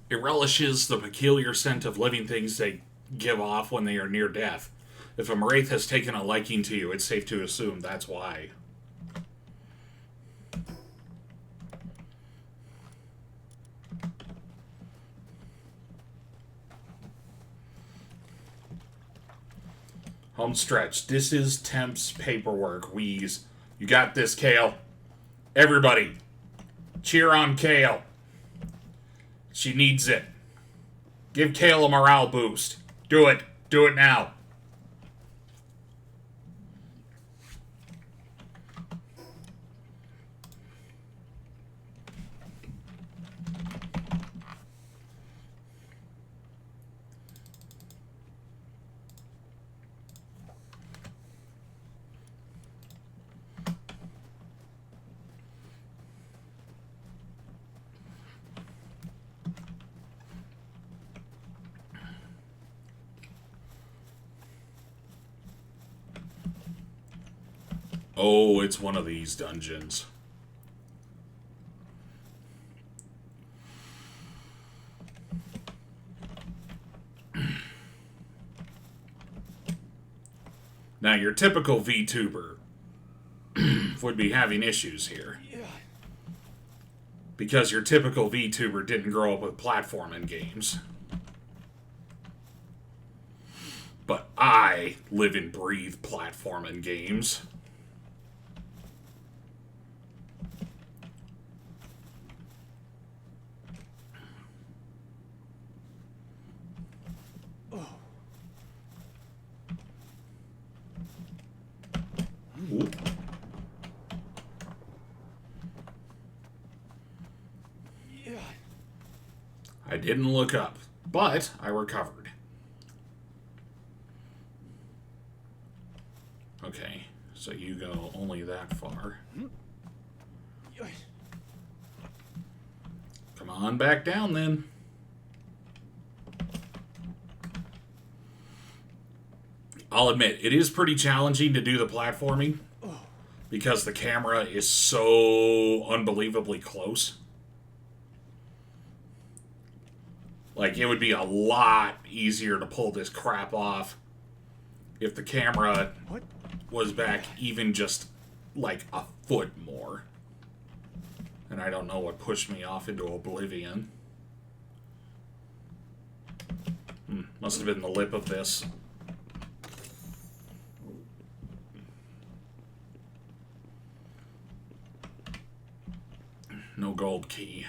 It relishes the peculiar scent of living things they give off when they are near death. If a Wraith has taken a liking to you, it's safe to assume that's why. Home stretch. This is Temp's paperwork. Wheeze. You got this, Kale. Everybody, cheer on Kale. She needs it. Give Kale a morale boost. Do it. Do it now. Oh, it's one of these dungeons. Now, your typical VTuber would be having issues here. Because your typical VTuber didn't grow up with platforming games. But I live and breathe platforming games. Ooh. I didn't look up, but I recovered. Okay, so you go only that far. Come on back down then. I'll admit, it is pretty challenging to do the platforming because the camera is so unbelievably close. Like, it would be a lot easier to pull this crap off if the camera was back even just, like, a foot more. And I don't know what pushed me off into oblivion. Must have been the lip of this. No gold key.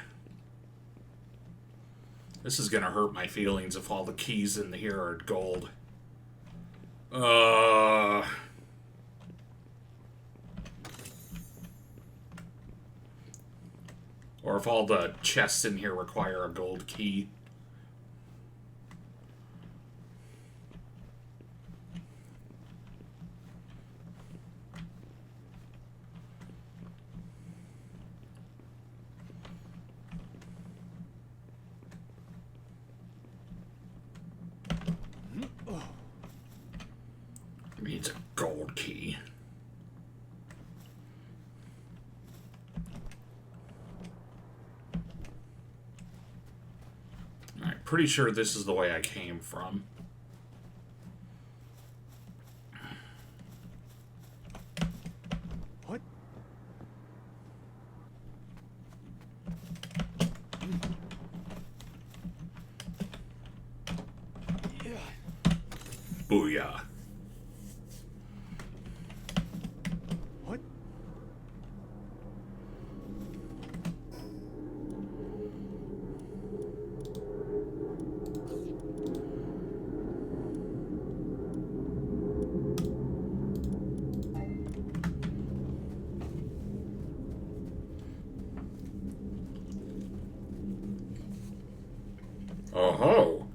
This is gonna hurt my feelings if all the keys in here are gold. Or if all the chests in here require a gold key. Needs a gold key. pretty sure this is the way I came from. What? Yeah. Booyah. What? Oh-ho.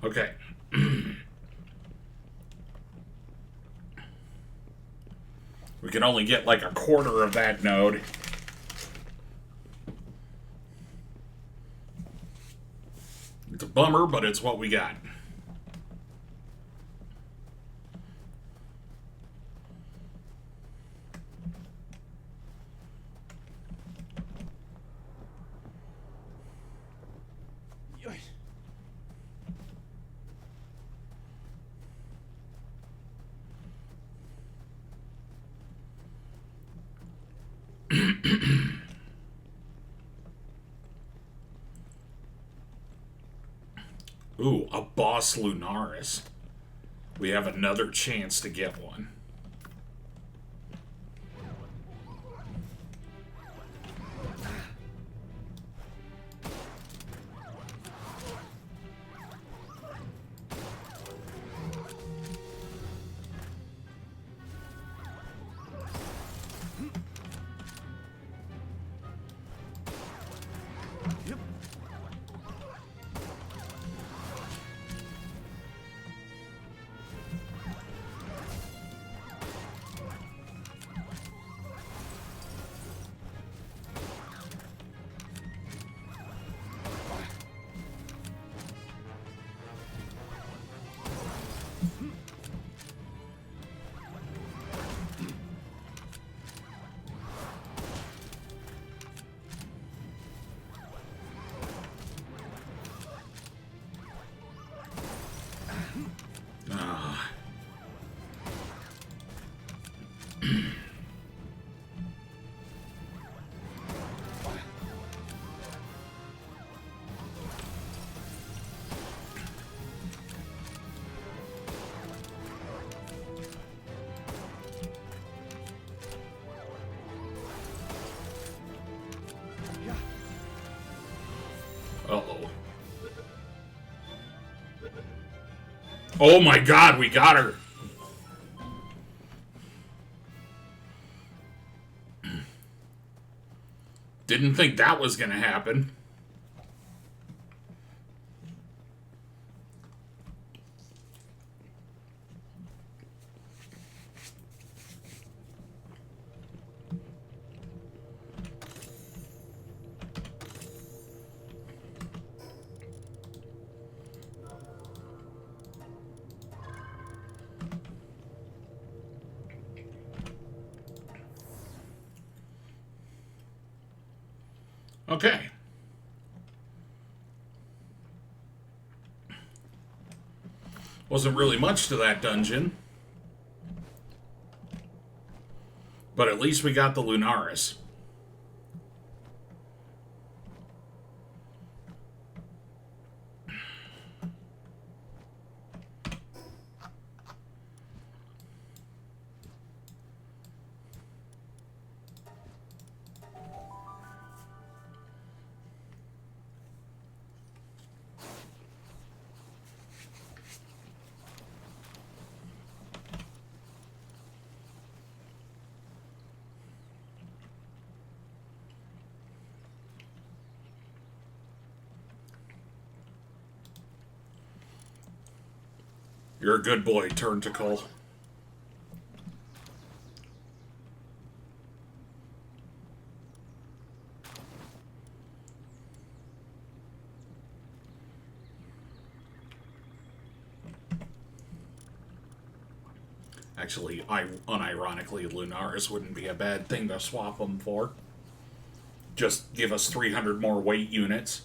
Okay. We can only get like a quarter of that node. It's a bummer, but it's what we got. Ooh, a boss Lunaris. We have another chance to get one. Yep. Ah. Yeah. Uh-oh. Oh my god, we got her! Didn't think that was gonna happen. Okay. Wasn't really much to that dungeon. But at least we got the Lunaris. You're a good boy, Turnticle. Actually, unironically, Lunaris wouldn't be a bad thing to swap them for. Just give us 300 more weight units.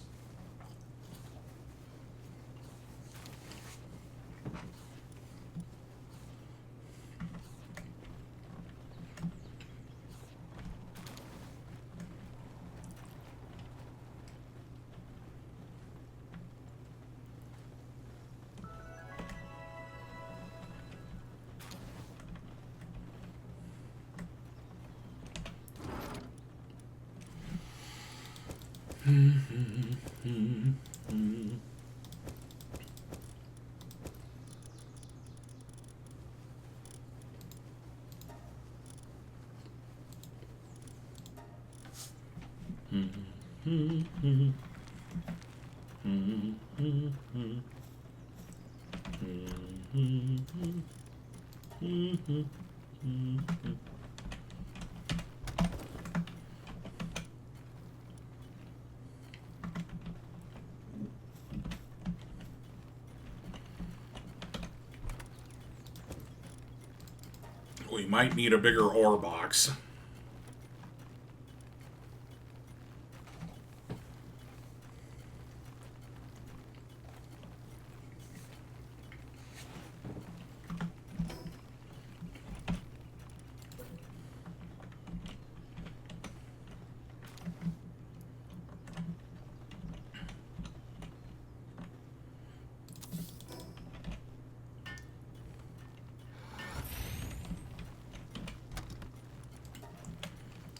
We might need a bigger ore box.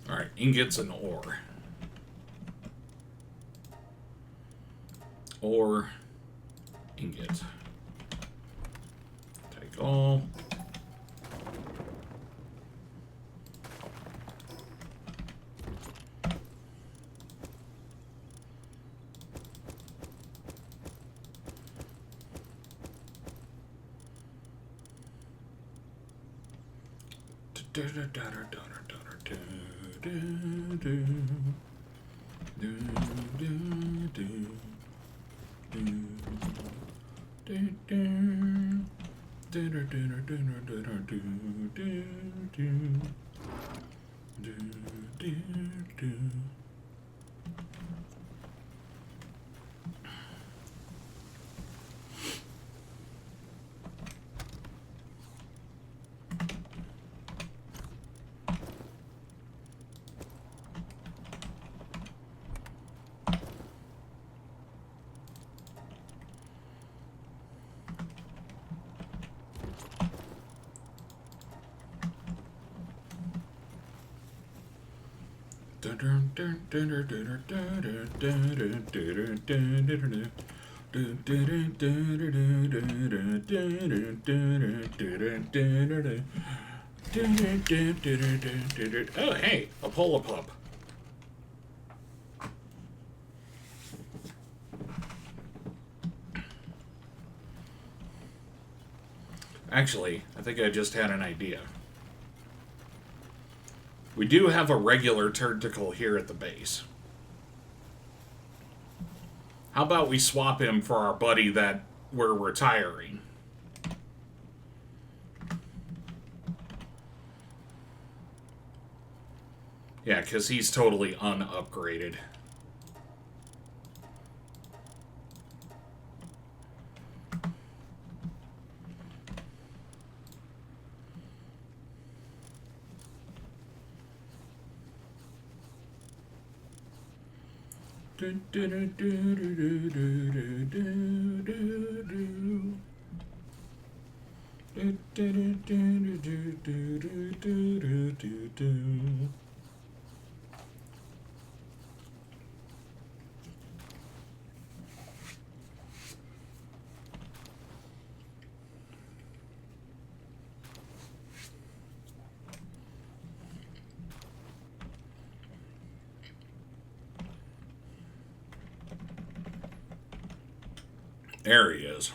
Alright, ingots and ore. Ore, ingot. Take all. Oh, hey, a polar pup. Actually, I think I just had an idea. We do have a regular Turnticle here at the base. How about we swap him for our buddy that we're retiring? Yeah, because he's totally unupgraded. There he is.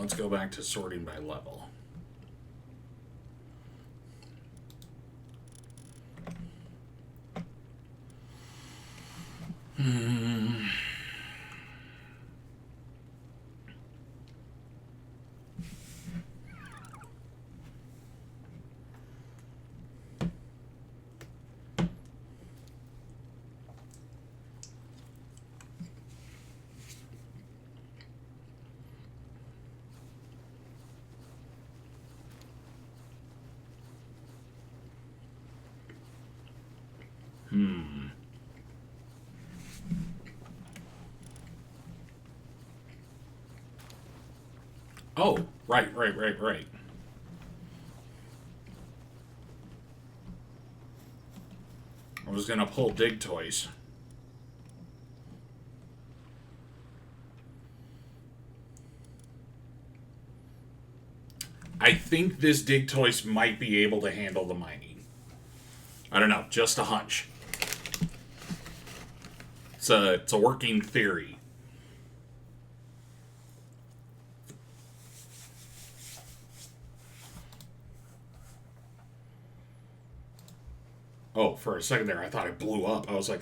let's go back to sorting by level. Oh, right. I was gonna pull Dig Toys. I think this Dig Toys might be able to handle the mining. I don't know, just a hunch. It's a working theory. Oh, for a second there, I thought it blew up. I was like,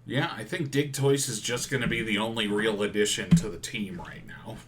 yeah, I think Dig Toys is just going to be the only real addition to the team right now.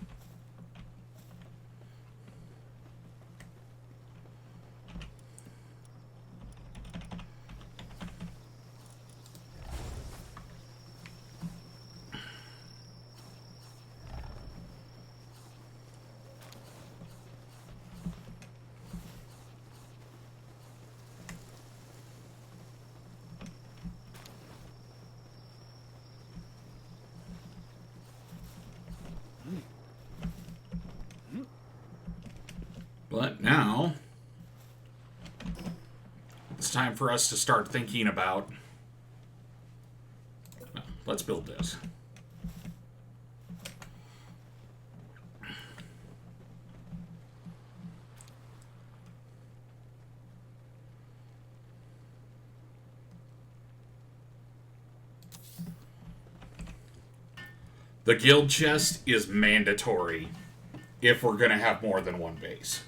But now, it's time for us to start thinking about, well, let's build this. The guild chest is mandatory if we're going to have more than one base.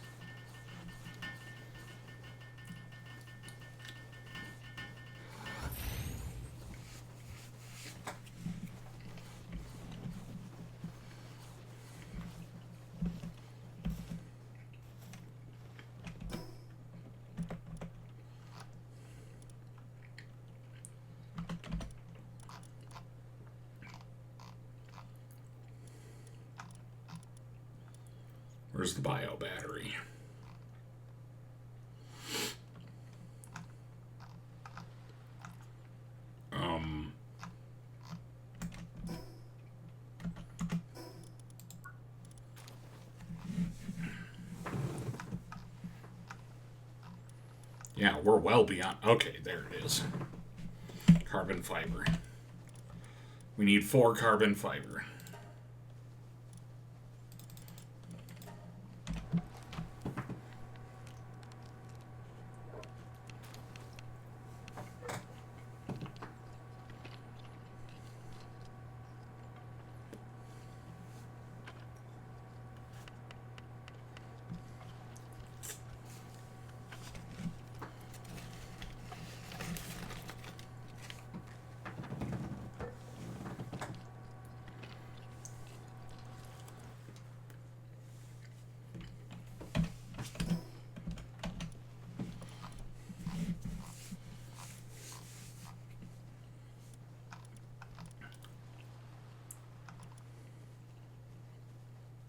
Where's the bio battery? Yeah, we're well beyond. Okay, there it is. Carbon fiber. We need 4 carbon fiber.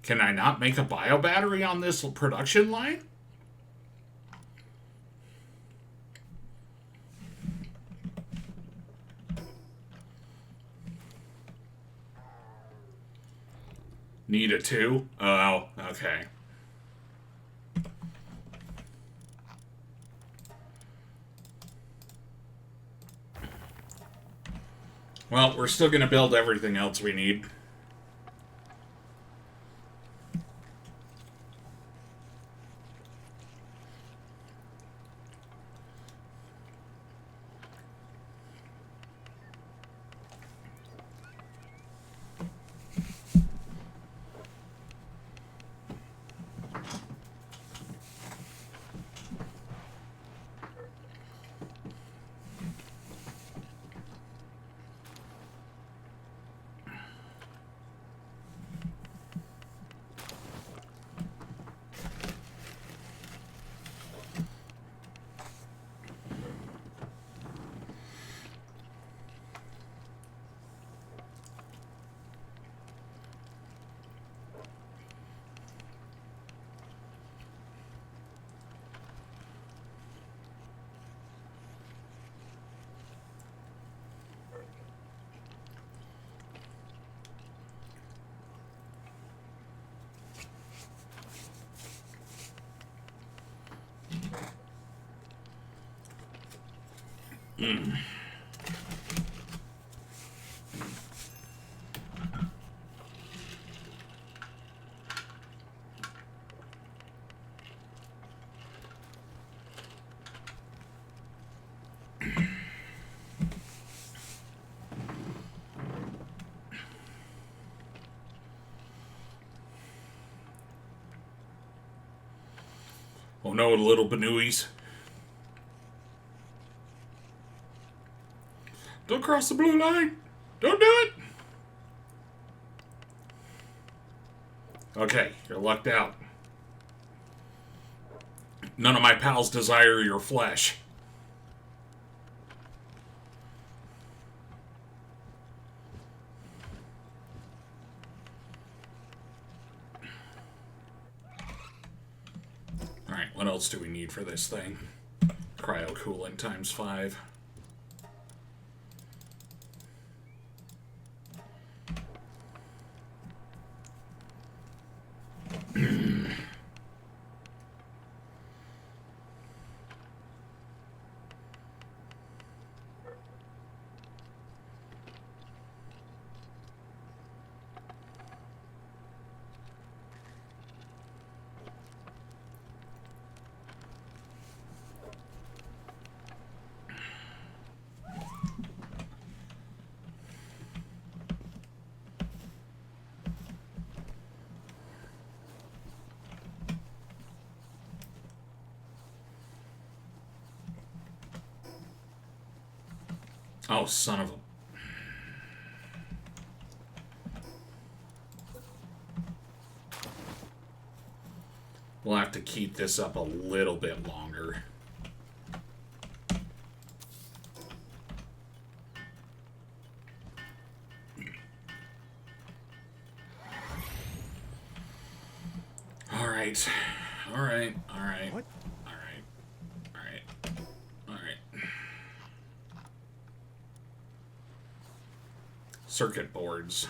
Can I not make a bio battery on this production line? Need a 2? Oh, okay. Well, we're still going to build everything else we need. Oh no, little Banooies. Don't cross the blue line. Don't do it. Okay, you're lucked out. None of my pals desire your flesh. Alright, what else do we need for this thing? Cryo cooling times 5. Oh, son of a... We'll have to keep this up a little bit longer. Alright. Alright. Alright. What? Alright. Alright. Alright. Circuit boards.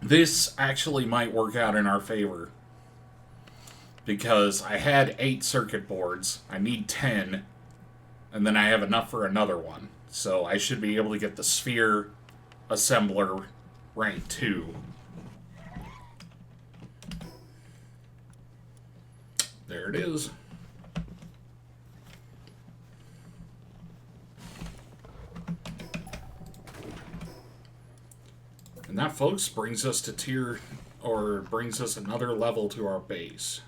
This actually might work out in our favor. Because I had 8 circuit boards. I need 10. And then I have enough for another one. So I should be able to get the sphere assembler rank 2. There it is. And that, folks, brings us to tier, or brings us another level to our base.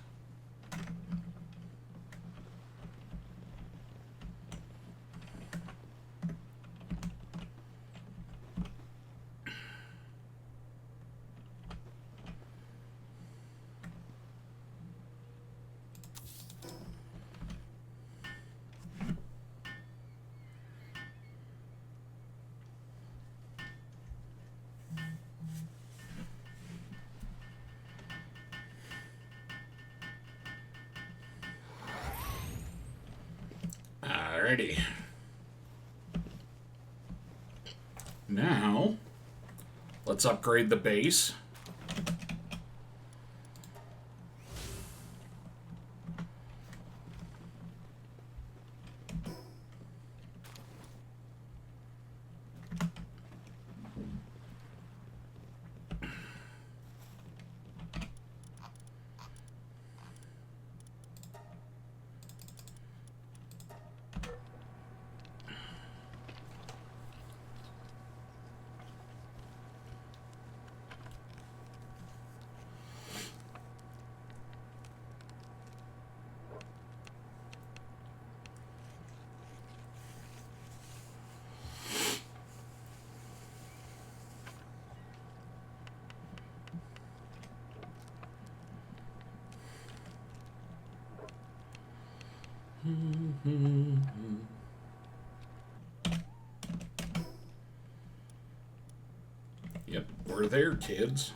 Alrighty. Now, let's upgrade the base. Yep, we're there, kids.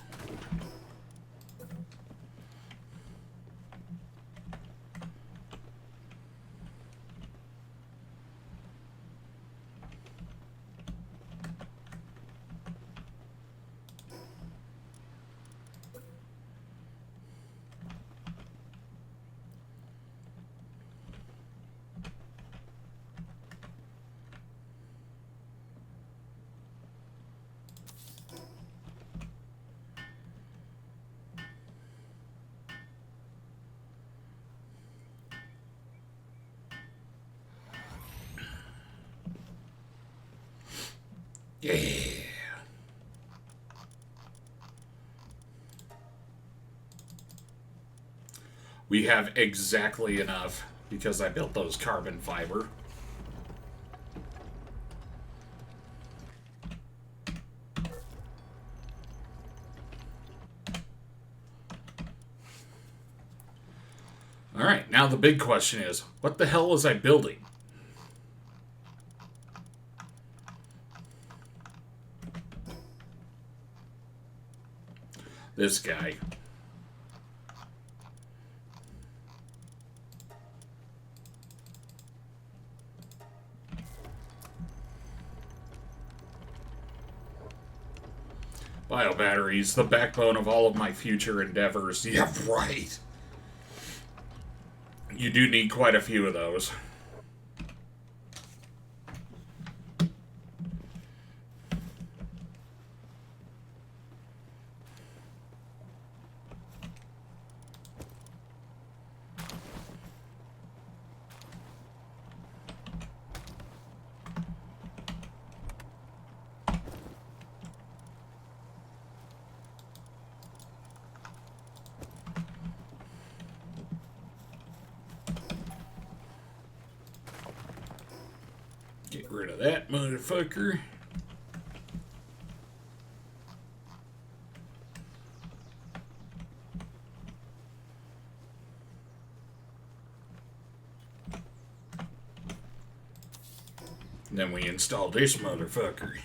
Yeah. We have exactly enough because I built those carbon fiber. Alright, now the big question is, what the hell was I building? This guy. Biobatteries, the backbone of all of my future endeavors. Yeah, right. You do need quite a few of those. Get rid of that motherfucker. Then we install this motherfucker.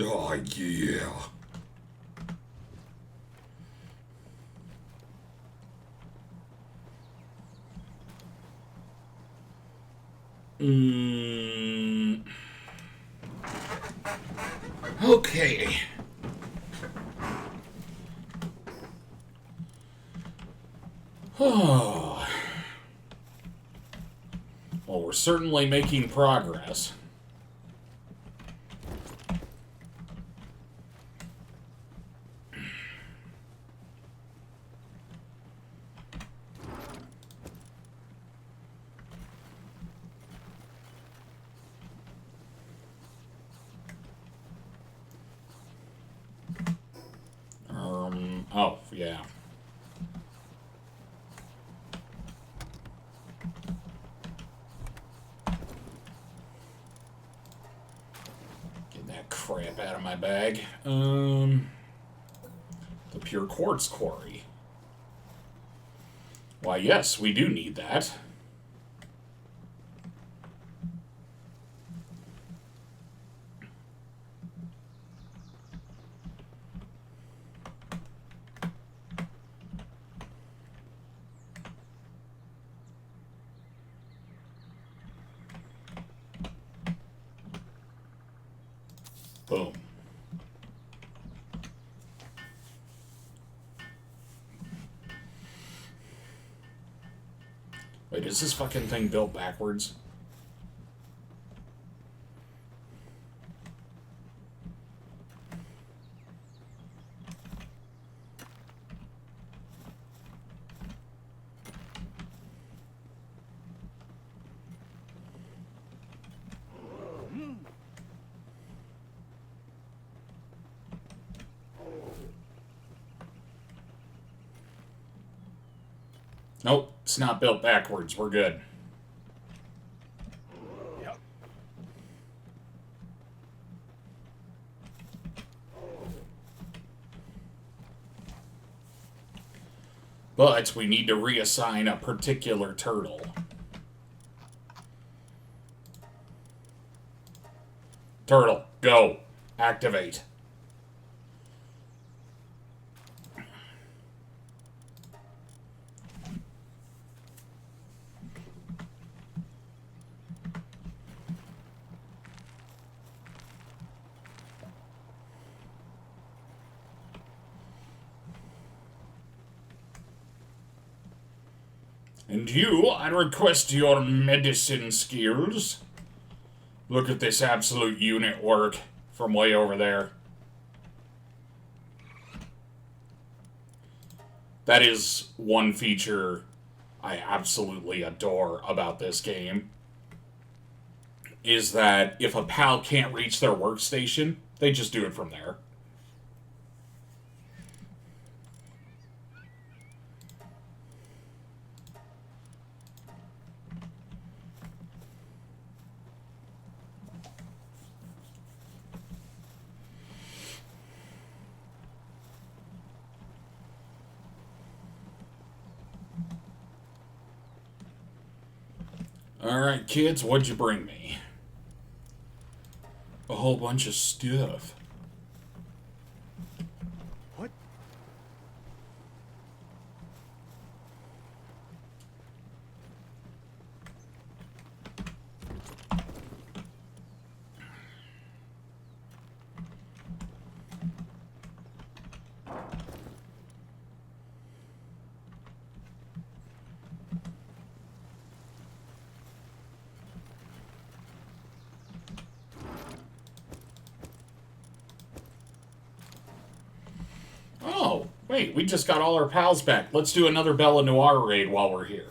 Oh, yeah. Okay. Oh. Well, we're certainly making progress. Oh, yeah. Get that crap out of my bag. The pure quartz quarry. Why, yes, we do need that. Wait, is this fucking thing built backwards? Nope, it's not built backwards. We're good. Yep. But we need to reassign a particular turtle. Turtle, go. Activate. And you, I request your medicine skills. Look at this absolute unit work from way over there. That is one feature I absolutely adore about this game. Is that if a pal can't reach their workstation, they just do it from there. Alright, kids, what'd you bring me? A whole bunch of stuff. What? Oh, wait, we just got all our pals back. Let's do another Bella Noir raid while we're here.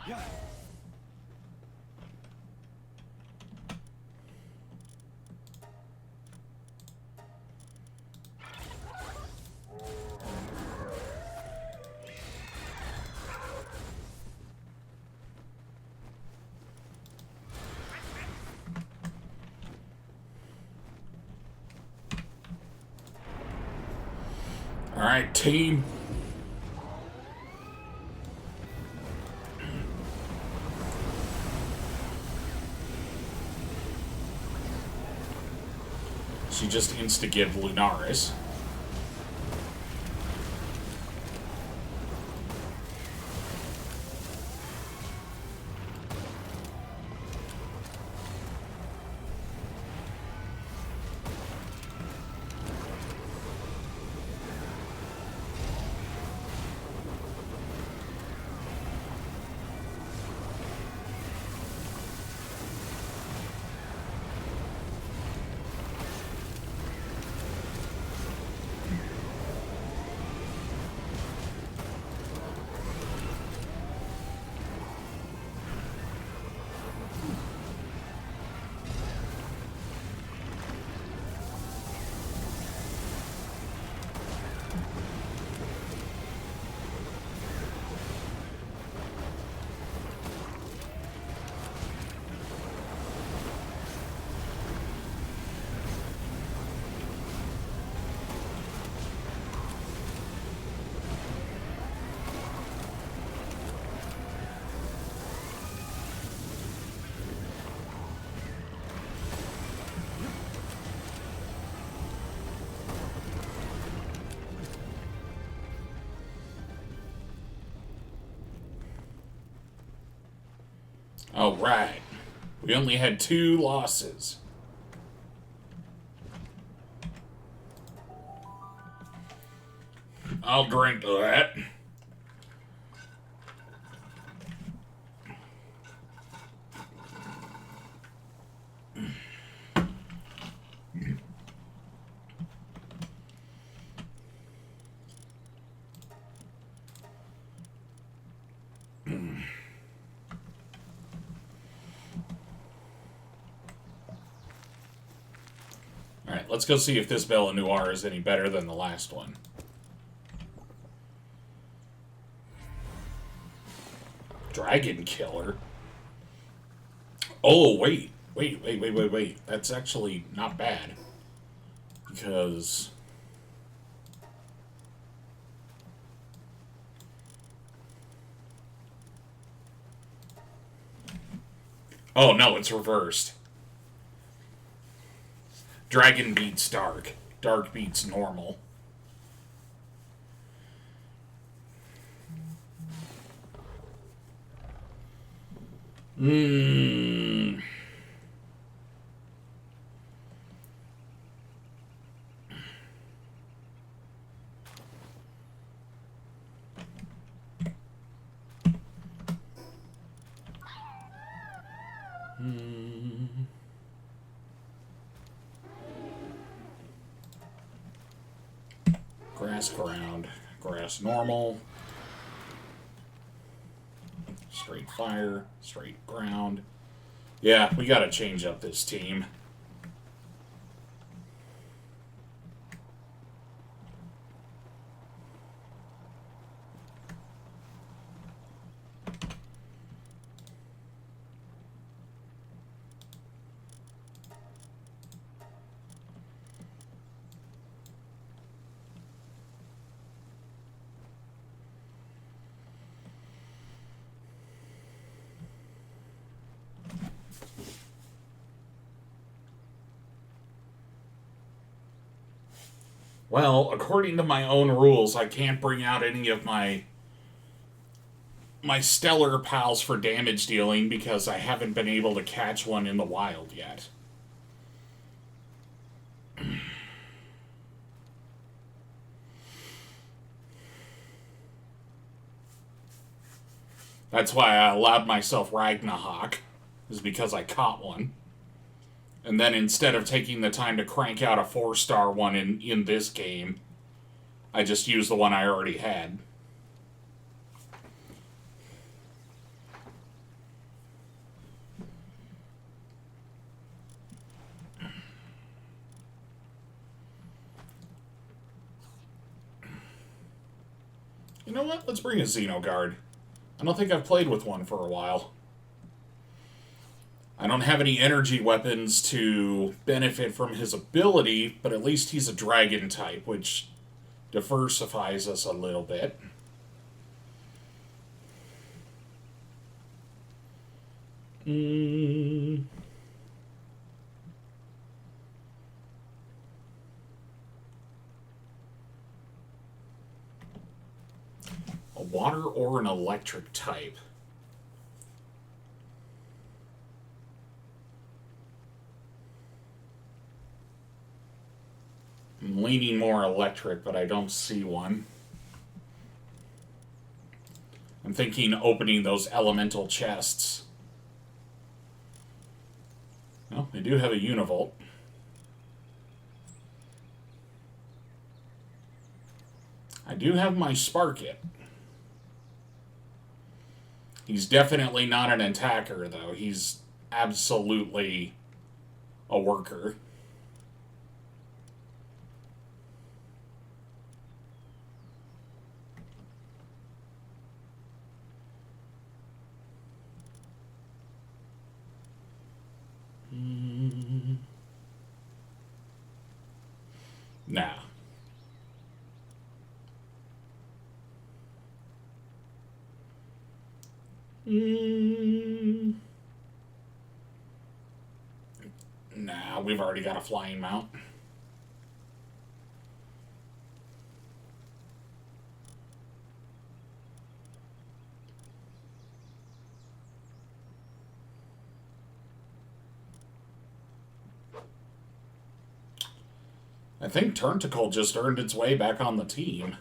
Yeah. Alright, team. She just insta-give Lunaris. All right. We only had 2 losses. I'll drink to that. Alright, let's go see if this Bella Noir is any better than the last one. Dragon Killer? Oh, wait. Wait. That's actually not bad. Because... oh, no, it's reversed. Dragon beats Dark. Dark beats normal. Mmm. Grass ground. Grass normal. Straight fire. Straight ground. Yeah, we gotta change up this team. Well, according to my own rules, I can't bring out any of my stellar pals for damage dealing because I haven't been able to catch one in the wild yet. That's why I allowed myself Ragnahawk, is because I caught one. And then instead of taking the time to crank out a 4-star one in this game, I just used the one I already had. You know what? Let's bring a Xenoguard. I don't think I've played with one for a while. I don't have any energy weapons to benefit from his ability, but at least he's a dragon type, which diversifies us a little bit. A water or an electric type. I'm leaning more electric, but I don't see one. I'm thinking opening those elemental chests. Well, they do have a Univolt. I do have my Sparkit. He's definitely not an attacker, though. He's absolutely a worker. Nah. Nah, we've already got a flying mount. think Turnticle just earned its way back on the team.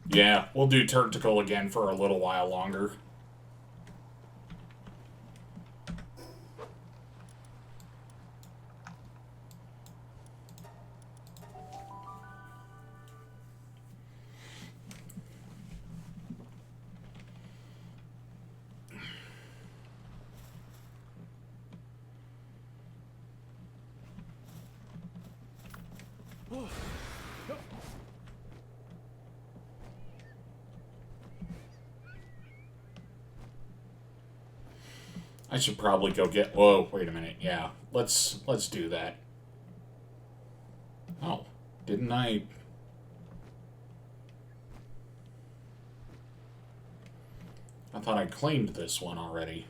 Yeah, we'll do Turnticle again for a little while longer. I should probably go get... Whoa, wait a minute. Yeah, let's do that. Oh, didn't I... I thought I claimed this one already.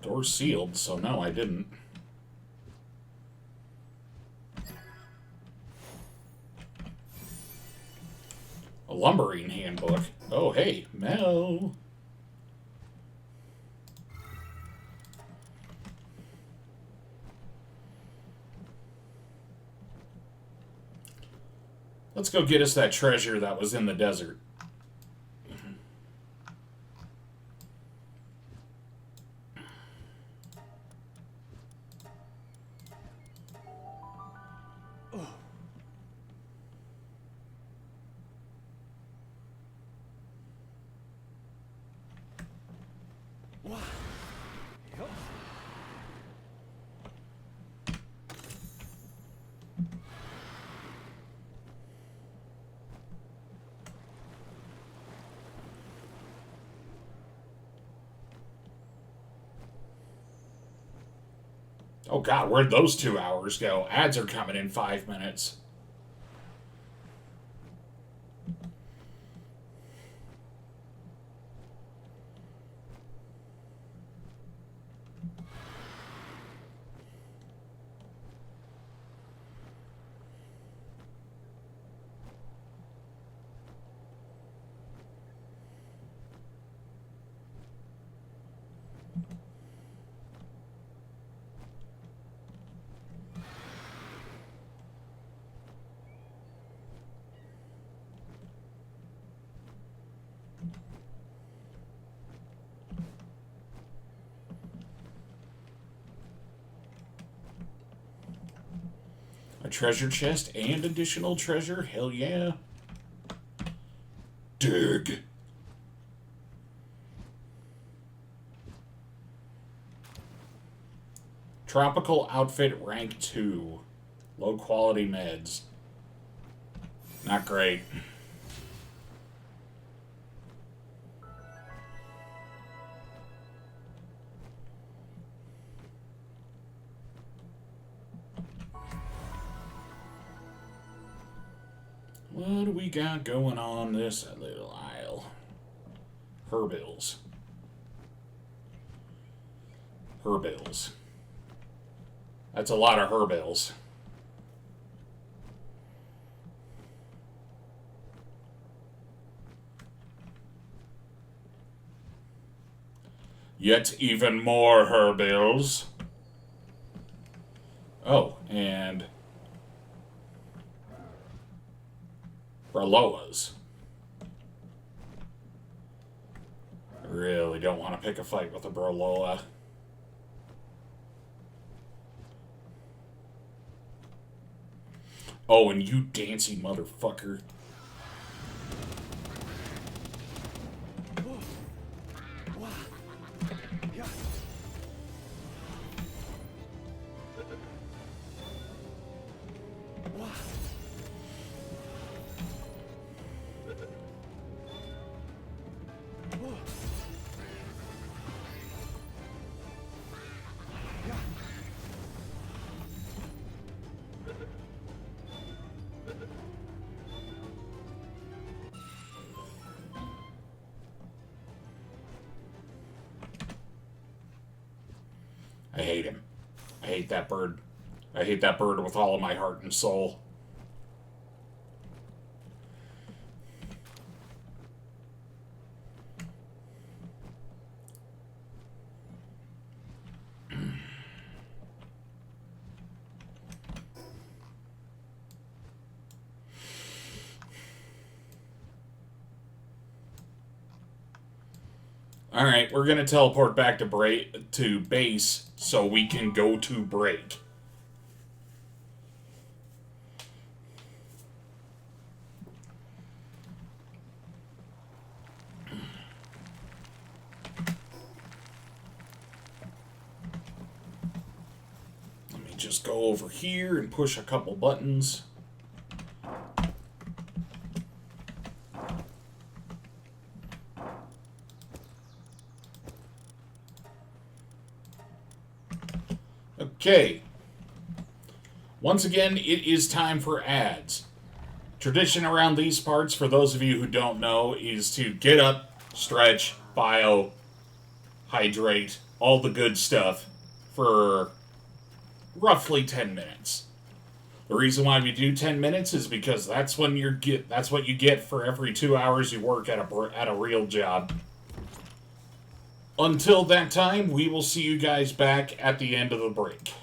Door's sealed, so no, I didn't. A lumbering handbook. Oh, hey, Mel. Let's go get us that treasure that was in the desert. Oh god, where'd those 2 hours go? Ads are coming in 5 minutes. A treasure chest and additional treasure? Hell yeah. Dig. Tropical outfit rank 2. Low quality meds. Not great. What do we got going on this little aisle? Herbills. Herbills. That's a lot of herbills. Yet even more herbills. Oh, and Braloas. I really don't want to pick a fight with a Braloa. Oh, and you dancy motherfucker. I hate him. I hate that bird. I hate that bird with all of my heart and soul. All right, we're gonna teleport back to base so we can go to break. Let me just go over here and push a couple buttons. Okay. Once again, it is time for ads. Tradition around these parts, for those of you who don't know, is to get up, stretch, bio, hydrate, all the good stuff for roughly 10 minutes. The reason why we do 10 minutes is because that's what you get for every 2 hours you work at a real job. Until that time, we will see you guys back at the end of the break.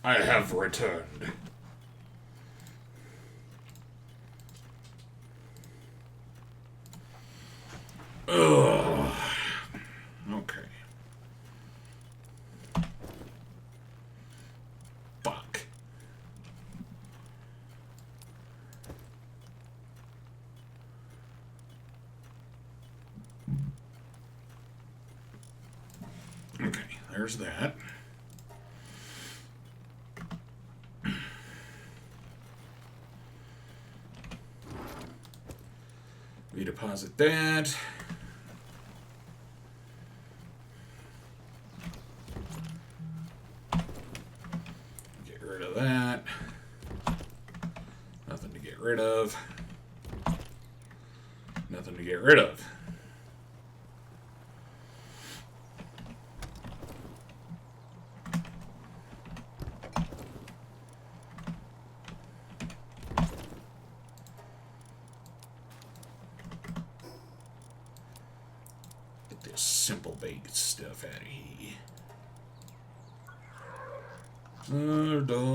I have returned. Ugh. Okay. Fuck. Okay, there's that. Redeposit that. Get rid of that. Nothing to get rid of. Nothing to get rid of. Get this simple baked stuff out of here. Da.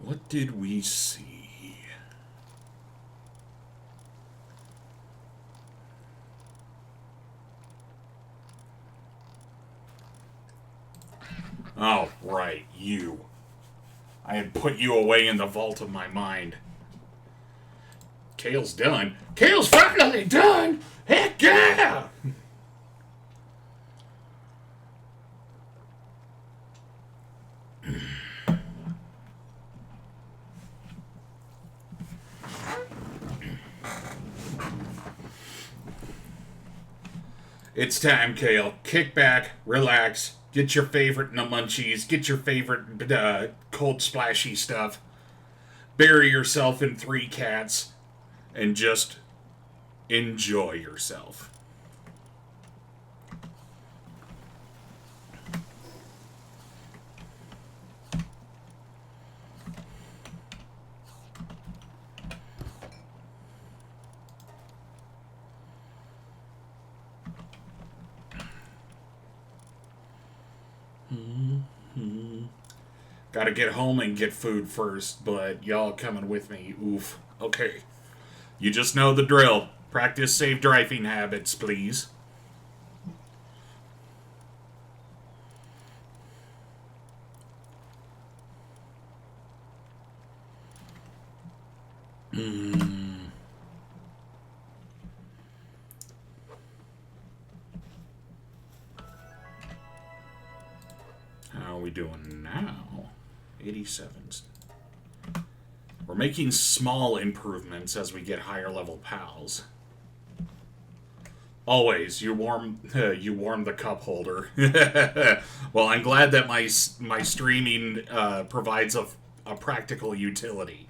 What did we see? Oh, right, you. I had put you away in the vault of my mind. Kale's done. Kale's finally done! Heck yeah! It's time, Kale. Kick back, relax, get your favorite munchies, get your favorite cold splashy stuff, bury yourself in 3 cats, and just enjoy yourself. Gotta get home and get food first, but y'all coming with me. Oof. Okay. You just know the drill. Practice safe driving habits, please. How are we doing now? 87s. We're making small improvements as we get higher level pals. Always, you warm the cup holder. Well, I'm glad that my streaming provides a practical utility.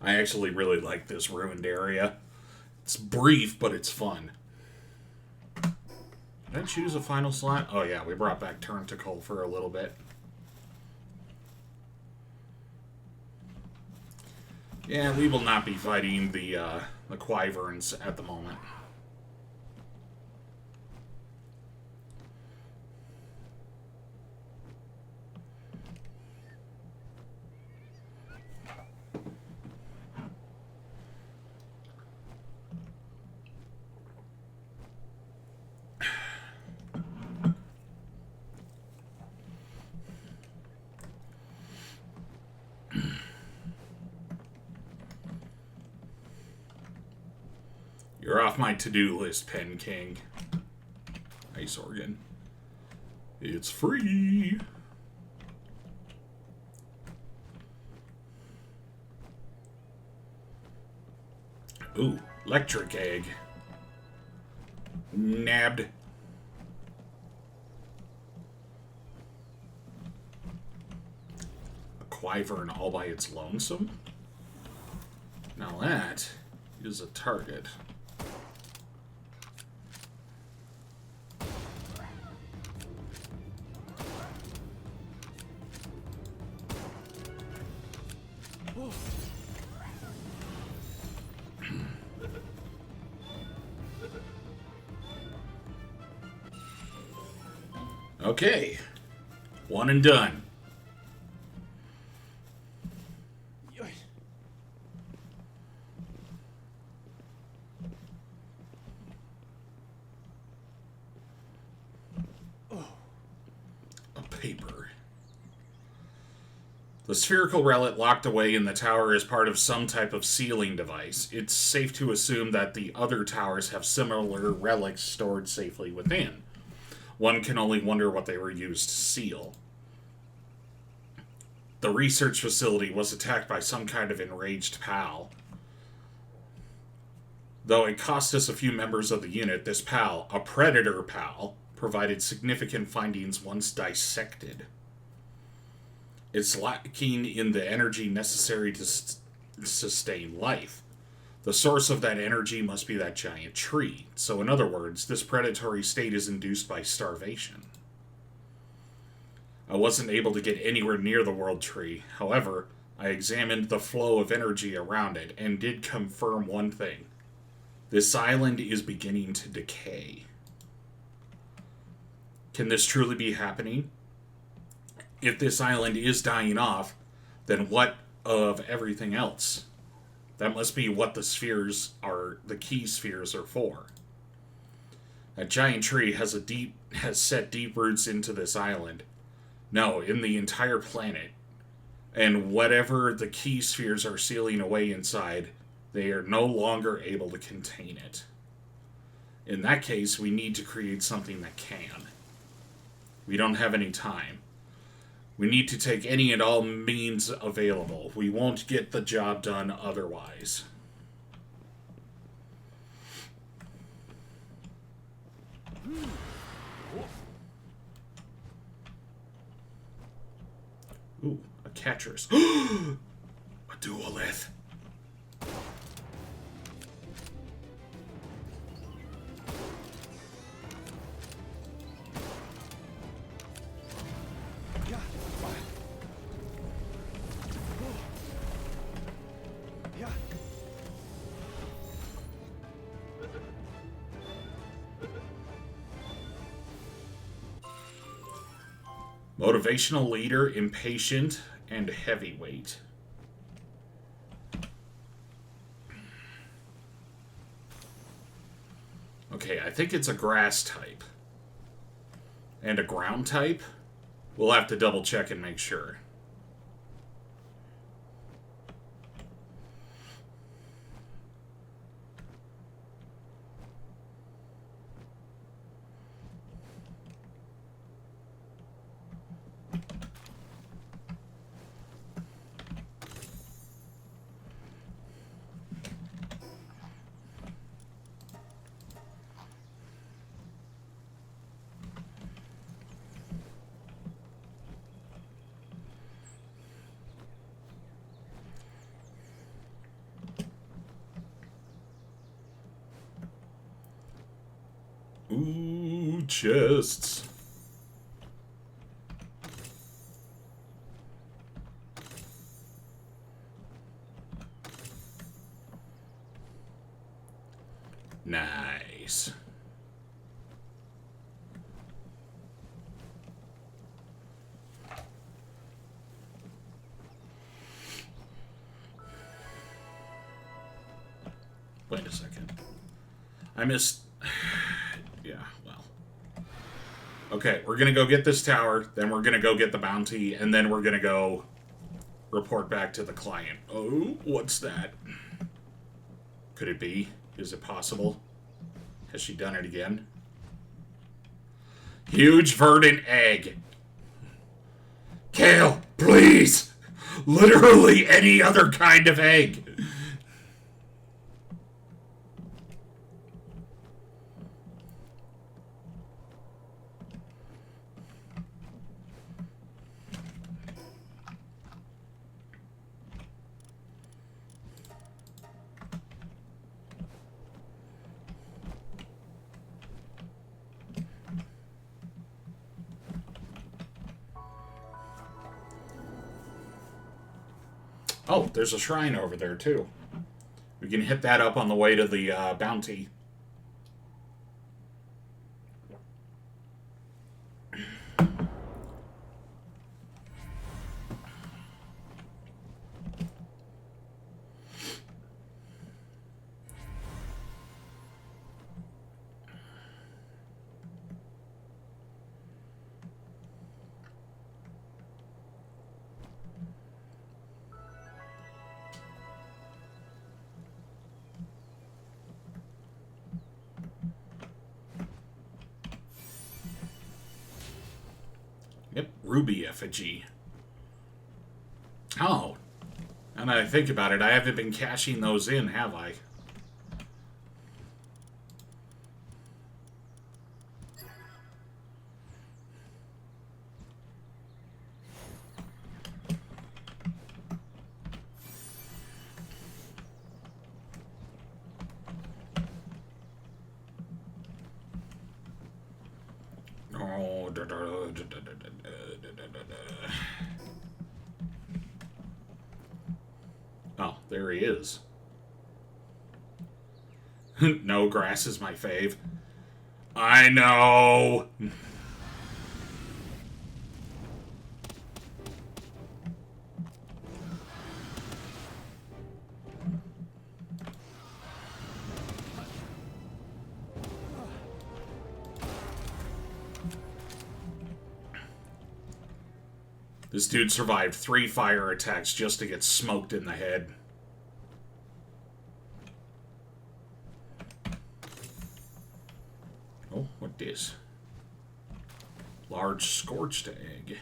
I actually really like this ruined area. It's brief, but it's fun. Did I choose a final slot? Oh yeah, we brought back Turnticle for a little bit. Yeah, we will not be fighting the Wyverns at the moment. You're off my to-do list, Pen King. Ice Organ. It's free. Ooh, electric egg. Nabbed. wyvern all by its lonesome? Now that is a target. Okay. One and done. A paper. The spherical relic locked away in the tower is part of some type of sealing device. It's safe to assume that the other towers have similar relics stored safely within. One can only wonder what they were used to seal. The research facility was attacked by some kind of enraged PAL. Though it cost us a few members of the unit, this PAL, a predator PAL, provided significant findings once dissected. It's lacking in the energy necessary to sustain life. The source of that energy must be that giant tree. So in other words, this predatory state is induced by starvation. I wasn't able to get anywhere near the world tree. However, I examined the flow of energy around it and did confirm one thing. This island is beginning to decay. Can this truly be happening? If this island is dying off, then what of everything else? That must be what the spheres are, the key spheres are for. That giant tree has set deep roots into this island. No, in the entire planet. And whatever the key spheres are sealing away inside, they are no longer able to contain it. In that case, we need to create something that can. We don't have any time. We need to take any and all means available. We won't get the job done otherwise. Ooh, a catcher's. A duolith. Motivational leader, impatient, and heavyweight. Okay, I think it's a grass type. And a ground type? We'll have to double check and make sure. Ooh, chests. Nice. Wait a second. I missed... Yeah, well. Okay, we're gonna go get this tower, then we're gonna go get the bounty, and then we're gonna go report back to the client. Oh, what's that? Could it be? Is it possible? Has she done it again? Huge verdant egg. Kale, please! Literally any other kind of egg. Oh, there's a shrine over there, too. We can hit that up on the way to the bounty. Yep, ruby effigy. Oh, and I think about it, I haven't been cashing those in, have I? Oh, oh, there he is. No, grass is my fave. I know. This dude survived 3 fire attacks just to get smoked in the head. Oh, what this? Large scorched egg.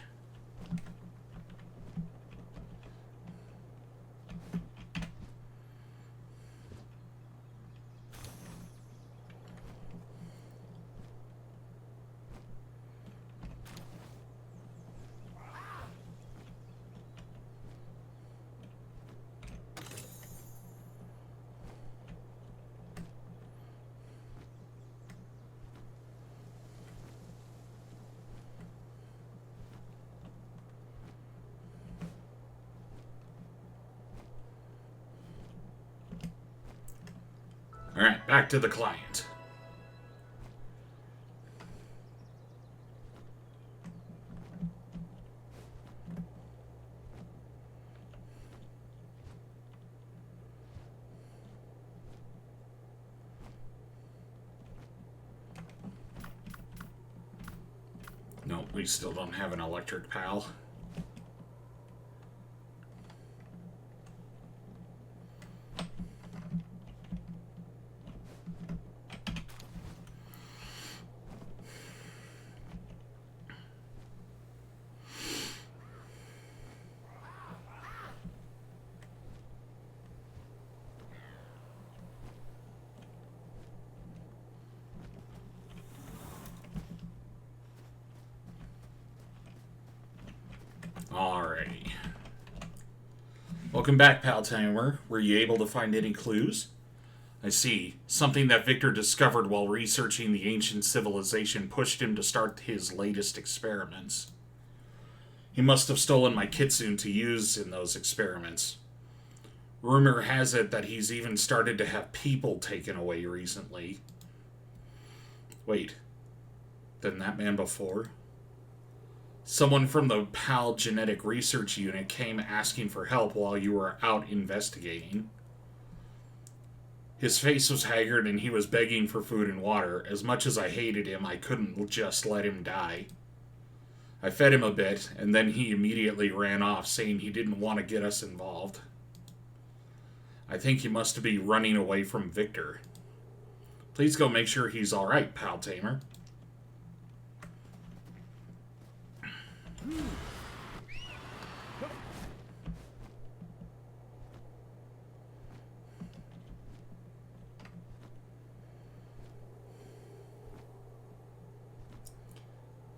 Alright, back to the client. No, we still don't have an electric pal. Alrighty. Welcome back, Pal Timer. Were you able to find any clues? I see. Something that Victor discovered while researching the ancient civilization pushed him to start his latest experiments. He must have stolen my kitsune to use in those experiments. Rumor has it that he's even started to have people taken away recently. Wait. Then that man before? Someone from the PAL Genetic Research Unit came asking for help while you were out investigating. His face was haggard and he was begging for food and water. As much as I hated him, I couldn't just let him die. I fed him a bit, and then he immediately ran off, saying he didn't want to get us involved. I think he must be running away from Victor. Please go make sure he's alright, Pal Tamer.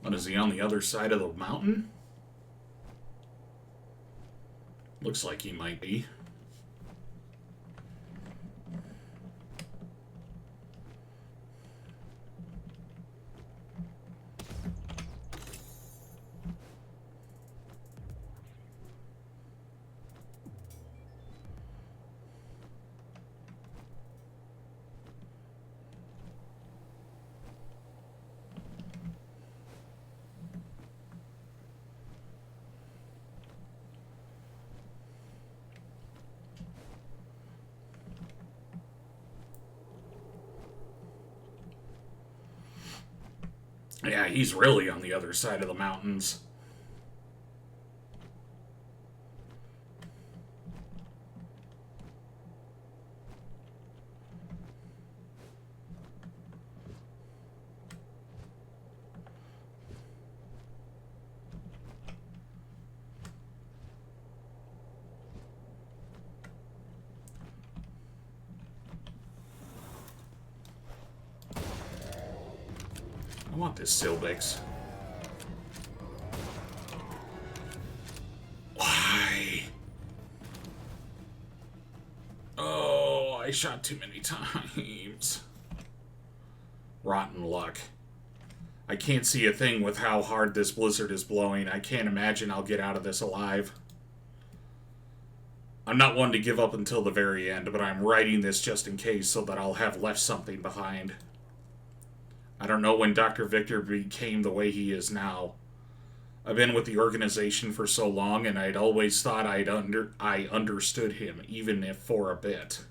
What, is he on the other side of the mountain? Looks like he might be. Yeah, he's really on the other side of the mountains. I want this Silbix. Why? Oh, I shot too many times. Rotten luck. I can't see a thing with how hard this blizzard is blowing. I can't imagine I'll get out of this alive. I'm not one to give up until the very end, but I'm writing this just in case so that I'll have left something behind. I don't know when Dr. Victor became the way he is now. I've been with the organization for so long, and I'd always thought I understood him, even if for a bit.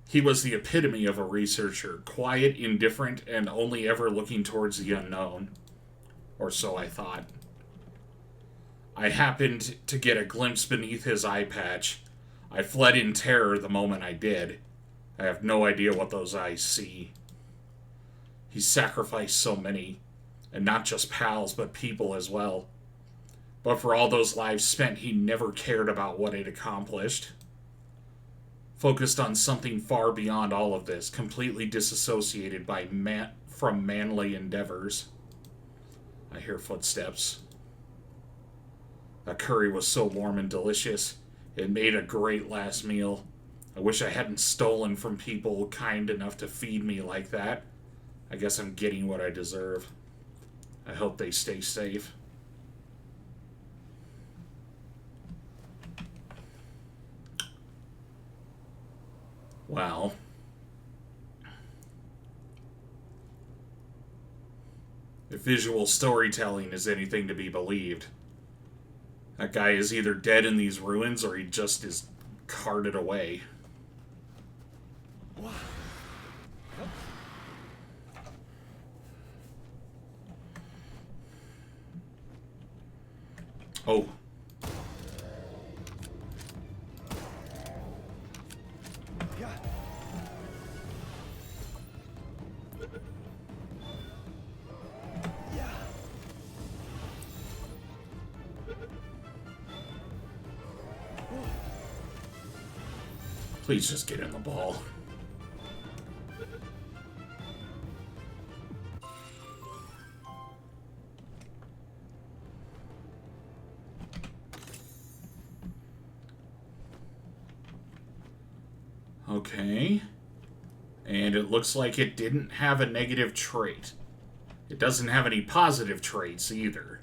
He was the epitome of a researcher, quiet, indifferent, and only ever looking towards the unknown. Or so I thought. I happened to get a glimpse beneath his eye patch. I fled in terror the moment I did. I have no idea what those eyes see. He sacrificed so many, and not just pals, but people as well. But for all those lives spent, he never cared about what it accomplished. Focused on something far beyond all of this, completely disassociated from manly endeavors. I hear footsteps. That curry was so warm and delicious. It made a great last meal. I wish I hadn't stolen from people kind enough to feed me like that. I guess I'm getting what I deserve. I hope they stay safe. Well, if visual storytelling is anything to be believed, that guy is either dead in these ruins or he just is carted away. Oh. Please just get in the ball. Okay. And it looks like it didn't have a negative trait. It doesn't have any positive traits either.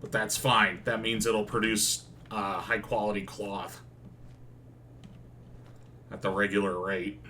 But that's fine. That means it'll produce high quality cloth at the regular rate.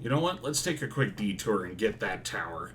You know what? Let's take a quick detour and get that tower.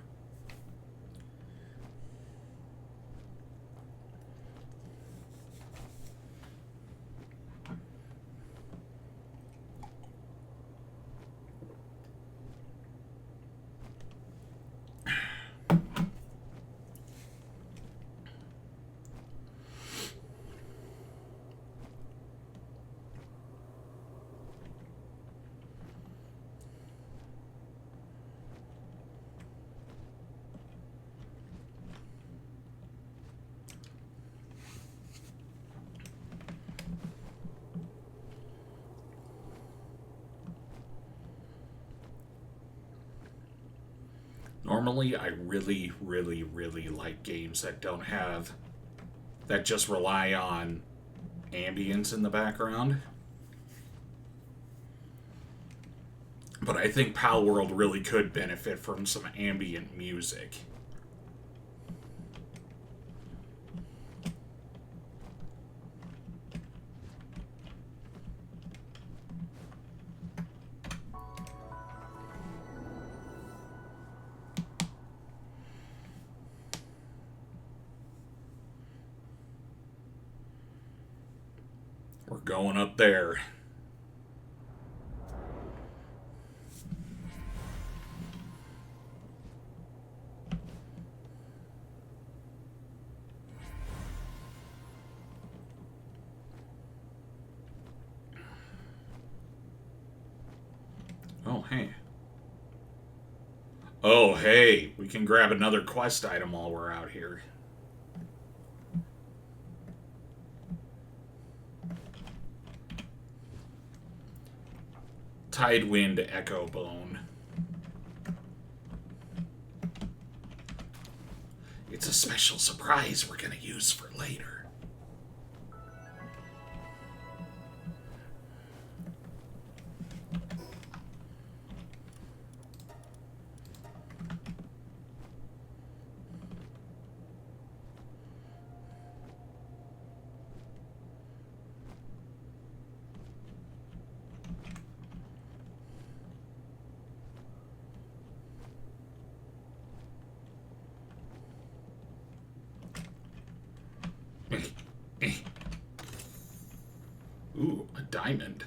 Normally, I really, really, really like games that that just rely on ambience in the background. But I think Palworld really could benefit from some ambient music. We're going up there. Oh, hey. Oh, hey. We can grab another quest item while we're out here. Tidewind Echo Bone. It's a special surprise we're gonna use for later. Ooh, a diamond.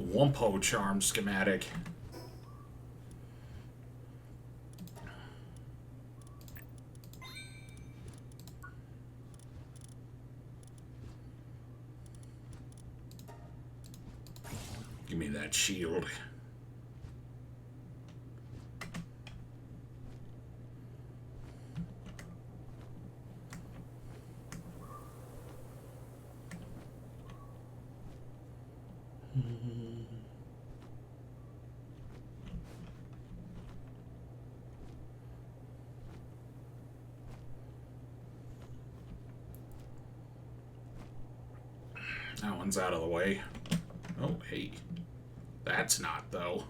Wumpo charm schematic. Give me that shield. That one's out of the way. Oh, hey. That's not, though.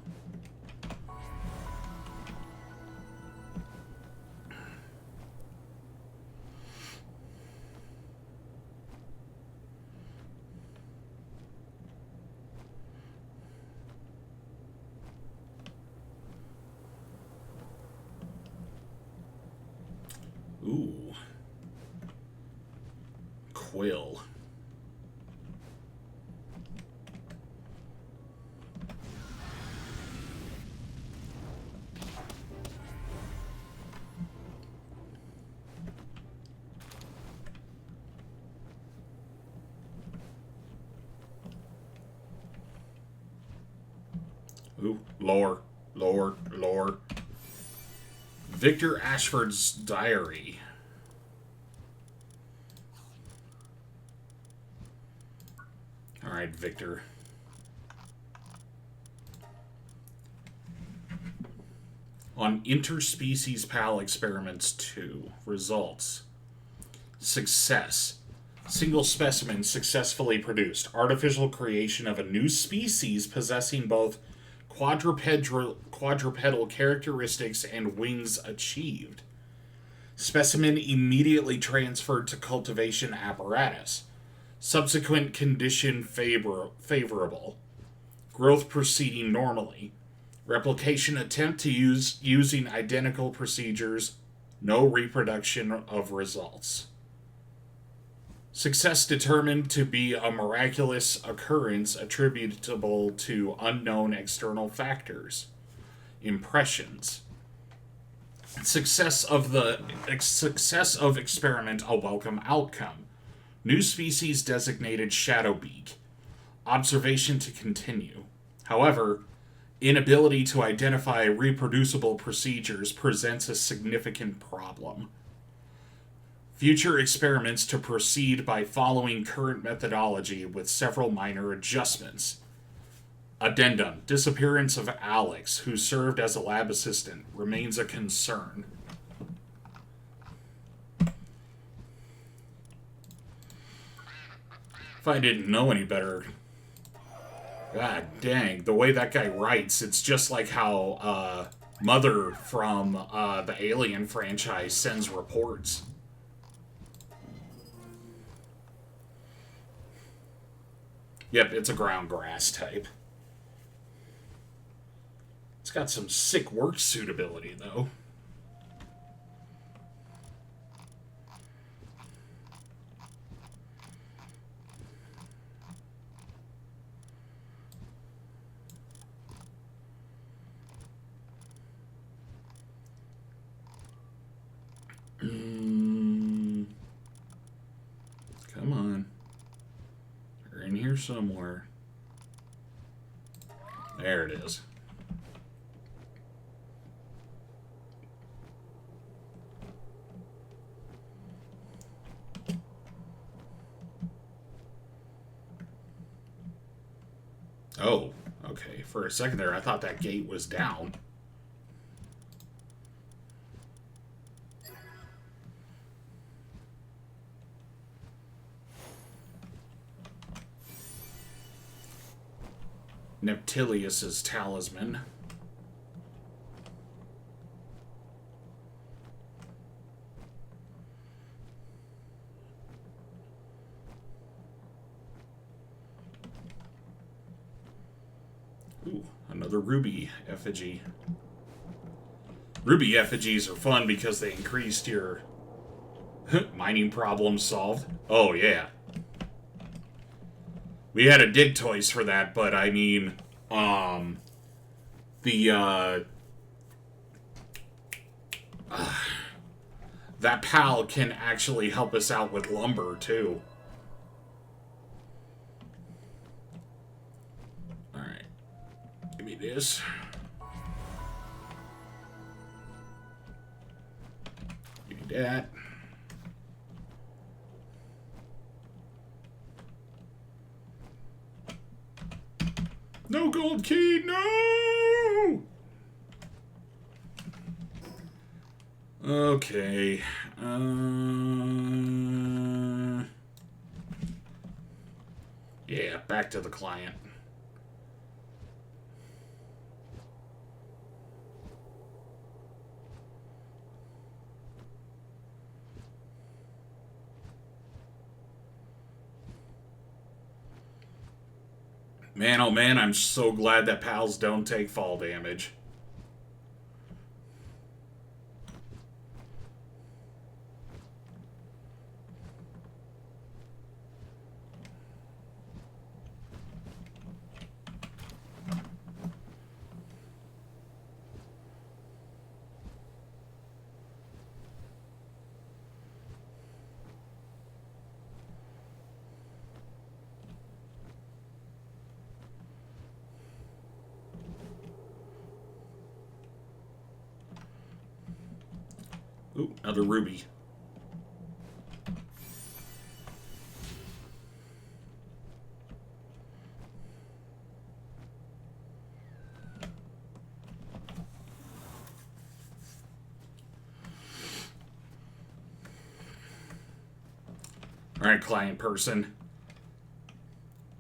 Ooh. Quill. Ooh, lower, lower, lower. Victor Ashford's diary. Alright, Victor. On interspecies PAL experiments 2, results. Success. Single specimen successfully produced. Artificial creation of a new species possessing both quadrupedal characteristics and wings achieved. Specimen immediately transferred to cultivation apparatus. Subsequent condition favorable. Growth proceeding normally. Replication attempt to using identical procedures. No reproduction of results. Success determined to be a miraculous occurrence attributable to unknown external factors. Impressions. Success of experiment a welcome outcome. New species designated Shadowbeak. Observation to continue. However, inability to identify reproducible procedures presents a significant problem. Future experiments to proceed by following current methodology with several minor adjustments. Addendum. Disappearance of Alex, who served as a lab assistant, remains a concern. If I didn't know any better... God dang, the way that guy writes, it's just like how Mother from the Alien franchise sends reports. Yep, it's a ground grass type. It's got some sick work suitability, though. Come on. They're in here somewhere. There it is. Oh, okay. For a second there, I thought that gate was down. Neptilius's talisman. Ooh, another ruby effigy. Ruby effigies are fun because they increased your mining problem solved. Oh, yeah. We had a dig toys for that, but I mean, that pal can actually help us out with lumber, too. Alright. Give me this. Give me that. No gold key, no! Okay. Yeah, back to the client. Man, oh man, I'm so glad that pals don't take fall damage. Ooh, another ruby. Alright, client person.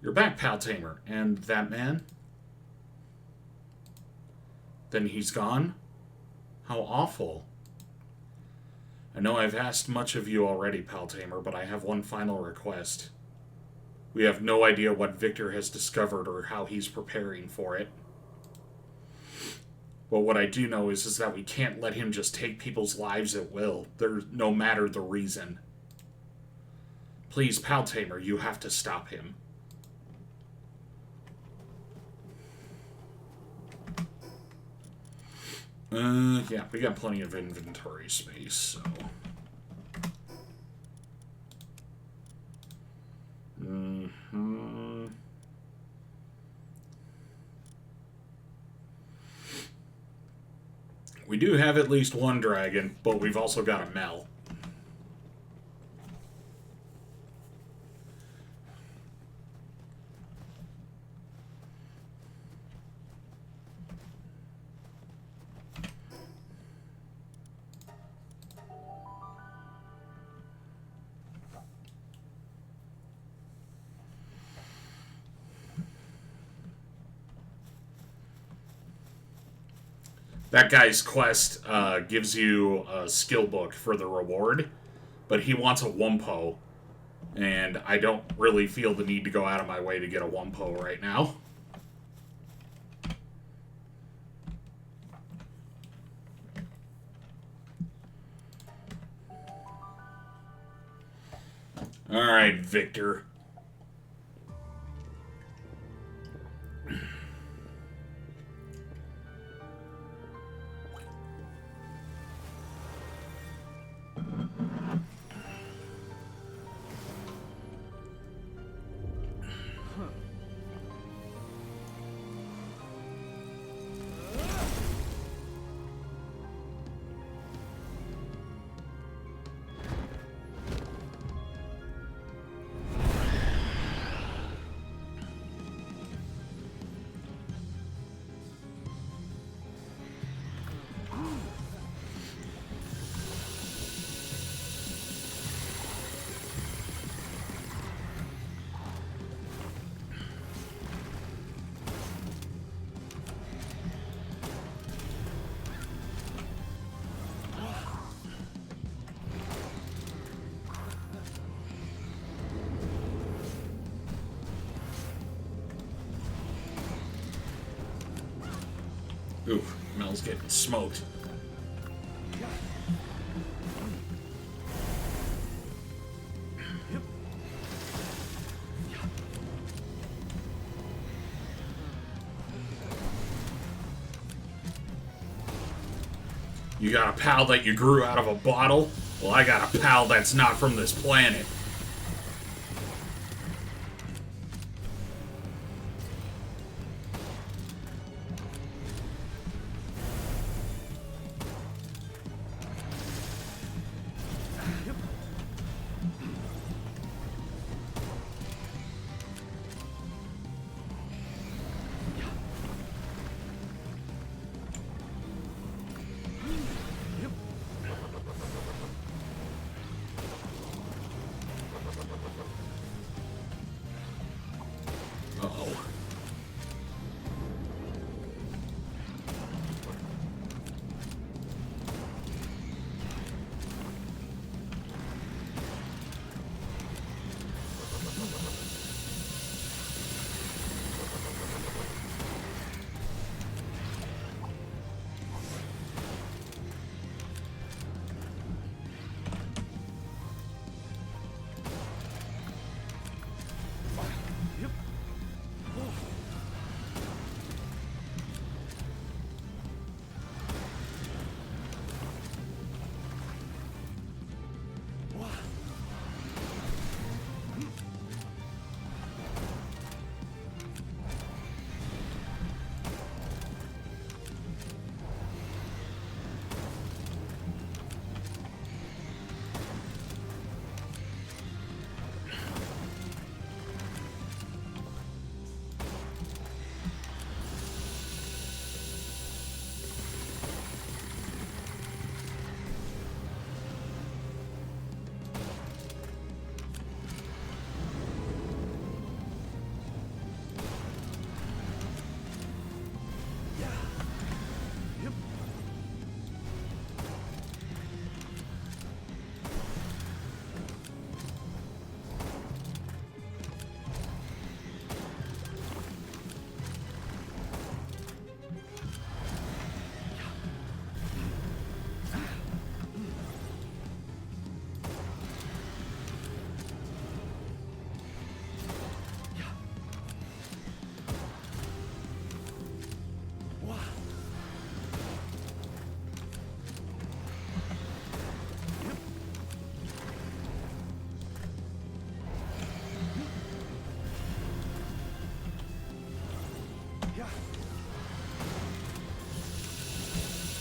You're back, pal tamer. And that man? Then he's gone? How awful. I know I've asked much of you already, pal tamer, but I have one final request. We have no idea what Victor has discovered or how he's preparing for it. But what I do know is that we can't let him just take people's lives at will, no matter the reason. Please, pal tamer, you have to stop him. Yeah, we got plenty of inventory space, so... We do have at least one dragon, but we've also got a Mel. That guy's quest gives you a skill book for the reward, but he wants a Wumpo, and I don't really feel the need to go out of my way to get a Wumpo right now. Alright, Victor. Ooh, Mel's getting smoked. You got a pal that you grew out of a bottle? Well, I got a pal that's not from this planet. Uh-oh.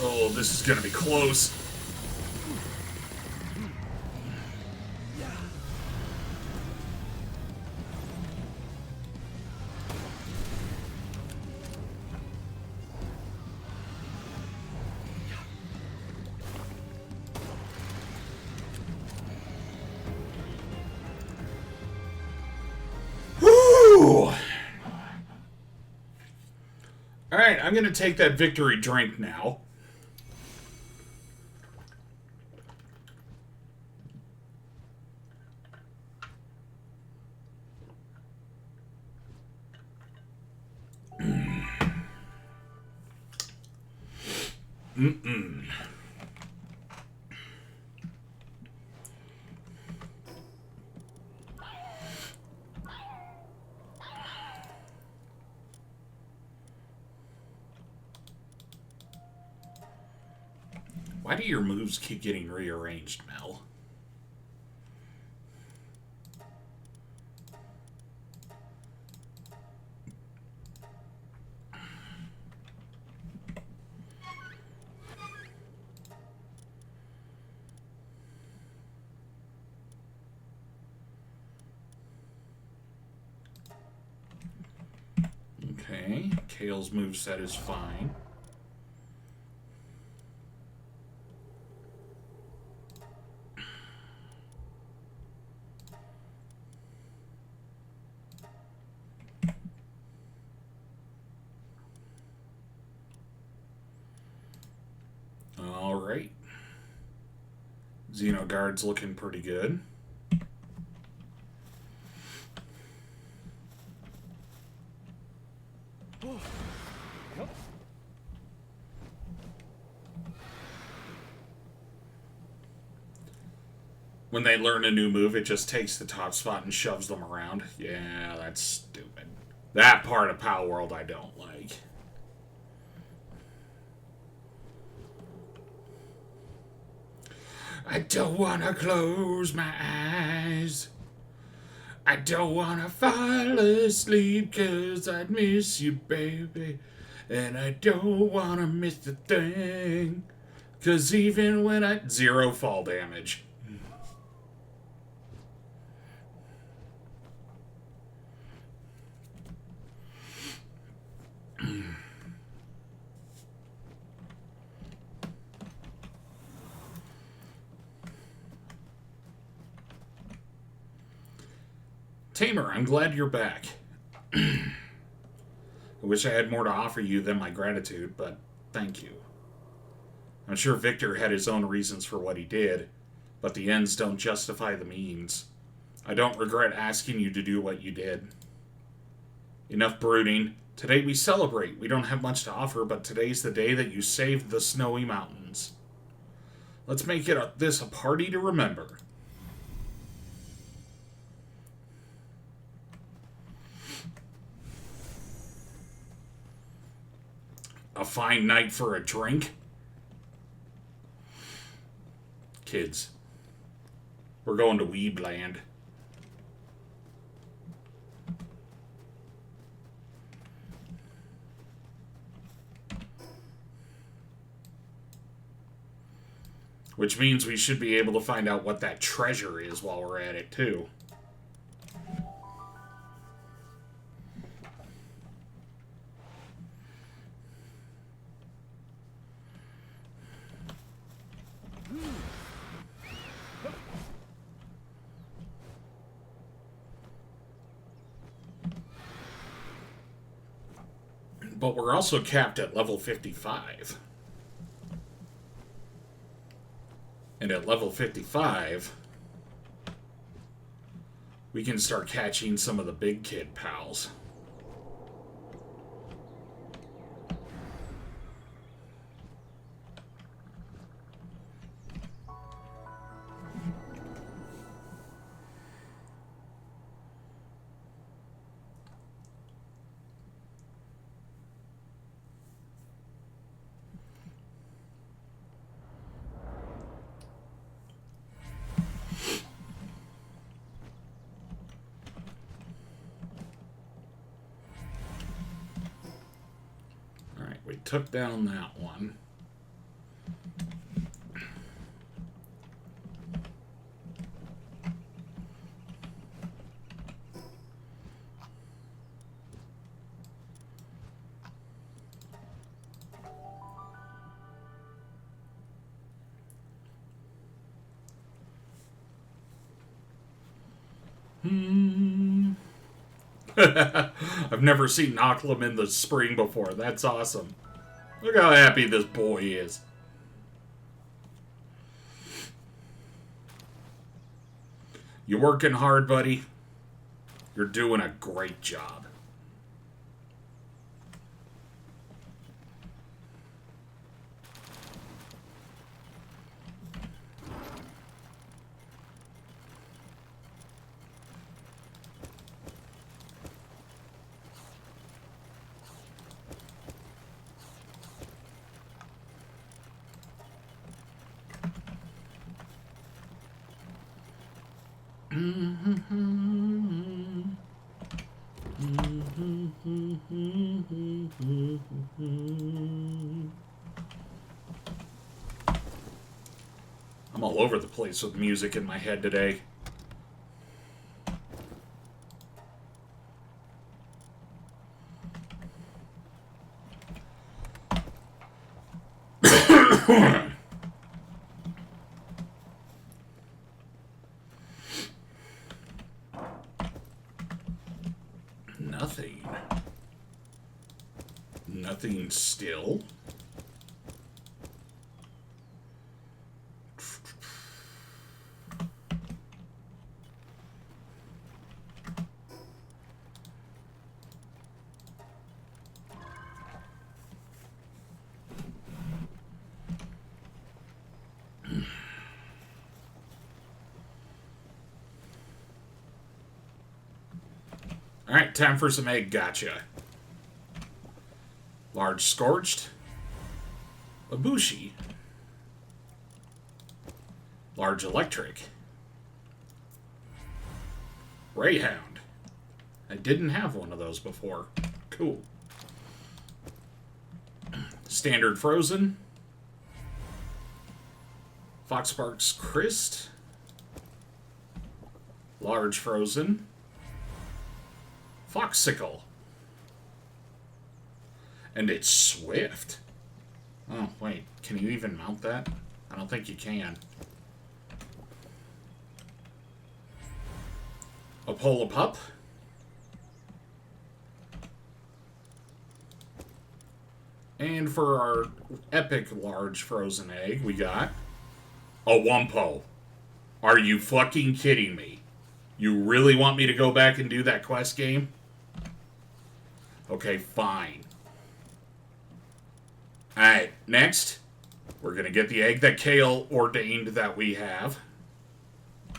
Oh, this is gonna be close. Woo! Alright, I'm gonna take that victory drink now. Mm-mm. Why do your moves keep getting rearranged, Mel? Okay, Kale's moveset is fine. Alright. Xenoguard's looking pretty good. Yep. When they learn a new move, it just takes the top spot and shoves them around. Yeah, that's stupid. That part of Palworld I don't like. I don't wanna close my eyes. I don't wanna fall asleep 'cause I'd miss you, baby. And I don't wanna miss the thing. 'Cause even when I... Zero fall damage. Tamer, I'm glad you're back. I wish I had more to offer you than my gratitude, but thank you. I'm sure Victor had his own reasons for what he did, but the ends don't justify the means. I don't regret asking you to do what you did. Enough brooding. Today we celebrate. We don't have much to offer, but today's the day that you saved the snowy mountains. Let's make this a party to remember. A fine night for a drink? Kids, we're going to Weebland. Which means we should be able to find out what that treasure is while we're at it, too. But we're also capped at level 55. And at level 55, we can start catching some of the big kid pals. We took down that one. I've never seen Nocklam in the spring before. That's awesome. Look how happy this boy is. You working hard, buddy? You're doing a great job. I'm all over the place with music in my head today. Nothing. Nothing still. Alright, time for some egg gotcha. Large scorched. Ibushi. Large electric. Greyhound. I didn't have one of those before. Cool. Standard frozen. Foxparks Christ. Large frozen. Foxicle. And it's swift. Oh, wait. Can you even mount that? I don't think you can. A Pup. And for our epic large frozen egg, we got a Wumpo. Are you fucking kidding me? You really want me to go back and do that quest game? Okay, fine. Alright, next, we're going to get the egg that Kale ordained that we have.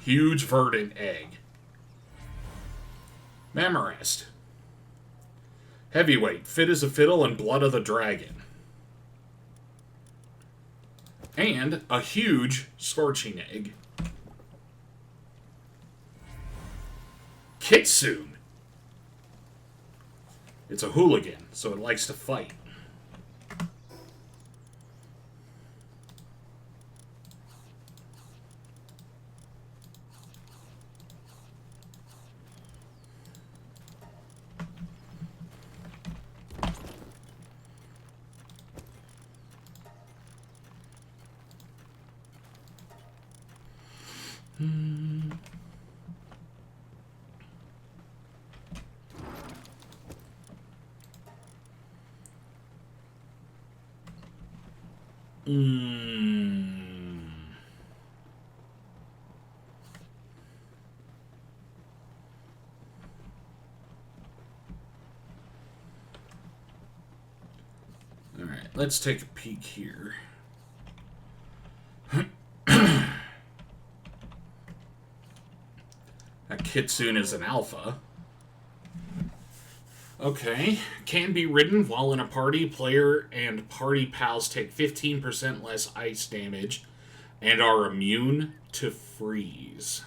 Huge verdant egg. Mammorest. Heavyweight, fit as a fiddle and blood of the dragon. And a huge scorching egg. Kitsune. It's a hooligan, so it likes to fight. Alright, let's take a peek here. That Kitsune is an alpha. Okay. Can be ridden while in a party. Player and party pals take 15% less ice damage and are immune to freeze.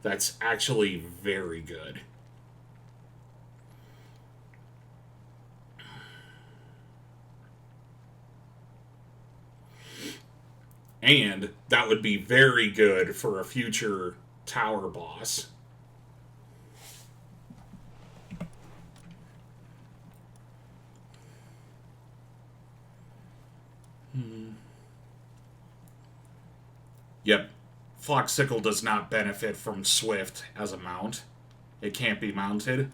That's actually very good. And that would be very good for a future tower boss. Yep. Foxicle does not benefit from Swift as a mount. It can't be mounted.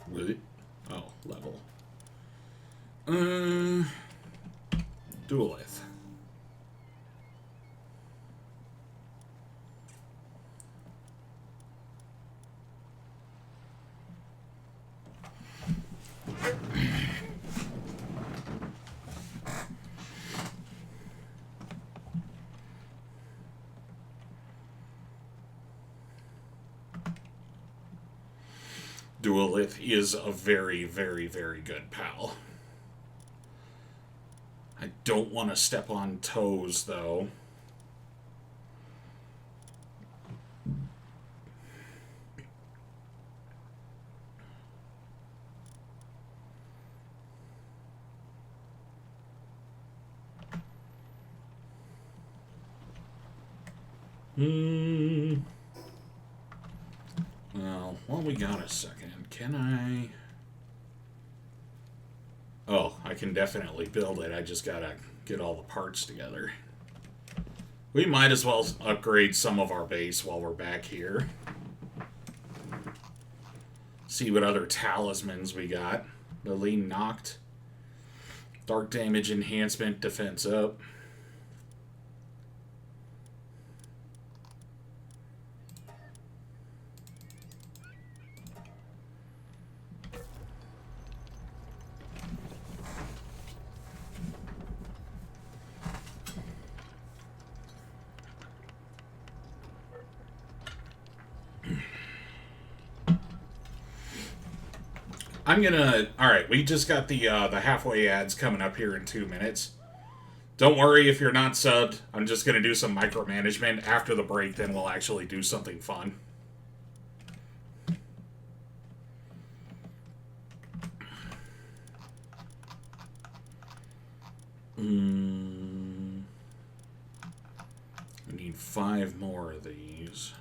Really? Oh, level. Duelith. Duelith is a very, very, very good pal. I don't want to step on toes, though. Well, while we got a second, can I... Oh, I can definitely build it. I just gotta get all the parts together. We might as well upgrade some of our base while we're back here. See what other talismans we got. Lily knocked. Dark damage enhancement, defense up. I'm gonna... Alright, we just got the halfway ads coming up here in 2 minutes. Don't worry if you're not subbed. I'm just gonna do some micromanagement. After the break, then we'll actually do something fun. I need 5 more of these.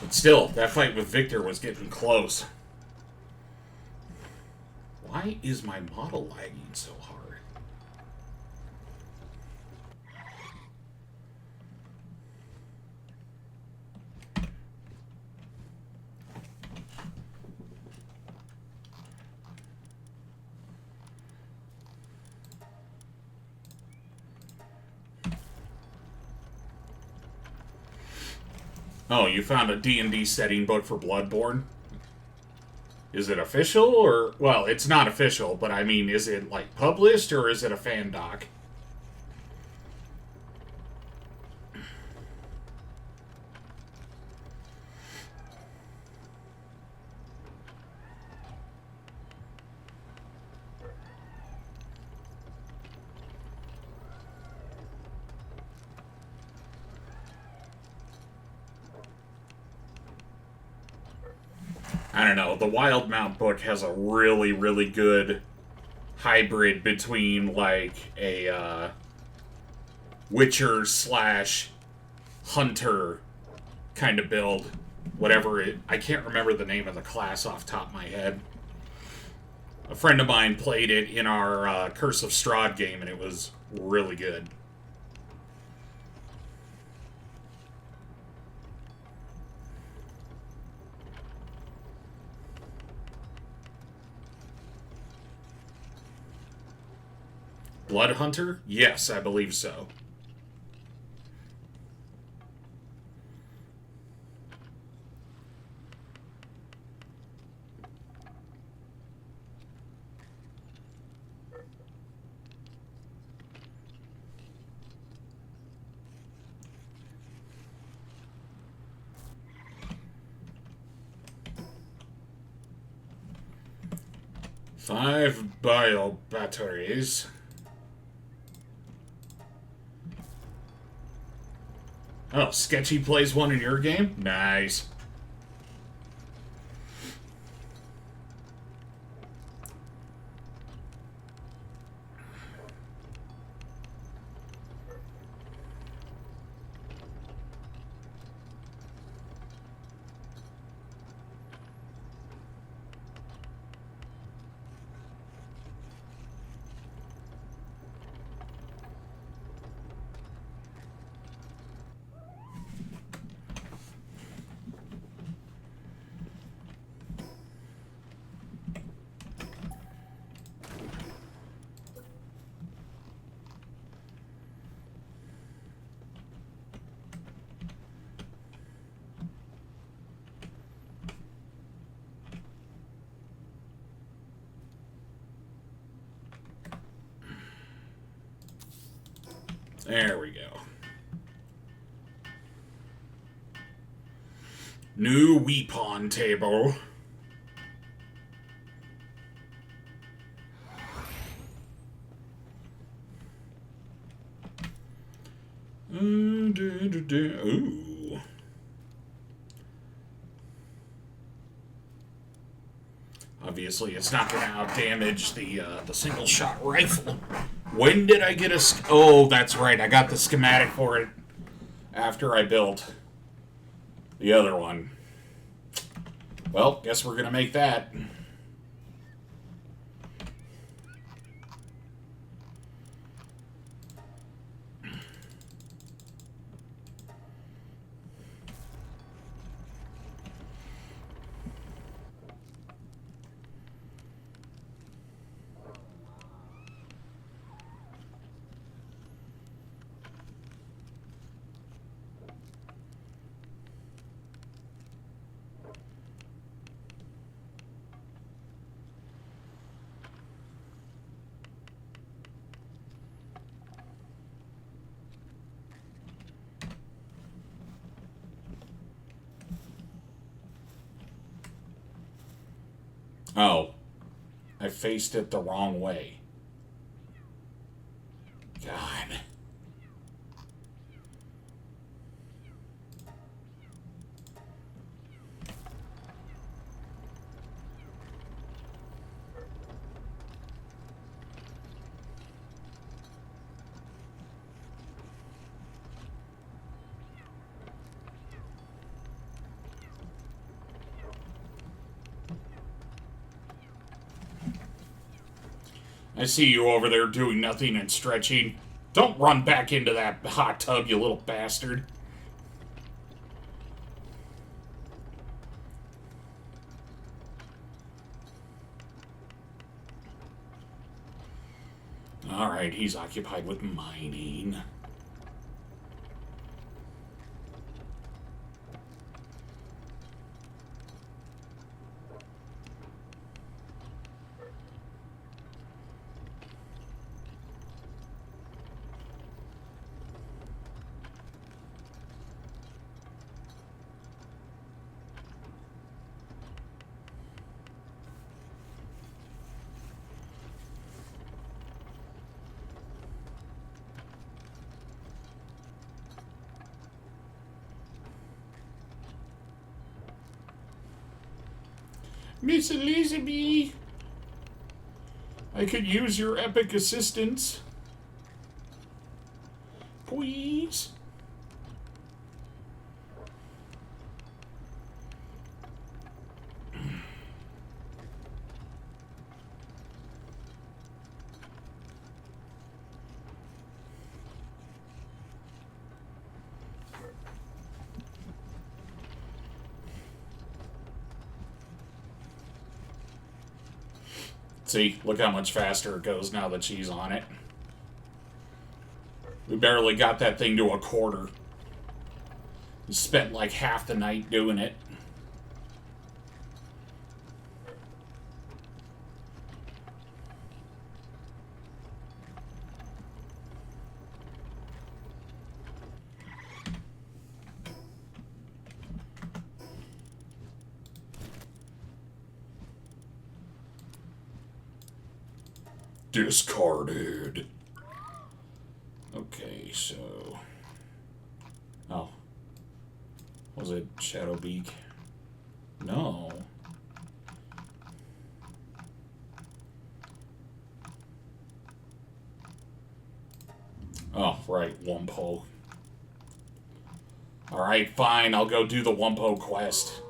But still, that fight with Victor was getting close. Why is my model lagging so hard? Oh, you found a D&D setting book for Bloodborne? Is it official, or... Well, it's not official, but I mean, is it, like, published, or is it a fan doc? I don't know. The Wild Mount book has a really, really good hybrid between, like, a Witcher slash Hunter kind of build. Whatever it... I can't remember the name of the class off the top of my head. A friend of mine played it in our Curse of Strahd game, and it was really good. Blood Hunter? Yes, I believe so. Five bio batteries. Oh, Sketchy plays one in your game? Nice. There we go. New weapon table. Ooh. Obviously, it's not going to outdamage the single shot rifle. When did I get a? Oh, that's right. I got the schematic for it after I built the other one. Well, guess we're going to make that. Oh, I faced it the wrong way. God. I see you over there doing nothing and stretching. Don't run back into that hot tub, you little bastard. Alright, he's occupied with mining. Miss Elizabeth, I could use your epic assistance. Please? See, look how much faster it goes now that she's on it. We barely got that thing to a quarter. We spent like half the night doing it. Discarded. Okay, so... Oh. Was it Shadowbeak? No. Oh, right, Wumpo. Alright, fine, I'll go do the Wumpo quest.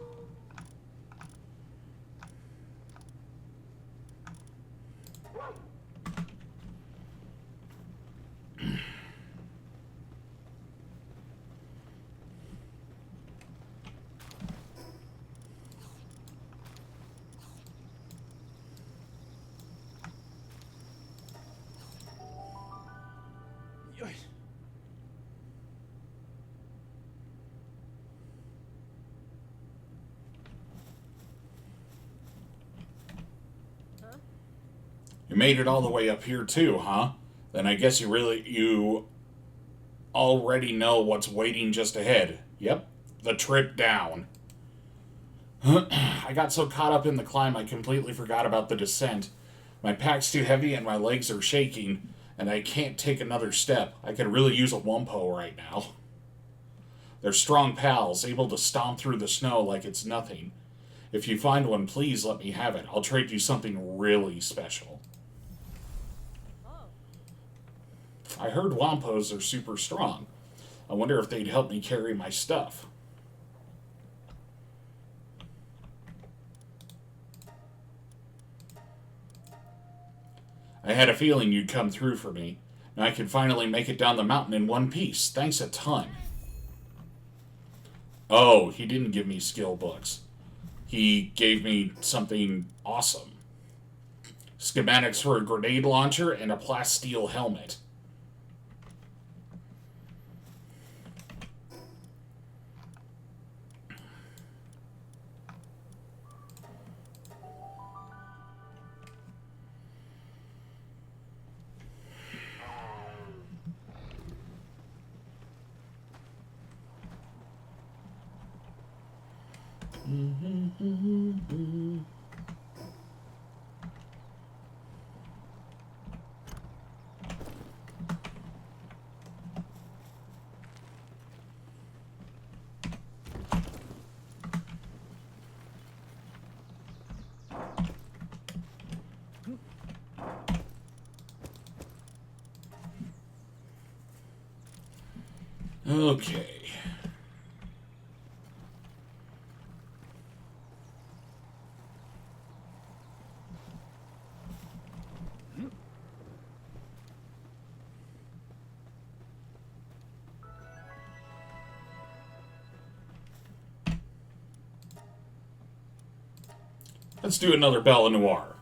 You made it all the way up here too, huh? Then I guess you already know what's waiting just ahead. Yep, the trip down. I got so caught up in the climb I completely forgot about the descent. My pack's too heavy and my legs are shaking, and I can't take another step. I could really use a Wumpo right now. They're strong pals, able to stomp through the snow like it's nothing. If you find one, please let me have it. I'll trade you something really special. I heard Wampos are super strong. I wonder if they'd help me carry my stuff. I had a feeling you'd come through for me. Now I can finally make it down the mountain in one piece. Thanks a ton. Oh, he didn't give me skill books. He gave me something awesome. Schematics for a grenade launcher and a plasteel helmet. Okay. Let's do another Bella Noir.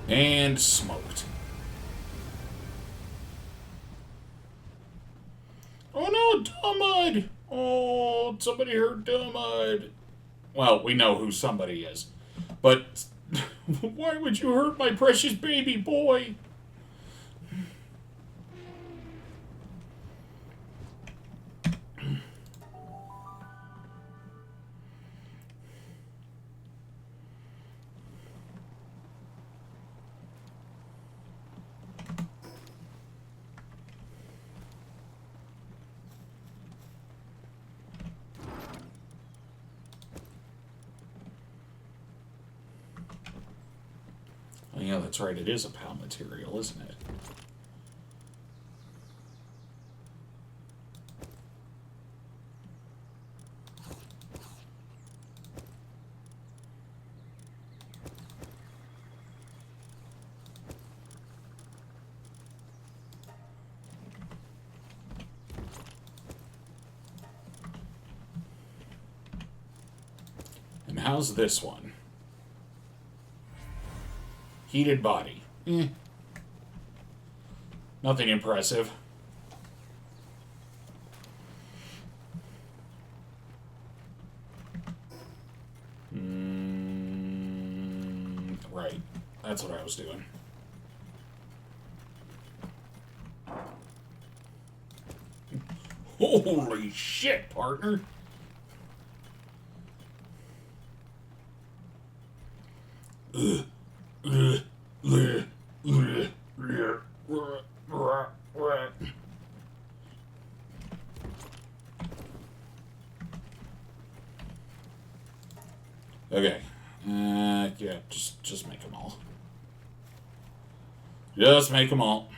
And smoked. Oh no, Dummud! Oh, somebody hurt Dummud. Well, we know who somebody is. But why would you hurt my precious baby boy? Oh, yeah, that's right. It is a PAL material, isn't it? how's this one? Heated body. Nothing impressive. Right. That's what I was doing. Holy shit, partner. Okay. Yeah, just make them all. Just make them all.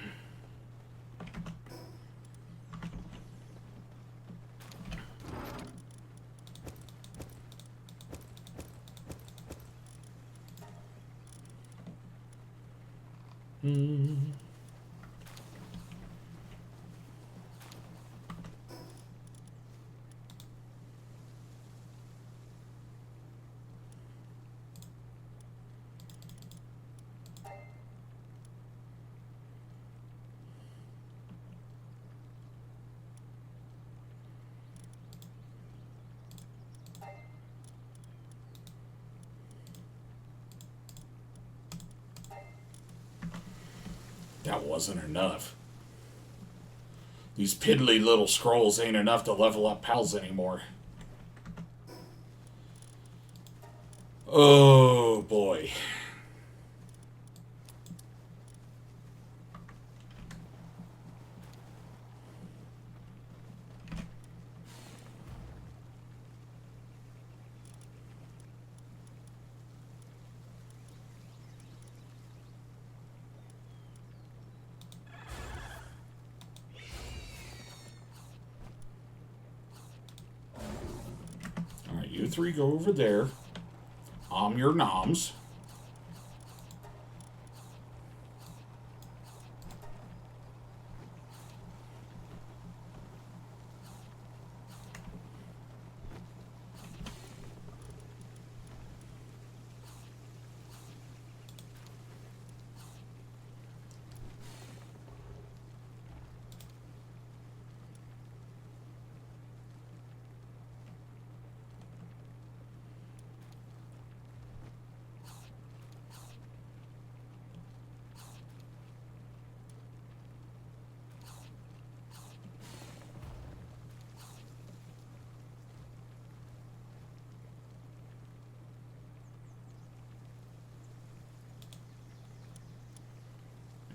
That wasn't enough. These piddly little scrolls ain't enough to level up pals anymore. Oh boy. Alright, you three go over there. Your noms.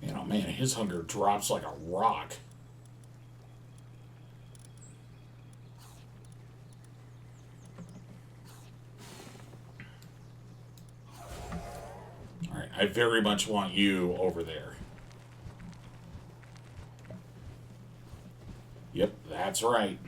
You know, man, his hunger drops like a rock. Alright, I very much want you over there. Yep, that's right.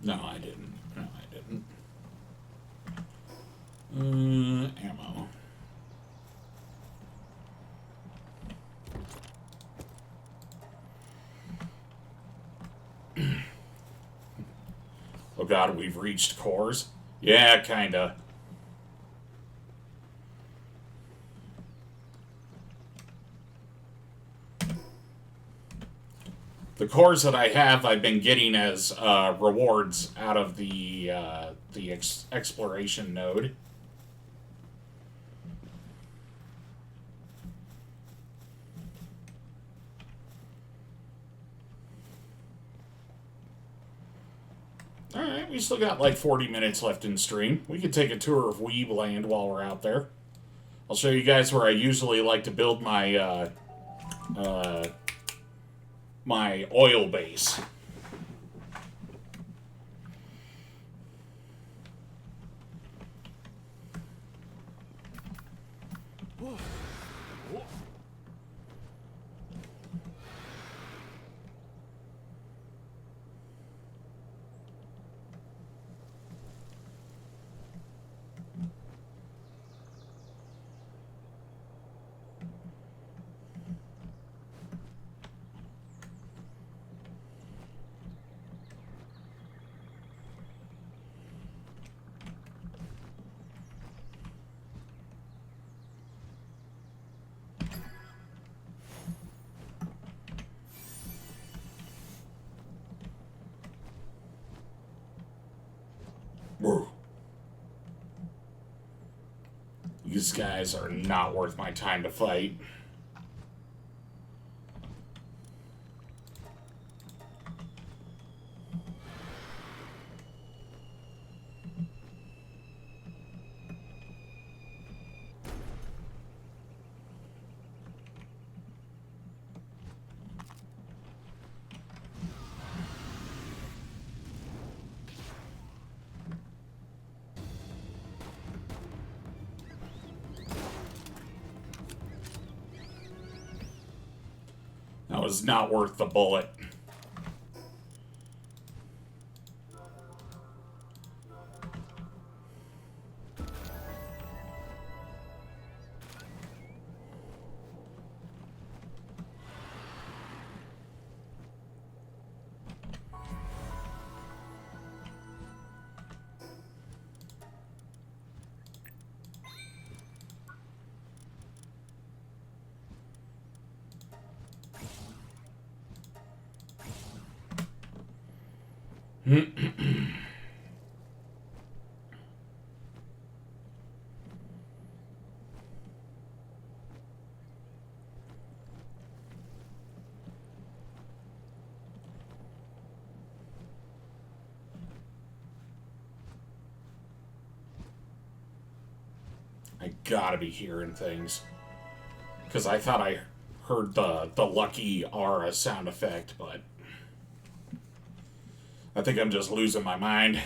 No, I didn't. No, I didn't. Ammo. Oh god, we've reached cores? Yeah, kinda. The cores that I have, I've been getting as rewards out of the exploration node. Alright, we still got like 40 minutes left in stream. We could take a tour of Weeb Land while we're out there. I'll show you guys where I usually like to build my my oil base. These guys are not worth my time to fight. That was not worth the bullet. I gotta be hearing things. Because I thought I heard the lucky aura sound effect, but I think I'm just losing my mind.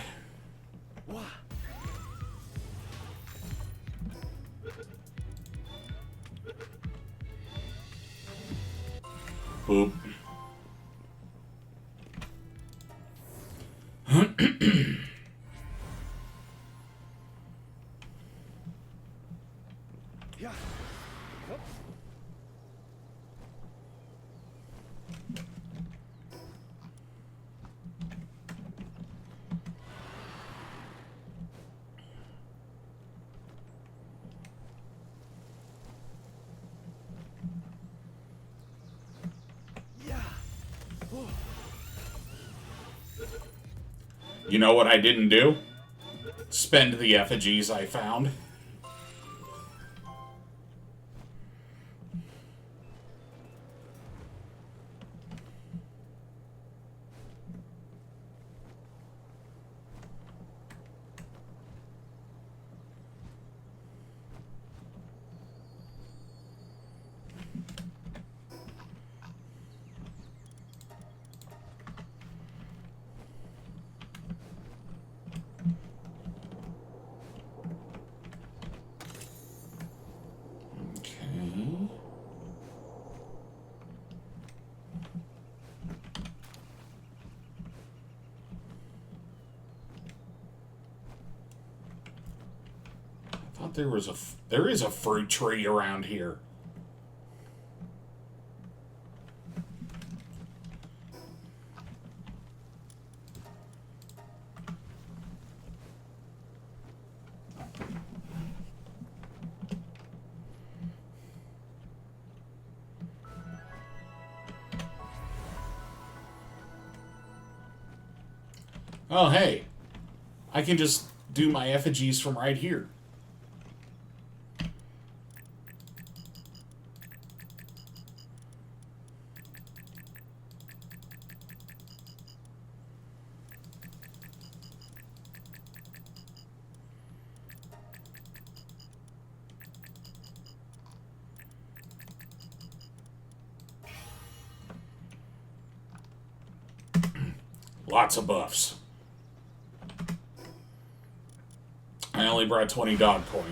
Boop. Yeah. Yup. Yeah. Oh. You know what I didn't do? Spend the effigies I found. Okay. I thought there is a fruit tree around here. Oh, hey. I can just do my effigies from right here. Lots of buffs. I only brought 20 dog point.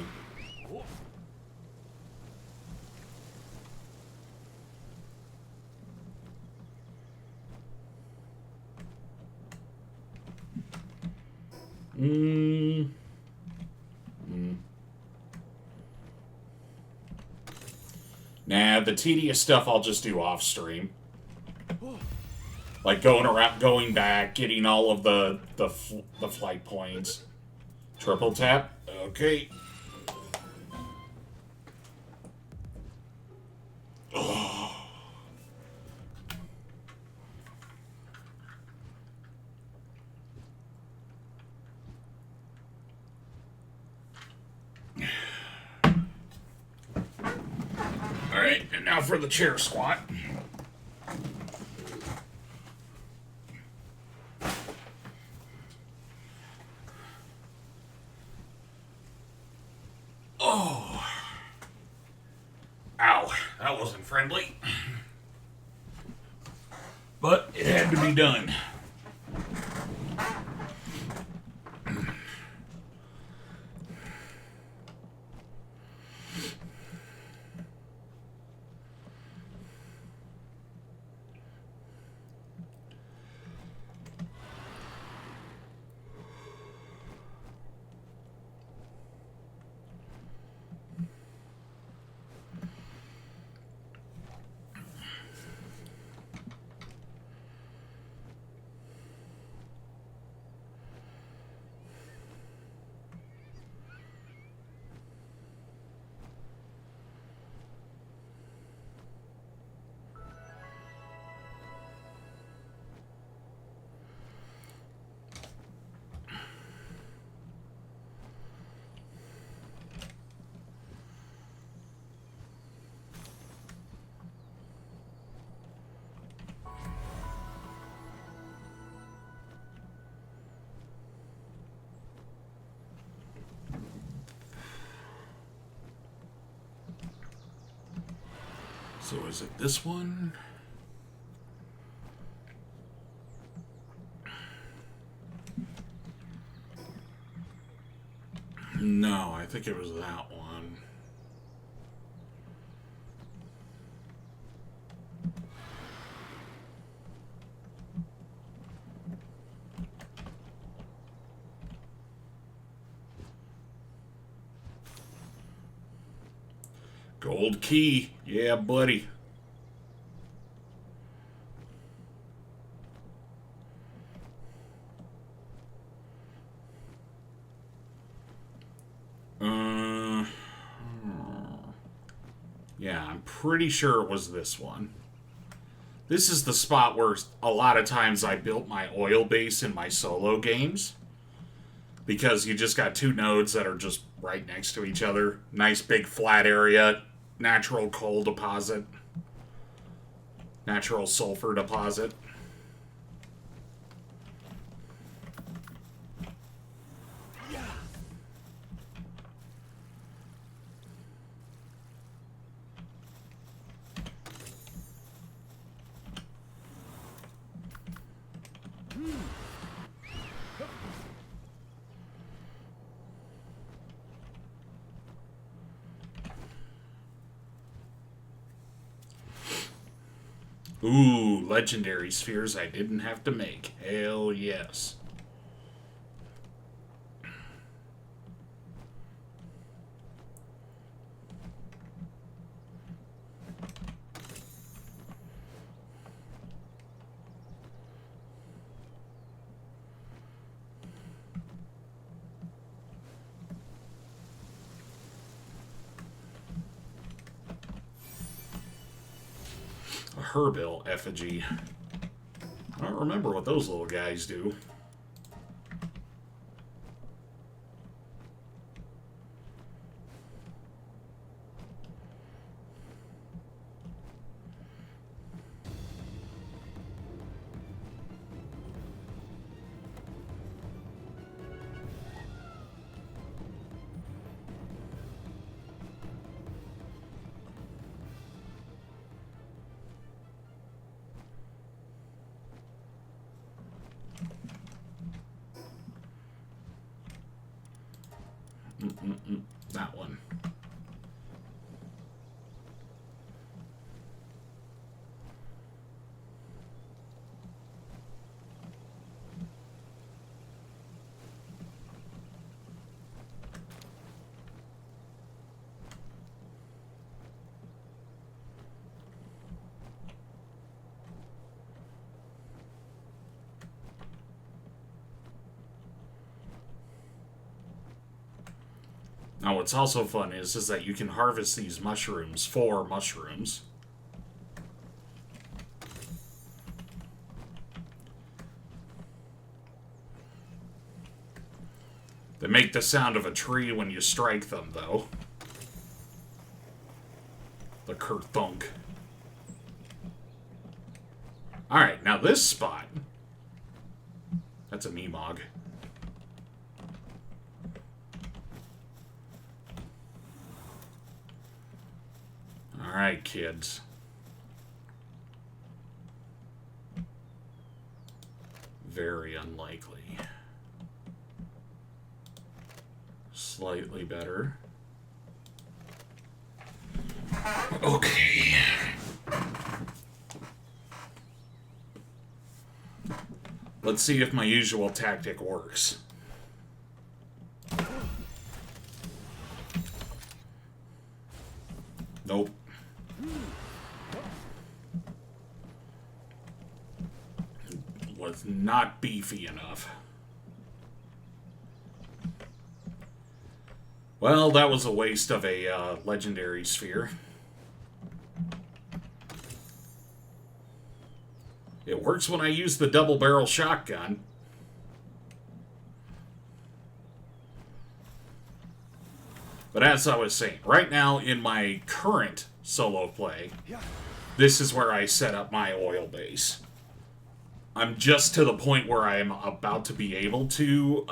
Nah, the tedious stuff I'll just do off stream. Like going back, getting all of the flight points. Triple tap. Okay. Now for the chair squat. Oh. Ow. That wasn't friendly. But it had to be done. So is it this one? No, I think it was that one. Gold key. Yeah, buddy. Yeah, I'm pretty sure it was this one. This is the spot where a lot of times I built my oil base in my solo games. Because you just got two nodes that are just right next to each other. Nice big flat area. Natural coal deposit. Natural sulfur deposit. Ooh, legendary spheres I didn't have to make. Hell yes. A Herbil effigy. I don't remember what those little guys do. That one. Now, what's also fun is that you can harvest these mushrooms, 4 mushrooms. They make the sound of a tree when you strike them, though. The Kurt Bunk. Alright, now this spot. That's a Meemog. Alright, kids. Very unlikely. Slightly better. Okay. Let's see if my usual tactic works. Nope. Was not beefy enough. Well, that was a waste of a legendary sphere. It works when I use the double barrel shotgun. But as I was saying, right now in my current solo play, this is where I set up my oil base. I'm just to the point where I am about to be able to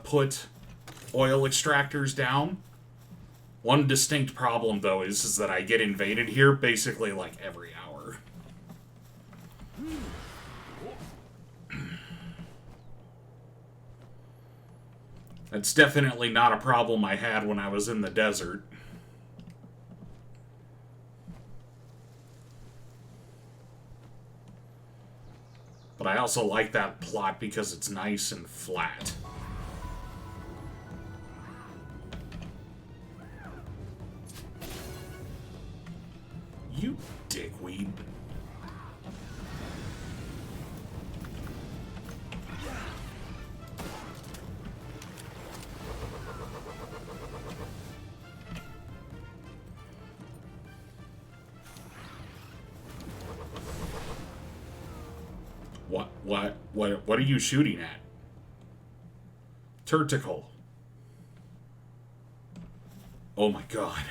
put oil extractors down. One distinct problem, though, is that I get invaded here basically like every hour. That's definitely not a problem I had when I was in the desert. But I also like that plot because it's nice and flat. You dickweed. What are you shooting at? Turticle. Oh my god.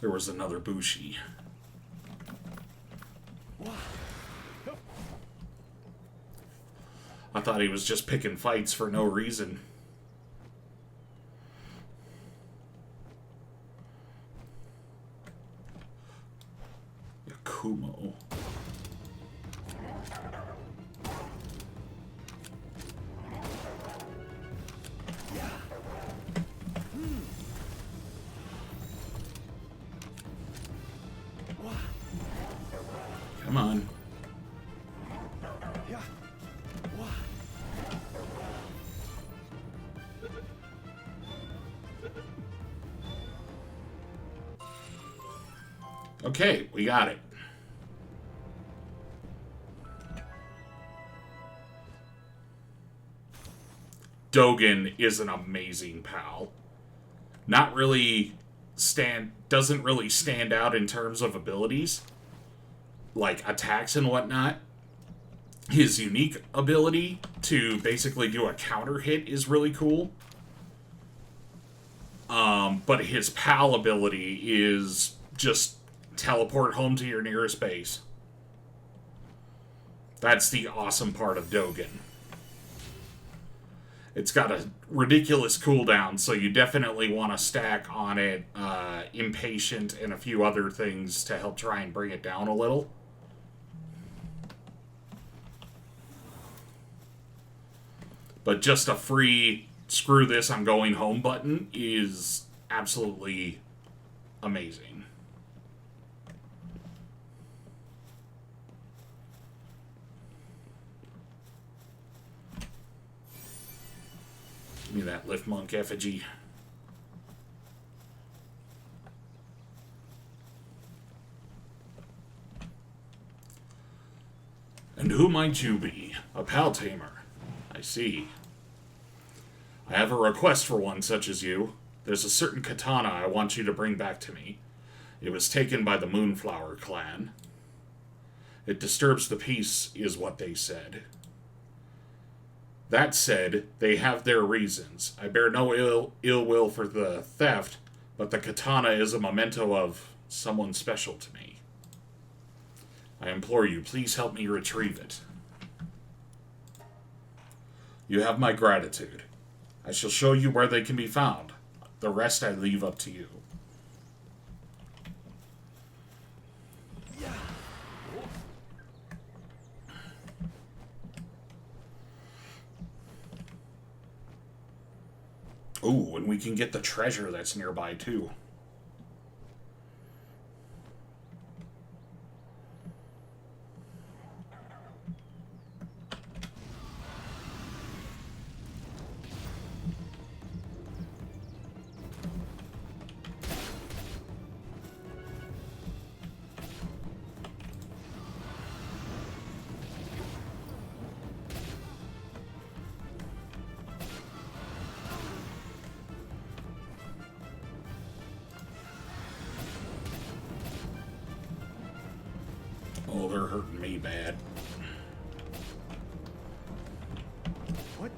There was another Bushi. I thought he was just picking fights for no reason. Yakumo. Come on. Okay, we got it. Dogen is an amazing pal. Doesn't really stand out in terms of abilities, like attacks and whatnot. His unique ability to basically do a counter hit is really cool. But his pal ability is just teleport home to your nearest base. That's the awesome part of Dogen. It's got a ridiculous cooldown, so you definitely want to stack on it Impatient and a few other things to help try and bring it down a little. But just a free screw this, I'm going home button is absolutely amazing. Give me that Lift Monk effigy. And who might you be? A pal tamer. I see. I have a request for one such as you. There's a certain katana I want you to bring back to me. It was taken by the Moonflower clan. It disturbs the peace, is what they said. That said, they have their reasons. I bear no ill will for the theft, but the katana is a memento of someone special to me. I implore you, please help me retrieve it. You have my gratitude. I shall show you where they can be found. The rest I leave up to you. Ooh, and we can get the treasure that's nearby, too. Oh, they're hurting me bad. What?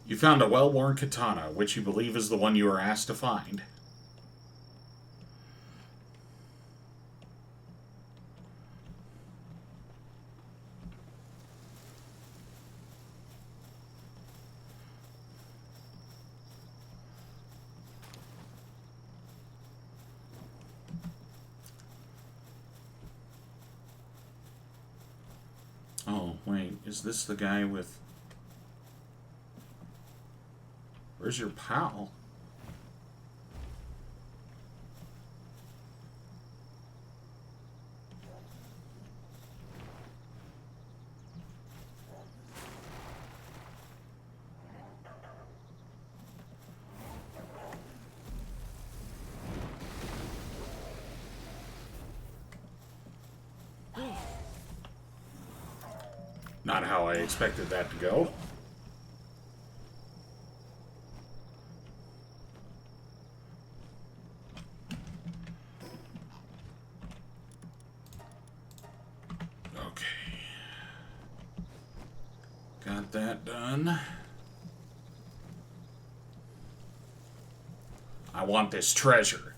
You found a well-worn katana, which you believe is the one you were asked to find. Oh, wait, is this the guy with... Where's your pal? Not how I expected that to go. Okay. Got that done. I want this treasure.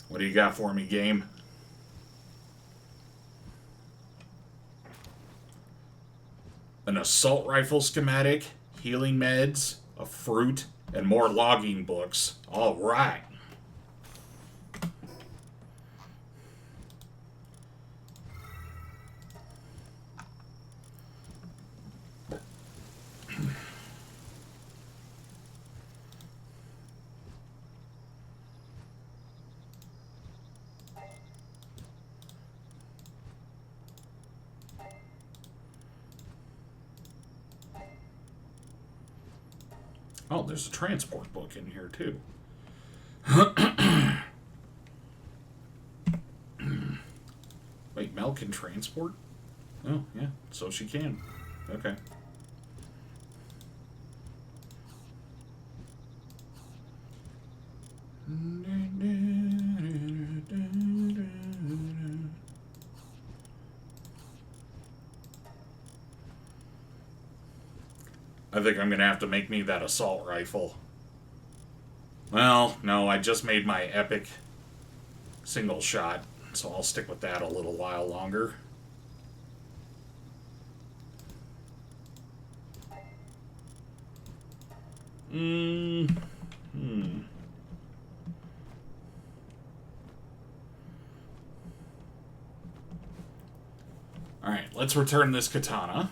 What do you got for me, game? An assault rifle schematic, healing meds, a fruit, and more logging books. All right. Oh, there's a transport book in here, too. Wait, Mel can transport? Oh, yeah, so she can. Okay. I think I'm going to have to make me that assault rifle. Well, no, I just made my epic single shot, so I'll stick with that a little while longer. Alright, let's return this katana.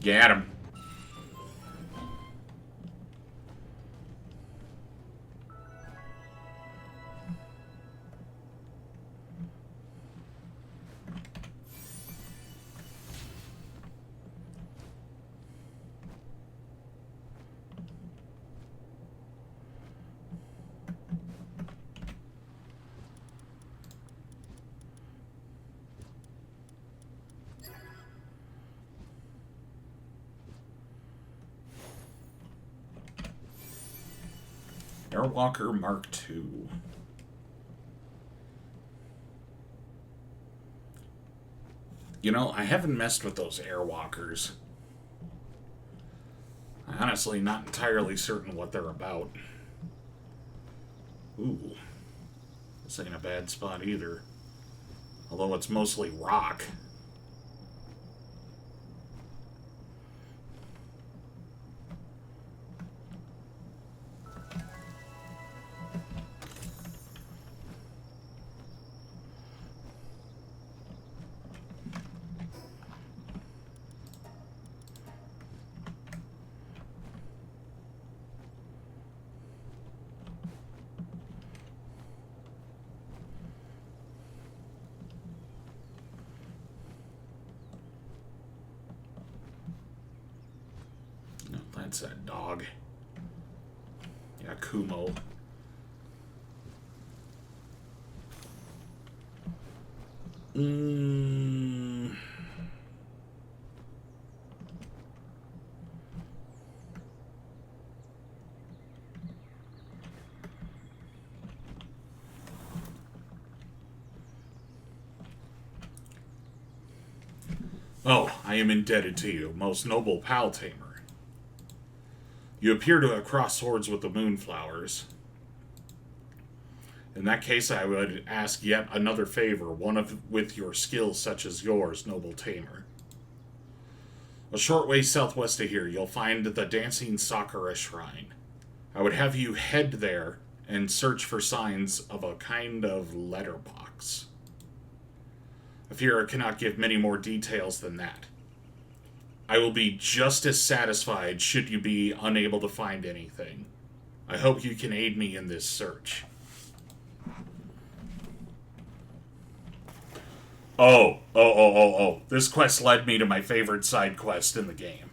Get him. Airwalker Mark II. You know, I haven't messed with those airwalkers. I'm honestly not entirely certain what they're about. Ooh. This ain't a bad spot either. Although it's mostly rock. That's a dog. Yeah, Kumo. Oh, I am indebted to you, most noble pal tamer. You appear to have crossed swords with the Moonflowers. In that case, I would ask yet another favor, with your skills such as yours, noble tamer. A short way southwest of here, you'll find the Dancing Sakura Shrine. I would have you head there and search for signs of a kind of letterbox. I fear I cannot give many more details than that. I will be just as satisfied should you be unable to find anything. I hope you can aid me in this search. Oh. This quest led me to my favorite side quest in the game.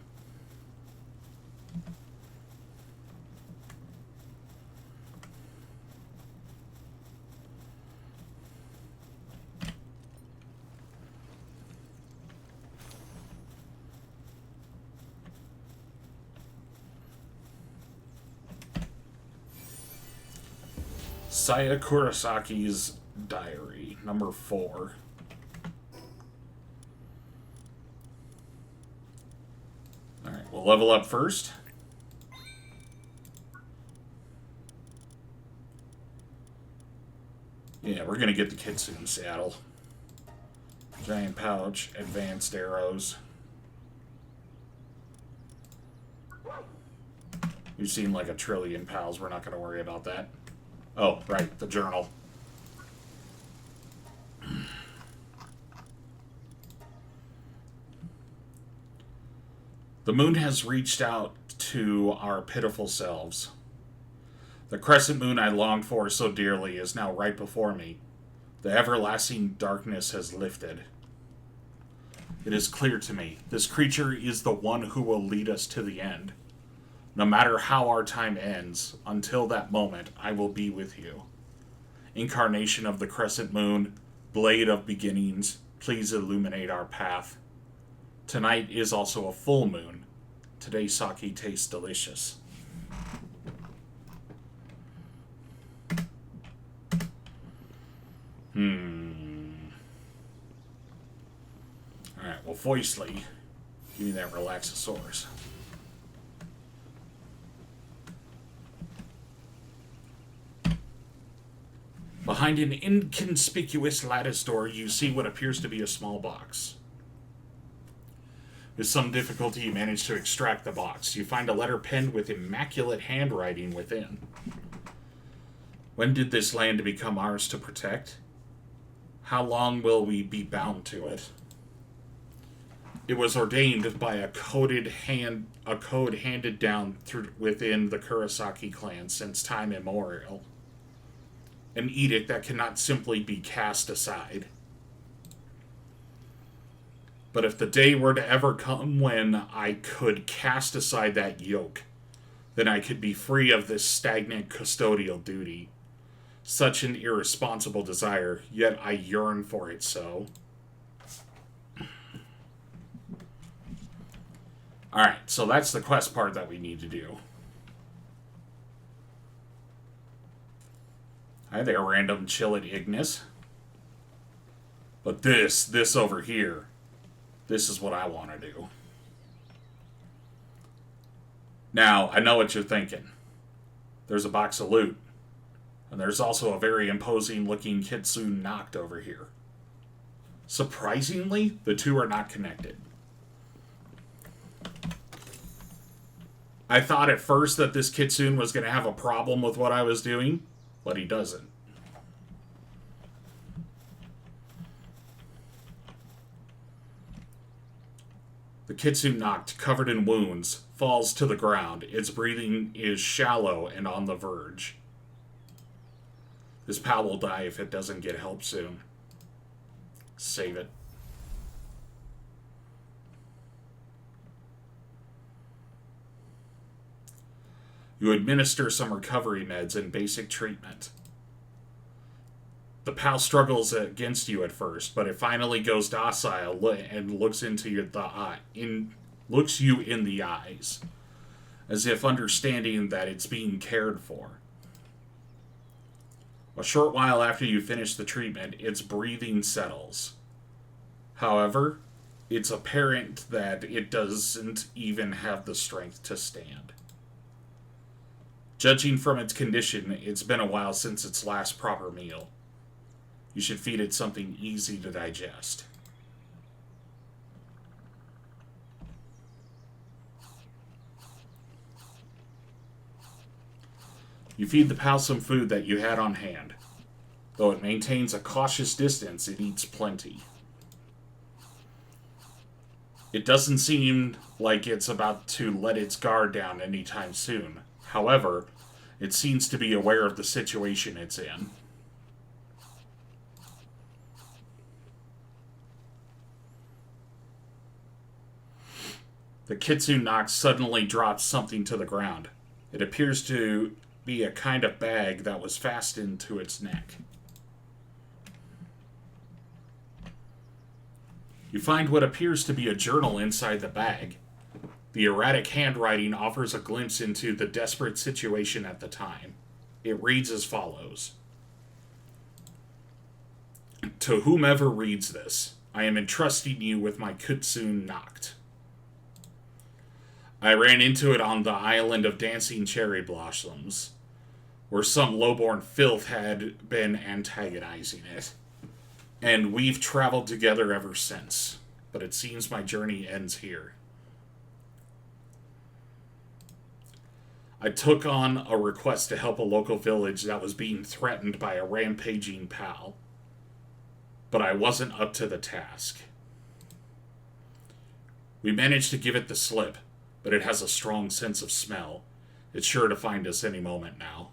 Saya Kurisaki's Diary, number 4. Alright, we'll level up first. Yeah, we're gonna get the Kitsune saddle. Giant pouch, advanced arrows. You've seen like a trillion pals, we're not gonna worry about that. Oh, right, the journal. The moon has reached out to our pitiful selves. The crescent moon I longed for so dearly is now right before me. The everlasting darkness has lifted. It is clear to me, this creature is the one who will lead us to the end. No matter how our time ends, until that moment, I will be with you. Incarnation of the crescent moon, blade of beginnings, please illuminate our path. Tonight is also a full moon. Today's sake tastes delicious. Alright, well, Foistly, give me that Relaxosaurus. Behind an inconspicuous lattice door, you see what appears to be a small box. With some difficulty, you manage to extract the box. You find a letter penned with immaculate handwriting within. When did this land become ours to protect? How long will we be bound to it? It was ordained by a code handed down within the Kurosaki clan since time immemorial. An edict that cannot simply be cast aside. But if the day were to ever come when I could cast aside that yoke, then I could be free of this stagnant custodial duty. Such an irresponsible desire, yet I yearn for it so. Alright, so that's the quest part that we need to do. Hi there, random chill at Ignis. But this over here, this is what I want to do. Now, I know what you're thinking. There's a box of loot. And there's also a very imposing looking Kitsune Noct over here. Surprisingly, the two are not connected. I thought at first that this Kitsune was going to have a problem with what I was doing, but he doesn't. The Kitsune Noct, covered in wounds, falls to the ground. Its breathing is shallow and on the verge. This pal will die if it doesn't get help soon. Save it. You administer some recovery meds and basic treatment. The pal struggles against you at first, but it finally goes docile and looks looks you in the eyes, as if understanding that it's being cared for. A short while after you finish the treatment, its breathing settles. However, it's apparent that it doesn't even have the strength to stand. Judging from its condition, it's been a while since its last proper meal. You should feed it something easy to digest. You feed the pal some food that you had on hand. Though it maintains a cautious distance, it eats plenty. It doesn't seem like it's about to let its guard down anytime soon. However, it seems to be aware of the situation it's in. The Kitsune Noct suddenly drops something to the ground. It appears to be a kind of bag that was fastened to its neck. You find what appears to be a journal inside the bag. The erratic handwriting offers a glimpse into the desperate situation at the time. It reads as follows. To whomever reads this, I am entrusting you with my Kitsune Noct. I ran into it on the island of Dancing Cherry Blossoms, where some lowborn filth had been antagonizing it. And we've traveled together ever since, but it seems my journey ends here. I took on a request to help a local village that was being threatened by a rampaging pal, but I wasn't up to the task. We managed to give it the slip, but it has a strong sense of smell. It's sure to find us any moment now.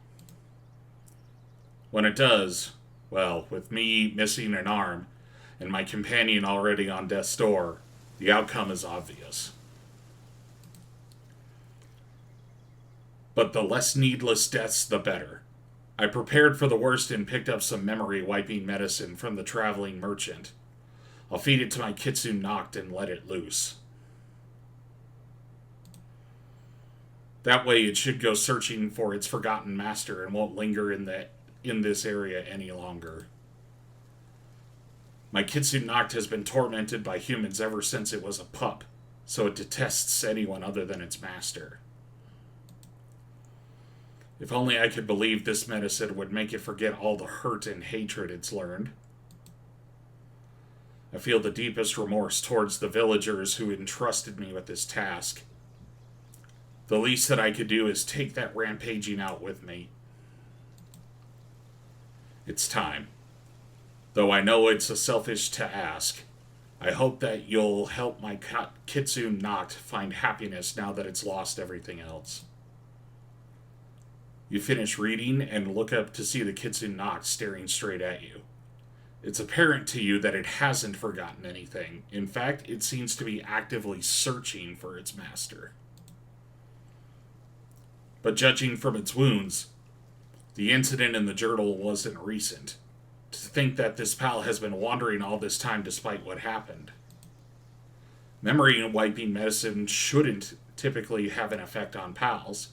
When it does, Well, with me missing an arm and my companion already on death's door, the outcome is obvious. But the less needless deaths, the better. I prepared for the worst and picked up some memory wiping medicine from the traveling merchant. I'll feed it to my Kitsune Noct and let it loose. That way it should go searching for its forgotten master and won't linger in this area any longer. My Kitsune Noct has been tormented by humans ever since it was a pup, so it detests anyone other than its master. If only I could believe this medicine would make it forget all the hurt and hatred it's learned. I feel the deepest remorse towards the villagers who entrusted me with this task. The least that I could do is take that rampaging out with me. It's time. Though I know it's a selfish to ask, I hope that you'll help my Kitsune Noct find happiness now that it's lost everything else. You finish reading and look up to see the Kitsune Noct staring straight at you. It's apparent to you that it hasn't forgotten anything. In fact, it seems to be actively searching for its master. But judging from its wounds, the incident in the journal wasn't recent. To think that this pal has been wandering all this time despite what happened. Memory wiping medicine shouldn't typically have an effect on pals,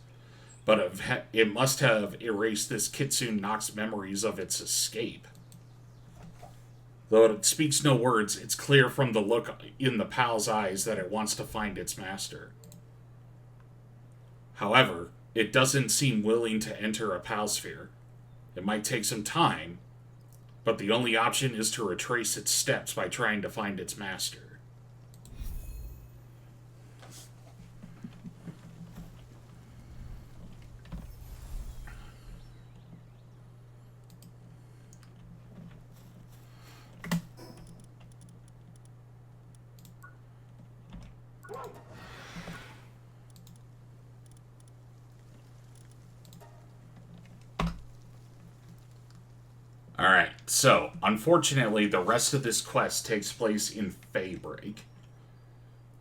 but it must have erased this Kitsune Noct's memories of its escape. Though it speaks no words, it's clear from the look in the pal's eyes that it wants to find its master. However, it doesn't seem willing to enter a pal sphere. It might take some time, but the only option is to retrace its steps by trying to find its master. Alright, so, unfortunately, the rest of this quest takes place in Faybreak.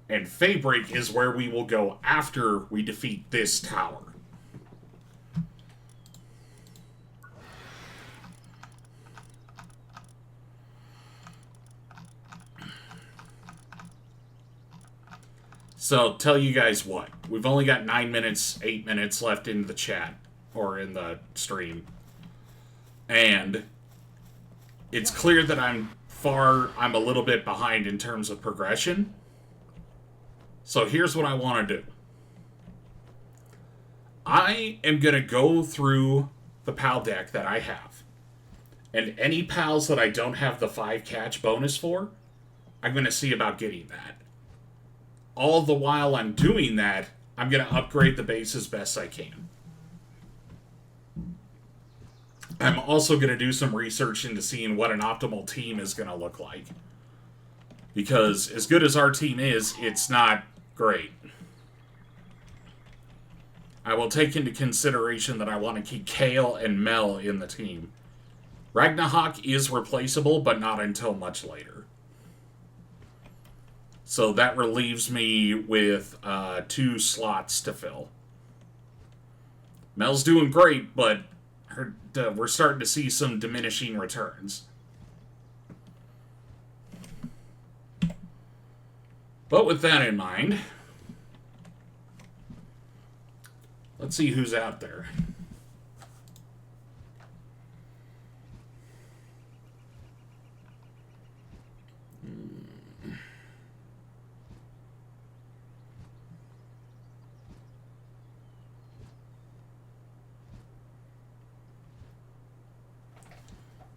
And Faybreak is where we will go after we defeat this tower. So, tell you guys what. We've only got 9 minutes, 8 minutes left in the chat, or in the stream. And it's clear that I'm a little bit behind in terms of progression. So here's what I want to do. I am going to go through the PAL deck that I have. And any PALs that I don't have the 5 catch bonus for, I'm going to see about getting that. All the while I'm doing that, I'm going to upgrade the base as best I can. I'm also going to do some research into seeing what an optimal team is going to look like. Because as good as our team is, it's not great. I will take into consideration that I want to keep Kale and Mel in the team. Ragnahawk is replaceable, but not until much later. So that relieves me with 2 slots to fill. Mel's doing great, but we're starting to see some diminishing returns. But with that in mind, let's see who's out there.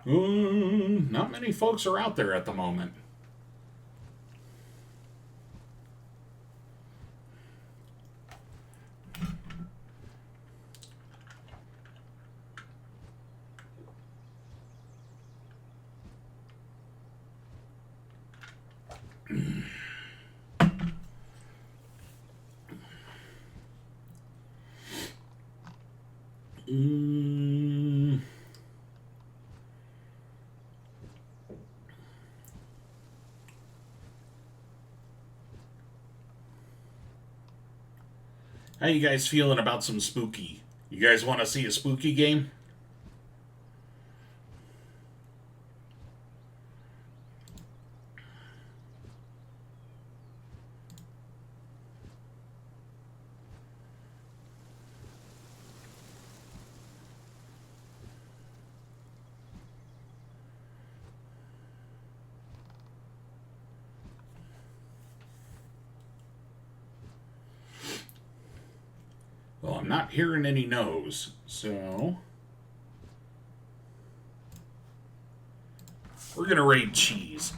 Not many folks are out there at the moment. How you guys feeling about some spooky? You guys want to see a spooky game? Well, I'm not hearing any no's, so we're gonna raid cheese.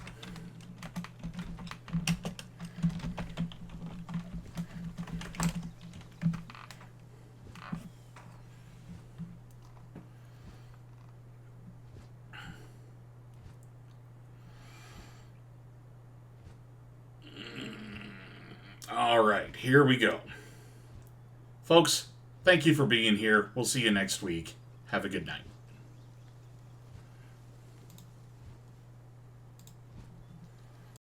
All right, here we go. Folks, thank you for being here. We'll see you next week. Have a good night.